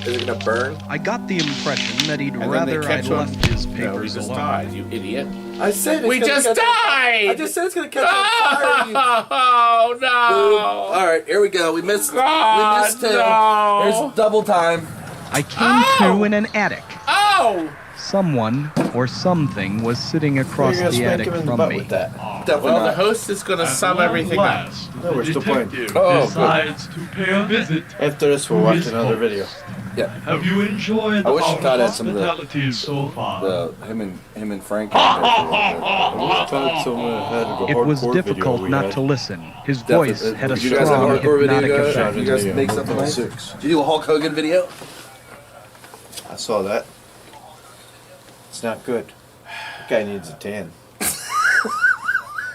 Is it gonna burn? I got the impression that he'd And then rather they I'd catch on. left his No, we papers just alone. died, you idiot. I said it's We gonna just catch on- died! I just said it's gonna catch on fire. You Oh, no! All right, here we go. We missed. God, we missed two. no. There's double time. I came to in an attic. Oh! Someone or something was sitting across You're gonna the spank attic him in the from butt me. with that. Definitely Well, the not. host is going to sum everything up. No, we're still playing. Oh, decides to pay a visit. After this, we'll watch another video. Yeah. Have you enjoyed I wish our Todd had some of the- hospitality so far? Him and Frank. It was difficult not to listen. His voice had a Did you guys have a strong hardcore hypnotic video? effect. You guys make something nice? Did you do a Hulk Hogan video? I saw that. It's not good. That guy needs a tan.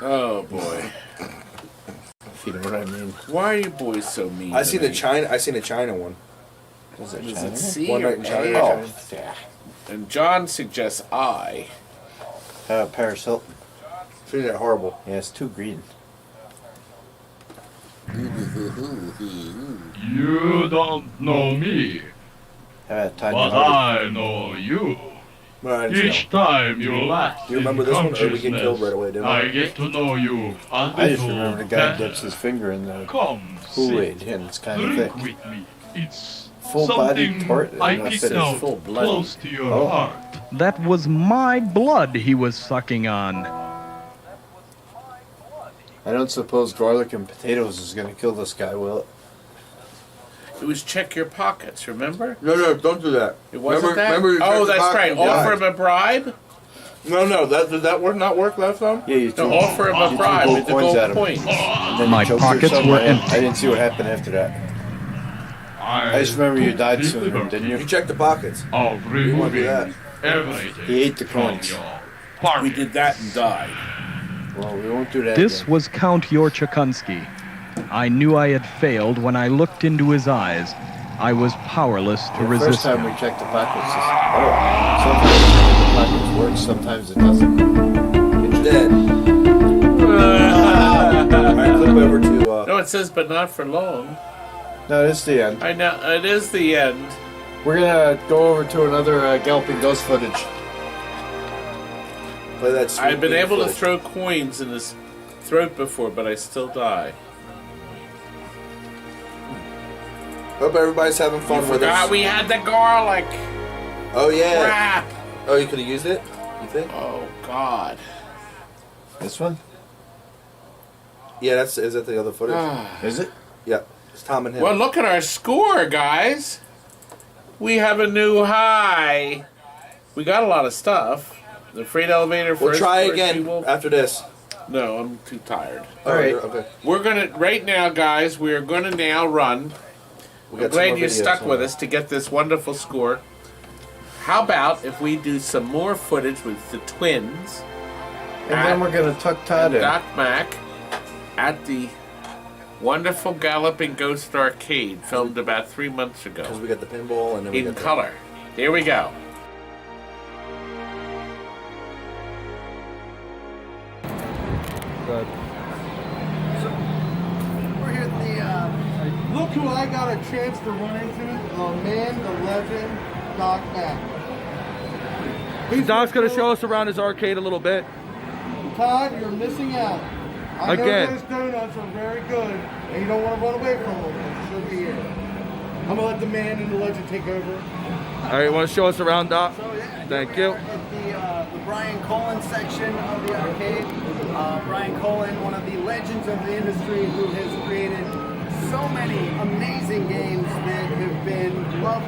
Oh, boy. If you know what I mean. Why are you boys so mean? I to seen me? the China. I seen a China one. Was it Does China? it C One or night in China. A? Oh, yeah. And John suggests I. Paris Hilton. Seen that horrible. Yeah, it's too green. You don't know me, but I know you. Right, Each time you laugh Do you remember this one, or we get killed right away, didn't I we? get to know you a I just little remember the guy better. dips his finger in the Come, Kool-Aid, sit. and it's kind of Drink thick. with me. It's Full-bodied something tart. I Not picked finished. out Full blood. close to your Oh. heart. That was my blood he was sucking on. I don't suppose garlic and potatoes is going to kill this guy, will it? It was check your pockets, remember? No, don't do that. It wasn't that? Remember you Oh, checked the that's pocket right. and Offer died. him a bribe? No, did that work not work last time? Yeah, you No, threw offer him a bribe with the gold coins at gold him. coins. And then My you choked pockets yourself. were I empty. didn't see what happened after that. I just remember you died sooner, didn't You you? checked the pockets. Of You want to do that? removing everything He ate the from coins. your We pocket. did that and died. Well, we won't do that This again. was Count Yorchakunsky. I knew I had failed when I looked into his eyes. I was powerless to The resist first time him. we checked the pockets, sometimes the pockets work, sometimes it doesn't. It's dead. Alright, flip over to No, it says, but not for long. No, it's the end. I know, it is the end. We're gonna go over to another Galloping Ghost footage. play that sweet I've been bean able to footage. throw coins in his throat before, but I still die. Hope everybody's having You fun with forgot us. we had the garlic. Oh yeah. Crap. Oh, you could have used it. You think? Oh God. This one? Yeah, is that the other footage? Is it? Yeah, it's Tom and him. Well, look at our score, guys. We have a new high. We got a lot of stuff. The freight elevator first. We'll try first again we will- after this. No, I'm too tired. All right. Okay. We're gonna right now, guys. We are gonna now run. We I'm got some glad more you videos stuck on with that. us to get this wonderful score. How about if we do some more footage with the twins And then we're gonna tuck Todd in. DOC MACK at the wonderful Galloping Ghost Arcade, filmed about 3 months ago Because we got the pinball and then we in got the- color. Here we go. We're here at the, look who I got a chance to run into, the man, the legend, DOC MACK. Doc's going to show us around his arcade a little bit. Todd, you're missing out. I know Again. those donuts are very good, and you don't want to run away from them. They should be here. I'm gonna let the man and the legend take over. All right, you want to show us around, Doc? So yeah, Thank you. At the Brian Colin section of the arcade. Brian Colin, one of the legends of the industry, who has created so many amazing games that have been loved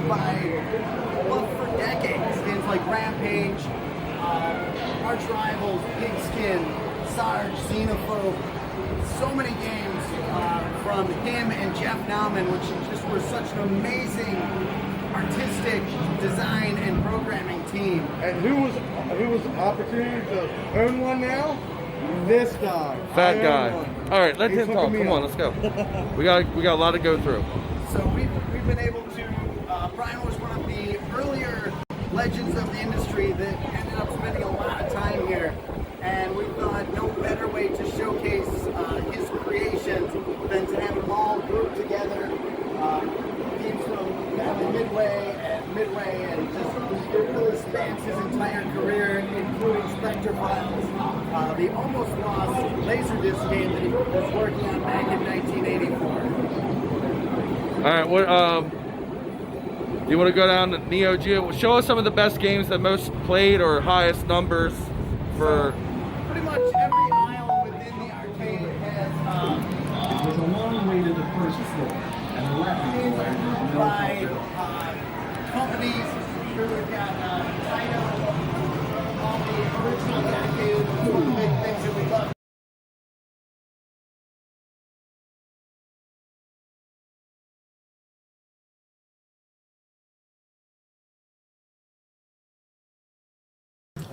for decades. Games like Rampage, Arch Rivals, Pigskin, Sarge, Xenophobe. So many games from him and Jeff Nauman, which just were such an amazing artistic design and programming team. And who was opportunity to own one now? This guy. Fat guy. All right, let him talk. Come on, let's go. We got a lot to go through. So we've been able to. Brian was one of the earlier legends of the industry that ended up spending a lot of time here, and we thought no better way to showcase his creations than to have them all grouped together. Games from Midway and just it really spans his entire career, including SPECTRE FILES, the almost lost Laserdisc game that he was working on back in 1984. All right, what do you want to go down to Neo Geo? Show us some of the best games that most played or highest numbers for. Pretty much every aisle within the arcade has. There's a long way to the first floor, and the left games are grouped by companies. Here we've got Taito, all the original dedicated, one of the big things that we love.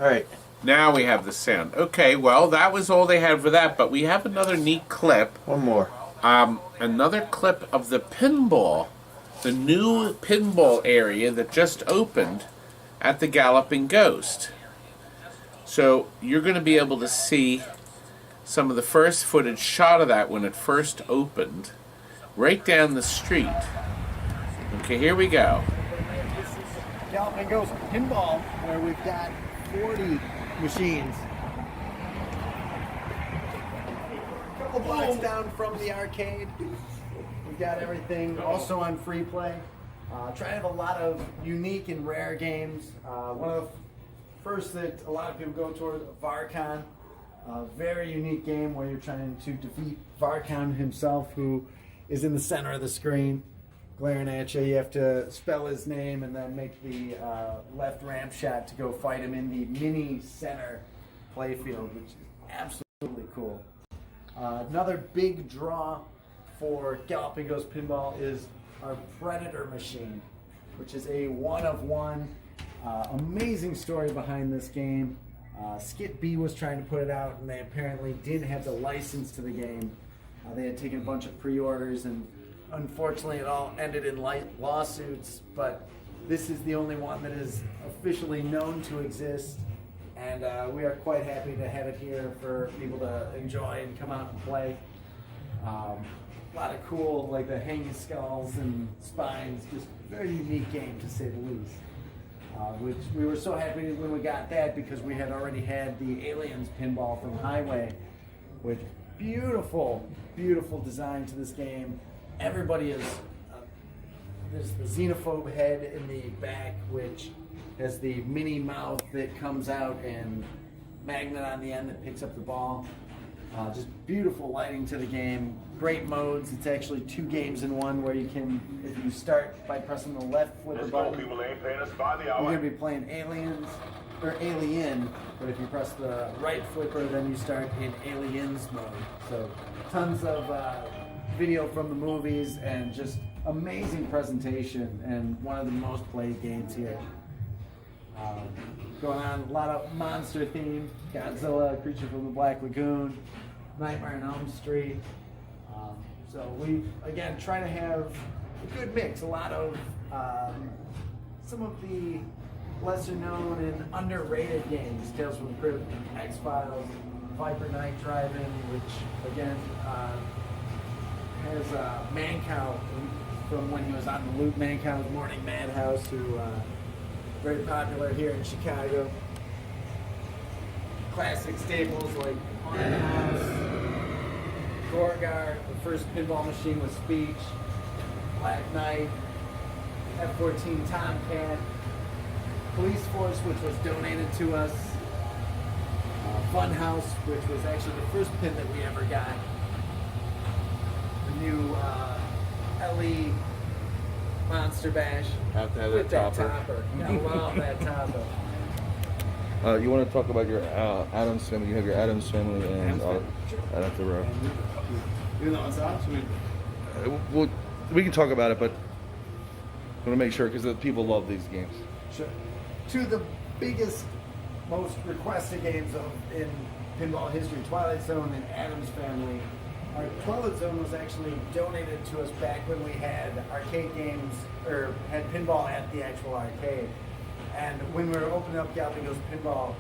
All right. Now we have the sound. Okay, well, that was all they had for that, but we have another neat clip. One more. Another clip of the pinball, the new pinball area that just opened at the Galloping Ghost. So you're going to be able to see some of the first footage shot of that when it first opened, right down the street. Okay, here we go. Galloping Ghost Pinball, where we've got 40 machines. A couple blocks down from the arcade. We've got everything also on free play. Try to have a lot of unique and rare games. One of the first that a lot of people go toward, Varcon. A very unique game where you're trying to defeat Varcon himself, who is in the center of the screen, glaring at you. You have to spell his name and then make the left ramp shot to go fight him in the mini center playfield, which is absolutely cool. Another big draw for Galloping Ghost Pinball is our Predator machine, which is a one-of-one. Amazing story behind this game. Skit B was trying to put it out, and they apparently didn't have the license to the game. They had taken a bunch of pre-orders, and unfortunately it all ended in lawsuits, but this is the only one that is officially known to exist, and we are quite happy to have it here for people to enjoy and come out and play. A lot of cool, like the hanging skulls and spines, just very unique game to say the least. Which we were so happy when we got that, because we had already had the Aliens pinball from Highway, with beautiful, beautiful design to this game. Everybody is, there's the Xenophobe head in the back, which has the mini mouth that comes out and magnet on the end that picks up the ball. Just beautiful lighting to the game. Great modes. It's actually 2 games in one, where you can, if you start by pressing the left flipper button, you're going to be playing Aliens, or Alien, but if you press the right flipper, then you start in Aliens mode. So tons of video from the movies and just amazing presentation, and one of the most played games here. Going on, a lot of monster themes, Godzilla, Creature from the Black Lagoon, Nightmare on Elm Street. So we, again, try to have a good mix, a lot of some of the lesser known and underrated games, Tales from the Crypt, X-Files, Viper Night Drive-In, which again has Mancow from when he was on the Loop, Mancow's Morning Madhouse, who very popular here in Chicago. Classic staples like Haunted House, Gorgar, the first pinball machine with speech, Black Knight, F-14 Tomcat, Police Force, which was donated to us, Funhouse, which was actually the first pin that we ever got, the new LE Monster Bash Have to have with that that topper. I love that topper. You want to talk about your Adams family? You have your Adams family and right up the row. Even though it's awesome. We can talk about it, but I want to make sure because the people love these games. Sure. Two of the biggest, most requested games in pinball history, Twilight Zone and Addams Family. Our Twilight Zone was actually donated to us back when we had arcade games, or had pinball at the actual arcade. And when we were opening up Galloping Ghost Pinball,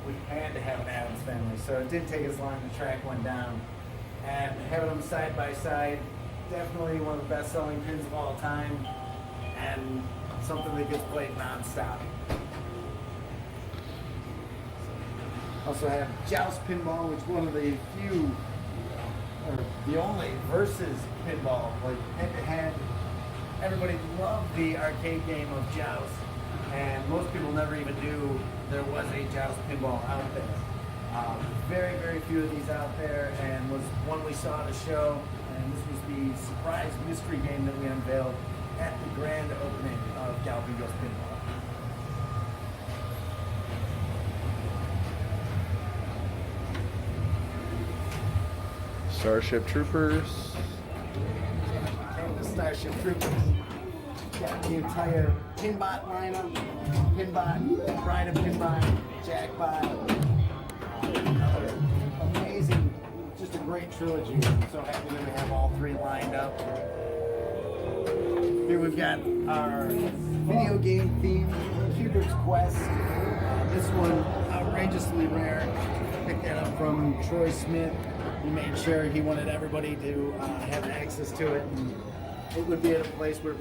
we had to have an Addams Family. So it did take us long to track one down. And having them side by side, definitely one of the best selling pins of all time. And something that gets played nonstop. Also have Joust Pinball, which is one of the few, or the only versus pinball, like head-to-head. Everybody loved the arcade game of Joust, and most people never even knew there was a Joust pinball out there. Very, very few of these out there, and was one we saw at a show, and this was the surprise mystery game that we unveiled at the grand opening of Galloping Ghost Pinball. Starship Troopers. And the Starship Troopers. Got the entire Pinbot lineup. Pinbot, Bride of Pinbot, Jackbot. Amazing, just a great trilogy. I'm so happy that we have all three lined up. Here we've got our video game theme, Cubert's Quest. This one, outrageously rare. Picked that up from Troy Smith. He made sure he wanted everybody to have access to it. And it would be at a place where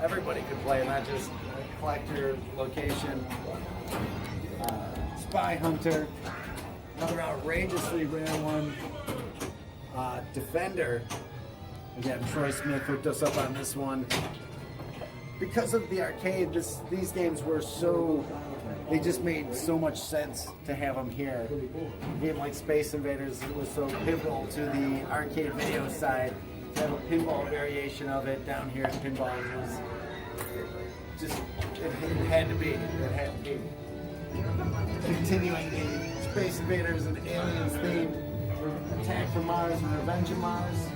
everybody could play, not just a collector location. Spy Hunter, another outrageously rare one. Defender. Again, Troy Smith hooked us up on this one. Because of the arcade, these games were they just made so much sense to have them here. A game like Space Invaders was so pivotal to the arcade video side. To have a pinball variation of it down here at Pinball was just, it had to be. It had to be. Continuing the Space Invaders and Aliens theme, Attack from Mars and Revenge of Mars.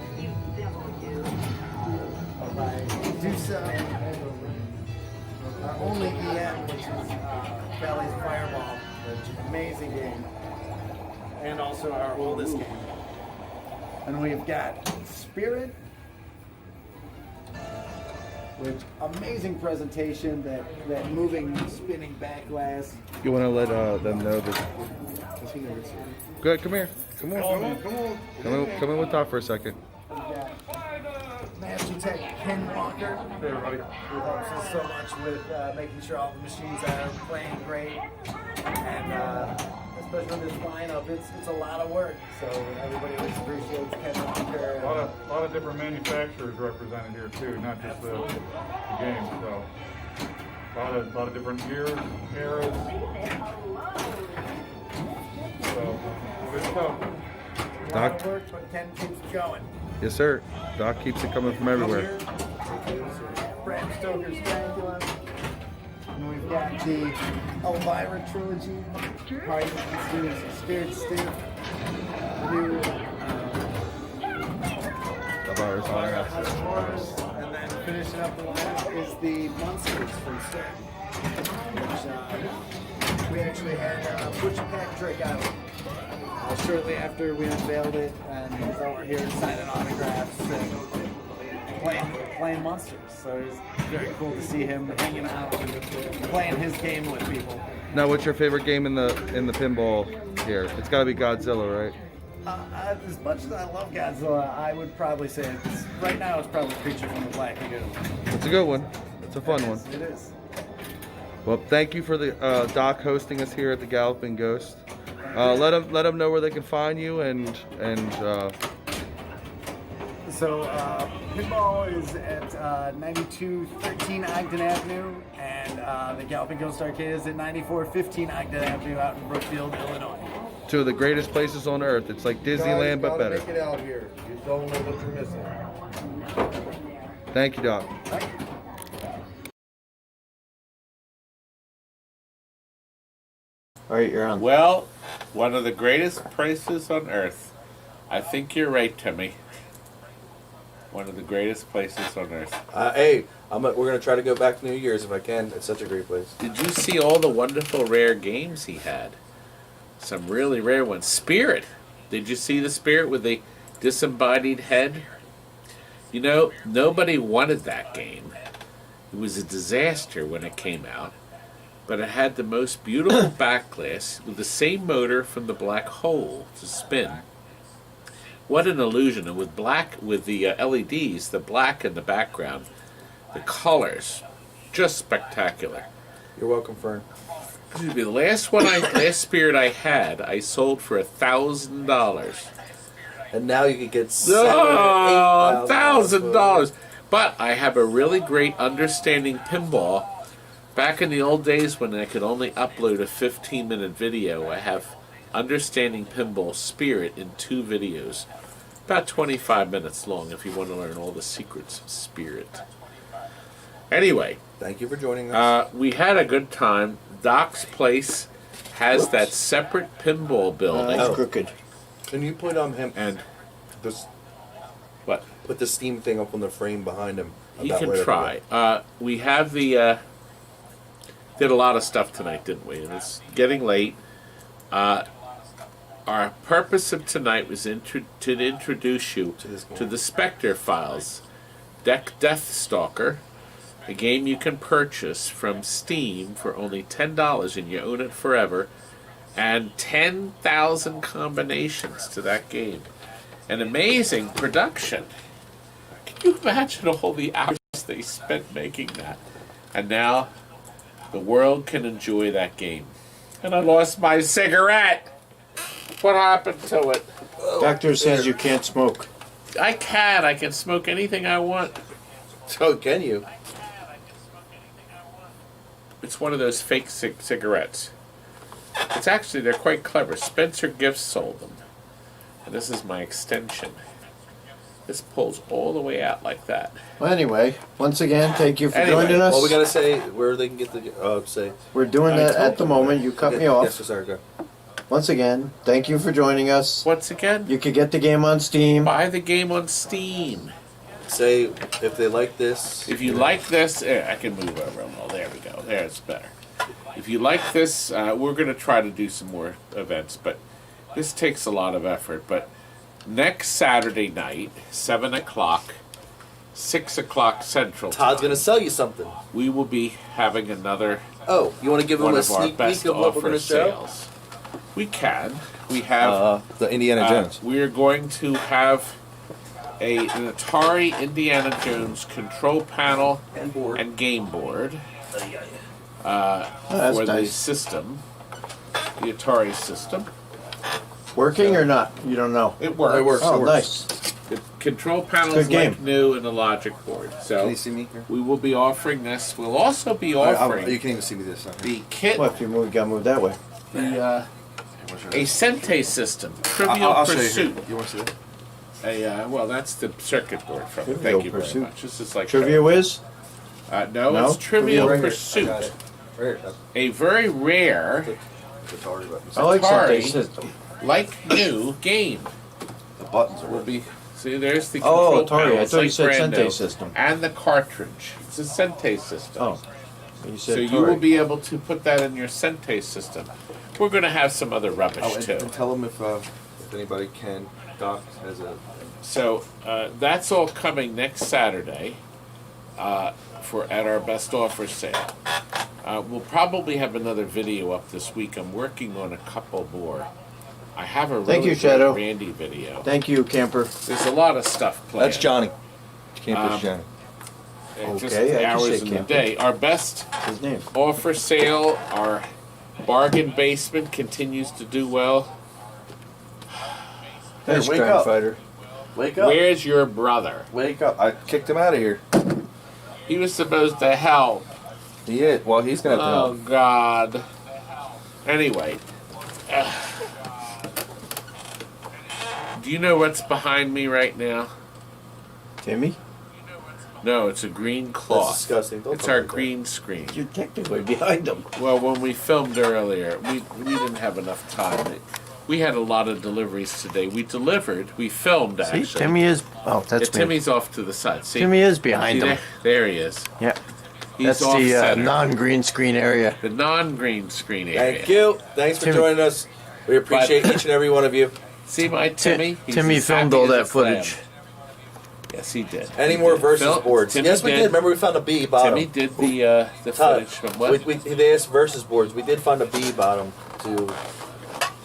By Dusa, our only EM, which is Valley's Fireball, which is an amazing game, and also our oldest game. And we've got Spirit, which amazing presentation, that moving, spinning back glass. You want to let them know that? Go ahead, come here. Come on. Come in with Doc for a second. Master Tech Ken Walker, who helps us so much with making sure all the machines are playing great, and especially with this lineup, it's a lot of work. So everybody always appreciates Ken Walker. A lot of different manufacturers represented here too, not just the game. So a lot of different years, eras. So good stuff. A lot of work, but Ken keeps going. Yes, sir. Doc keeps it coming from everywhere. Bram Stoker's Dracula. And we've got the Elvira trilogy. Party Monsters, Scared Stiff. New Elvira's Horrors. And then finishing up the lineup is the Monsters from Circa. Which we actually had Butcher Patrick out shortly after we unveiled it, and he was over here signing autographs and playing Monsters. So it's very cool to see him hanging out and playing his game with people. Now, what's your favorite game in the pinball here? It's got to be Godzilla, right? As much as I love Godzilla, I would probably say right now it's probably Creature from the Black Lagoon. It's a good one. It's a fun one. It is. Well, thank you for the Doc hosting us here at the Galloping Ghost. Let them know where they can find you and So Pinball is at 9213 Ogden Avenue, and the Galloping Ghost Arcade is at 9415 Ogden Avenue out in Brookfield, Illinois. Two of the greatest places on earth. It's like Disneyland, but better. Make it out here. You don't know what you're missing. Thank you, Doc. All right, you're on. Well, one of the greatest places on earth. I think you're right, Timmy. One of the greatest places on earth. Hey, we're gonna try to go back to New Year's if I can. It's such a great place. Did you see all the wonderful rare games he had? Some really rare ones. Spirit. Did you see the Spirit with the disembodied head? You know, nobody wanted that game. It was a disaster when it came out. But it had the most beautiful back glass with the same motor from the black hole to spin. What an illusion. And with the LEDs, the black in the background, the colors, just spectacular. You're welcome, Fern. Excuse me, the last Spirit I had, I sold for $1,000. And now you could get $1,000. But I have a really great understanding pinball. Back in the old days when I could only upload a 15-minute video, I have Understanding Pinball Spirit in 2 videos. About 25 minutes long if you want to learn all the secrets of Spirit. Anyway. Thank you for joining us. We had a good time. Doc's place has that separate pinball building. That's crooked. Can you put him and this? What? Put the steam thing up on the frame behind him. He can try. We have the did a lot of stuff tonight, didn't we? And it's getting late. Our purpose of tonight was to introduce you to the SPECTRE Files, Deathstalker, a game you can purchase from Steam for only $10 and you own it forever, and 10,000 combinations to that game. An amazing production. Can you imagine all the hours they spent making that? And now the world can enjoy that game. And I lost my cigarette. What happened to it? Doctor says you can't smoke. I can. I can smoke anything I want. So can you? It's one of those fake cigarettes. It's actually, they're quite clever. Spencer Gifts sold them. And this is my extension. This pulls all the way out like that. Well, anyway, once again, thank you for joining us. Well, we gotta say where they can get the say. We're doing that at the moment. You cut me off. Yes, sorry, go. Once again, thank you for joining us. Once again, you can get the game on Steam. Buy the game on Steam. Say if they like this. If you like this, I can move over a little. There we go. There, it's better. If you like this, we're going to try to do some more events, but this takes a lot of effort. But next Saturday night, 7 o'clock, 6 o'clock Central. Todd's going to sell you something. We will be having another. Oh, you want to give him a sneak peek of what we're going to show? We can. We have the Indiana Jones. We are going to have an Atari Indiana Jones control panel and game board for the system, the Atari system. Working or not? You don't know. It works. It works. Oh, nice. The control panel is like new in the logic board. So can you see me here? We will be offering this. We'll also be offering. You can even see me this time. The kit. Well, if you gotta move that way. The a Sente system, Trivial I'll Pursuit. Show you want to see that? Well, that's the circuit board from it. Trivial Thank you Pursuit. very much. This is like Trivia Whiz? No, it's Trivial Pursuit. Right here. A very rare I like Sente Atari, system. like new game. The buttons will be. See, there's the Oh, control Atari. panel. I It's thought you like said brand Sente new. system. And the cartridge. It's a Sente system. Oh. You said So you Atari. will be able to put that in your Sente system. We're going to have some other rubbish too. And tell them if anybody can. Doc has a. So that's all coming next Saturday at our best offer sale. We'll probably have another video up this week. I'm working on a couple more. I have a Thank really you, Shadow. great Randy video. Thank you, Camper. There's a lot of stuff planned. That's Johnny. Camper's Johnny. Just Okay, I can hours say in the Camper. day. Our best His name. offer sale, our bargain basement continues to do well. Thanks, wake Crime up. Fighter. Wake up. Where's your brother? Wake up. I kicked him out of here. He was supposed to help. He is. Well, he's going to have to help. Oh, God. Anyway. Do you know what's behind me right now? Timmy? No, it's a green cloth. That's disgusting. Don't It's talk our like that. green screen. You're technically behind him. Well, when we filmed earlier, we didn't have enough time. We had a lot of deliveries today. We filmed actually. See, Timmy is. Oh, that's me. Timmy's off to the side. See, Timmy is behind see him. There he is. Yeah. He's That's off the center. non-green screen area. The non-green screen area. Thank you. Thanks for joining us. We appreciate each and every one of you. See my Timmy? He's Timmy as filmed happy all as that a clam. footage. Yes, he did. Any He more did. versus Phil- boards? Timmy Yes, we did. Remember, we found a B bottom. Timmy did the Todd, footage from what? They asked versus boards. We did find a B bottom to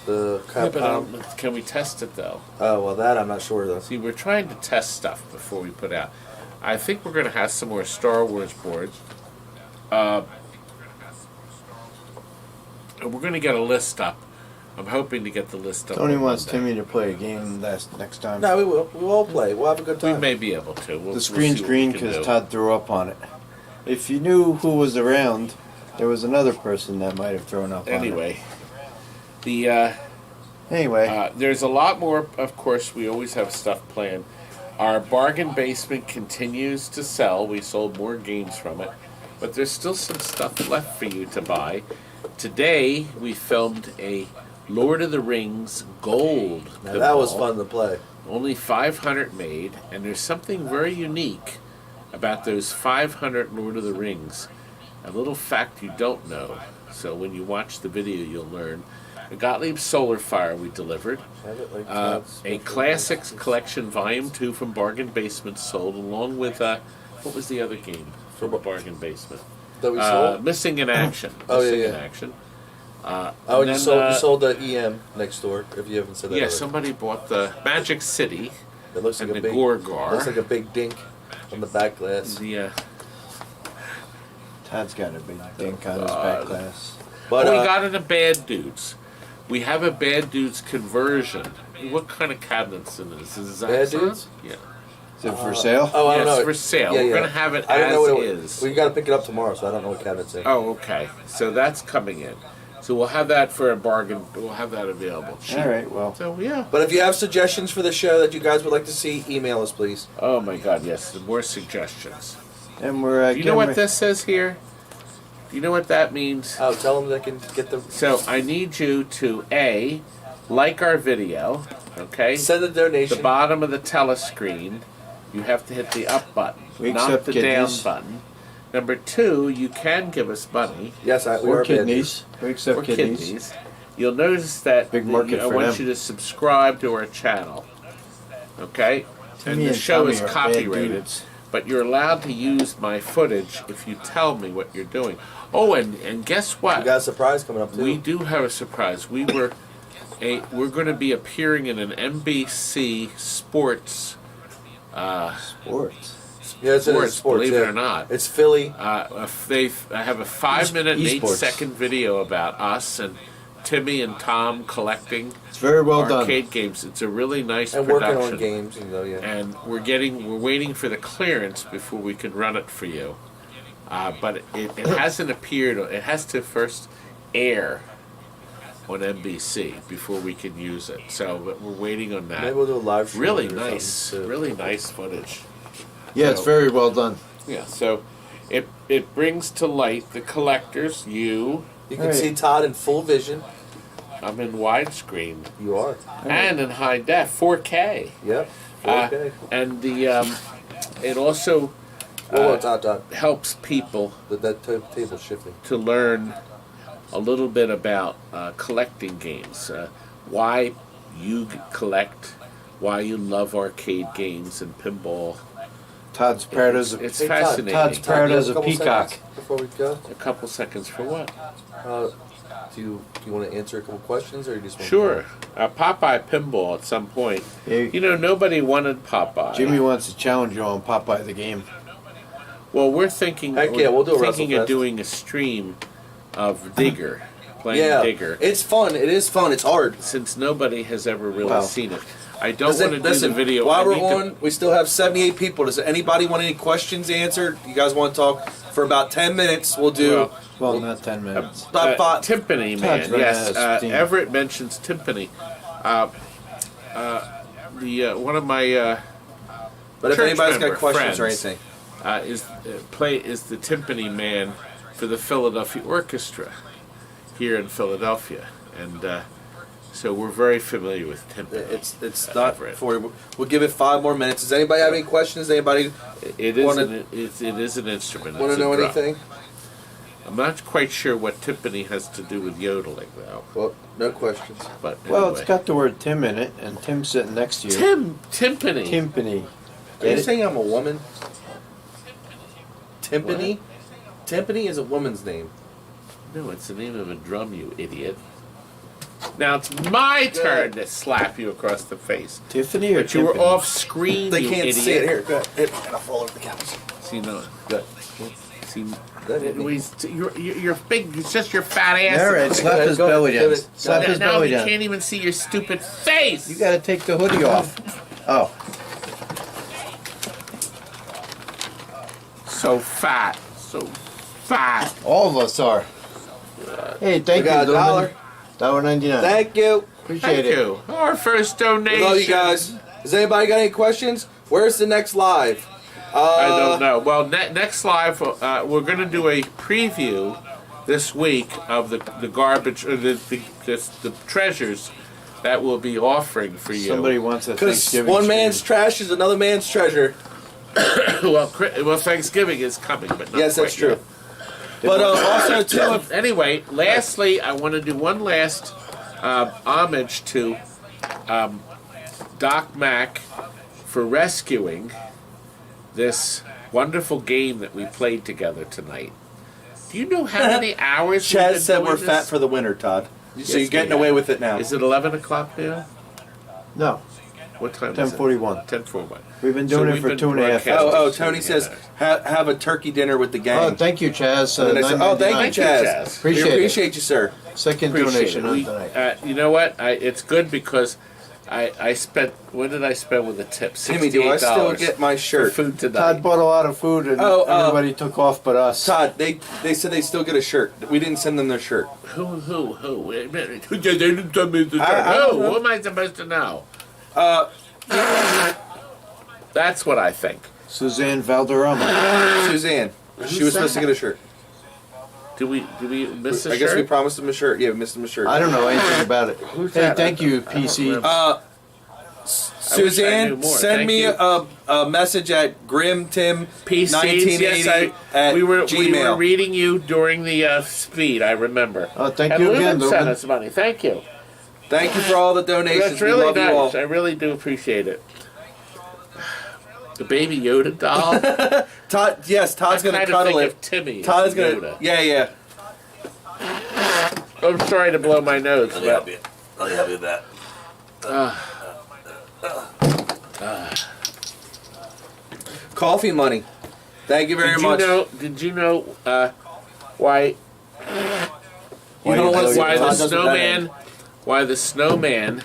the Yeah, but compound. can we test it though? Oh, well, that I'm not sure though. See, we're trying to test stuff before we put out. I think we're going to have some more Star Wars boards. We're going to get a list up. I'm hoping to get the list up. Tony on wants Monday. Timmy to play a game next time. No, we will. We will all play. We'll have a good We time. may be able to. The screen's green because Todd. Todd threw up on it. If you knew who was around, there was another person that might have thrown up Anyway, the on it. Anyway, there's a lot more. Of course, we always have stuff planned. Our bargain basement continues to sell. We sold more games from it, but there's still some stuff left for you to buy. Today we filmed a Lord of the Rings Gold. Now, that was pinball. fun to play. Only 500 made, and there's something very unique about those 500 Lord of the Rings. A little fact you don't know. So when you watch the video, you'll learn. A Gottlieb Solar Fire we delivered. Have it like A Classics Collection Volume 2 from Bargain Basement sold, along with, what was the other game from Bargain Basement? That we sold? Missing in Action. Oh, yeah, Missing yeah. in Action. Oh, And and then, you sold the EM next door, if you haven't said that Yeah, already. somebody bought the Magic City. It looks like and a the big Gorgar. Looks like a big dink on the back glass. The, Todd's got a big dink on his back glass. But we got into Bad Dudes. We have a Bad Dudes conversion. What kind of cabinets it is? Is that Bad son? Dudes? Yeah. Is it for sale? Oh, I don't Yes, know. for sale. Yeah, We're yeah. gonna have it I don't know what as is. We got to pick it up tomorrow, so I don't know what cabinet's in. Oh, okay. So that's coming in. So we'll have that for a bargain. We'll have that available. Cheap. All right, well. So yeah. But if you have suggestions for the show that you guys would like to see, email us, please. Oh my God, yes. More suggestions. And we're. Do you know what this says here? Do you know what that means? Oh, tell them they can get the. So I need you to like our video, okay? Send a donation. The bottom of the telescreen, you have to hit the up button, We not accept the kidneys. down button. Number 2, you can give us money. Yes, we Or are kidneys. We accept Or kidneys. kidneys. You'll notice that Big market I for want them. you to subscribe to our channel, okay? And Timmy the and show Tommy is are bad copyrighted. dudes. But you're allowed to use my footage if you tell me what you're doing. Oh, and guess what? We got a surprise coming up too. We do have a surprise. We're going to be appearing in an NBC Sports. Sports. Yeah, it's Sports, believe yeah. it or not. It's Philly. I have a 5-minute and esports. 8-second video about us and Timmy and Tom collecting. It's very well arcade done. games. It's a really nice And production. working on games, yeah. And we're waiting for the clearance before we can run it for you. But it hasn't appeared. It has to first air on NBC before we can use it. So but we're waiting on that. Maybe we'll do a live stream Really or nice, something, too. really nice footage. Yeah, it's very well done. Yeah, so it brings to light the collectors. You can see Todd in full vision. I'm in widescreen. You are. And in high def, 4K. Yep. 4K. And the it also Todd. helps people that table's shifting to learn a little bit about collecting games, why you collect, why you love arcade games and pinball. Todd's proud as a It's fascinating. Todd's proud as a couple peacock. seconds before we go. A couple seconds for what? Do you want to answer a couple questions, or you just want Sure. Popeye Pinball at some point. Hey, You know, nobody wanted Popeye. Jimmy wants to challenge you on Popeye the game. Well, we're thinking. Heck yeah, we'll do a thinking of WrestleFest. doing a stream of Digger, playing Yeah, Digger. it's fun. It is fun. It's hard. Since nobody has ever really Well, seen it. I don't want to do the video. While I we're need to- on, we still have 78 people. Does anybody want any questions answered? You guys want to talk for about 10 minutes? We'll do. Well, not 10 minutes. Timpani man, Todd's yes. running out of steam. Everett mentions timpani. One of my But if church anybody's got member questions or friends, anything, is the timpani man for the Philadelphia Orchestra here in Philadelphia, and so we're very familiar with timpani. it's not for. We'll give it 5 more minutes. Does anybody have any questions? Anybody? It is an instrument. Want It's to a know drum. anything? I'm not quite sure what timpani has to do with yodeling, though. Well, no questions. But Well, anyway. it's got the word Tim in it, and Tim's sitting next to you. Timpani. Timpani. Are you Get it? saying I'm a woman? Timpani? Timpani is a woman's name. No, it's the name of a drum, you idiot. Now it's my turn to slap you across the face. Tiffany or But you were Timpani? off screen, They you can't idiot. see it. Here, go ahead. I'll fall over the couch. See, no. Good. See, Good. you're big. It's just your fat ass. All right, slap his Go ahead, belly give down. it. Slap his now belly you down. can't even see your stupid face. You got to take the hoodie off. Oh, So fat. So fat. all of us are. Hey, thank We got you, $1. $1.99. Thank you. Appreciate Thank it. you. Our first donation. Love you guys. Has anybody got any questions? Where's the next live? I don't know. Well, next live, we're going to do a preview this week of the garbage, or the treasures that we'll be offering for you. Somebody wants a Because Thanksgiving one stream. man's trash is another man's treasure. well, Thanksgiving is coming, but not Yes, that's quite true. But also, too, Anyway, lastly, I want to do one last homage to DOC MACK for rescuing this wonderful game that we played together tonight. Do you know how many hours we've Chaz been said doing we're this? fat for the winter, Todd. Yes, So you're getting we away are. with it now. Is it 11 o'clock now? No, What time is it? 10:41. 10:41. We've been doing it for 2.5 broadcasting hours. Tony says have a turkey dinner with the gang. Oh, thank you, Chaz. And then I said, oh, thank you, $9.99. Chaz. Appreciate We it. appreciate you, sir. Second Appreciate donation it. on We, tonight. you know what? It's good because I spent. What did I spend with the tip? Timmy, do I still get my shirt? for food tonight? Todd bought a lot of food, and everybody took off but us. Todd, they said they still get a shirt. We didn't send them their shirt. Who? Wait a minute. Who didn't tell me the I don't know. Who am I supposed to know? That's what I think. Suzanne Valderrama. Suzanne. She was supposed to get a shirt. Do we miss a I guess shirt? we promised them a shirt. Yeah, we missed them a shirt. I don't know anything about it. Who's Hey, that? thank you, I don't PC. remember. Suzanne, more. send Thank me you. a message at GrimTim PCs, 1980 yes, at we were Gmail. reading you during the speed. I remember. Oh, thank and you Lubin again, sent Lubin. us money. Thank you. Thank you for all the donations. That's really we love you all. nice. I really do appreciate it. The baby Yoda doll. Todd, yes, Todd's I gonna kinda cuddle think it. of Timmy as Todd's gonna. Yoda. Yeah. I'm sorry to blow my nose, but Let me help you with that. Coffee money. Thank you very much. Did you know why? You know what? Why the Todd doesn't snowman? Why the snowman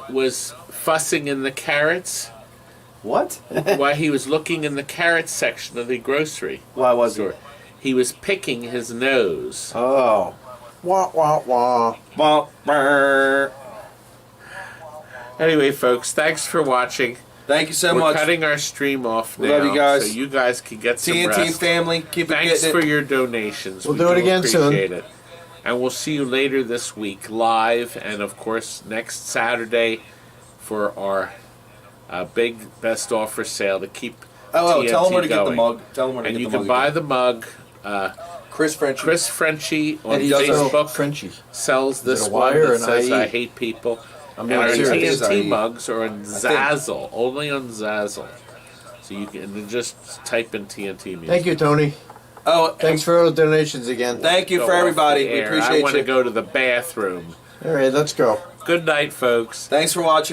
was fussing in the carrots? What? Why he was looking in the carrot section of the grocery Why was store? He was picking his nose. Oh. Wah, wah, wah. Well, brr. Anyway, folks, thanks for watching. Thank you so We're much. cutting our stream off We now, love you guys. so you guys can get some TNT rest. family, keep it Thanks getting for it. your donations. We'll We do it again soon. appreciate it. And we'll see you later this week live, and of course next Saturday for our big best offer sale to keep TNT tell them where to get the going. mug. Tell them where to And get you the can mug buy again. the mug. Chris Frenchie on And he does Facebook Frenchie. sells Is this it a one Y or that an says IE? I hate people. I'm And not our serious. TNT IE. mugs are on think. Zazzle, only on Zazzle. So you can just type in TNT music. Thank you, Tony. Oh, Thanks for all the donations again. thank you Go for off everybody. the We air. I appreciate want to you. go to the bathroom. All right, let's go. Good night, folks. Thanks for watching.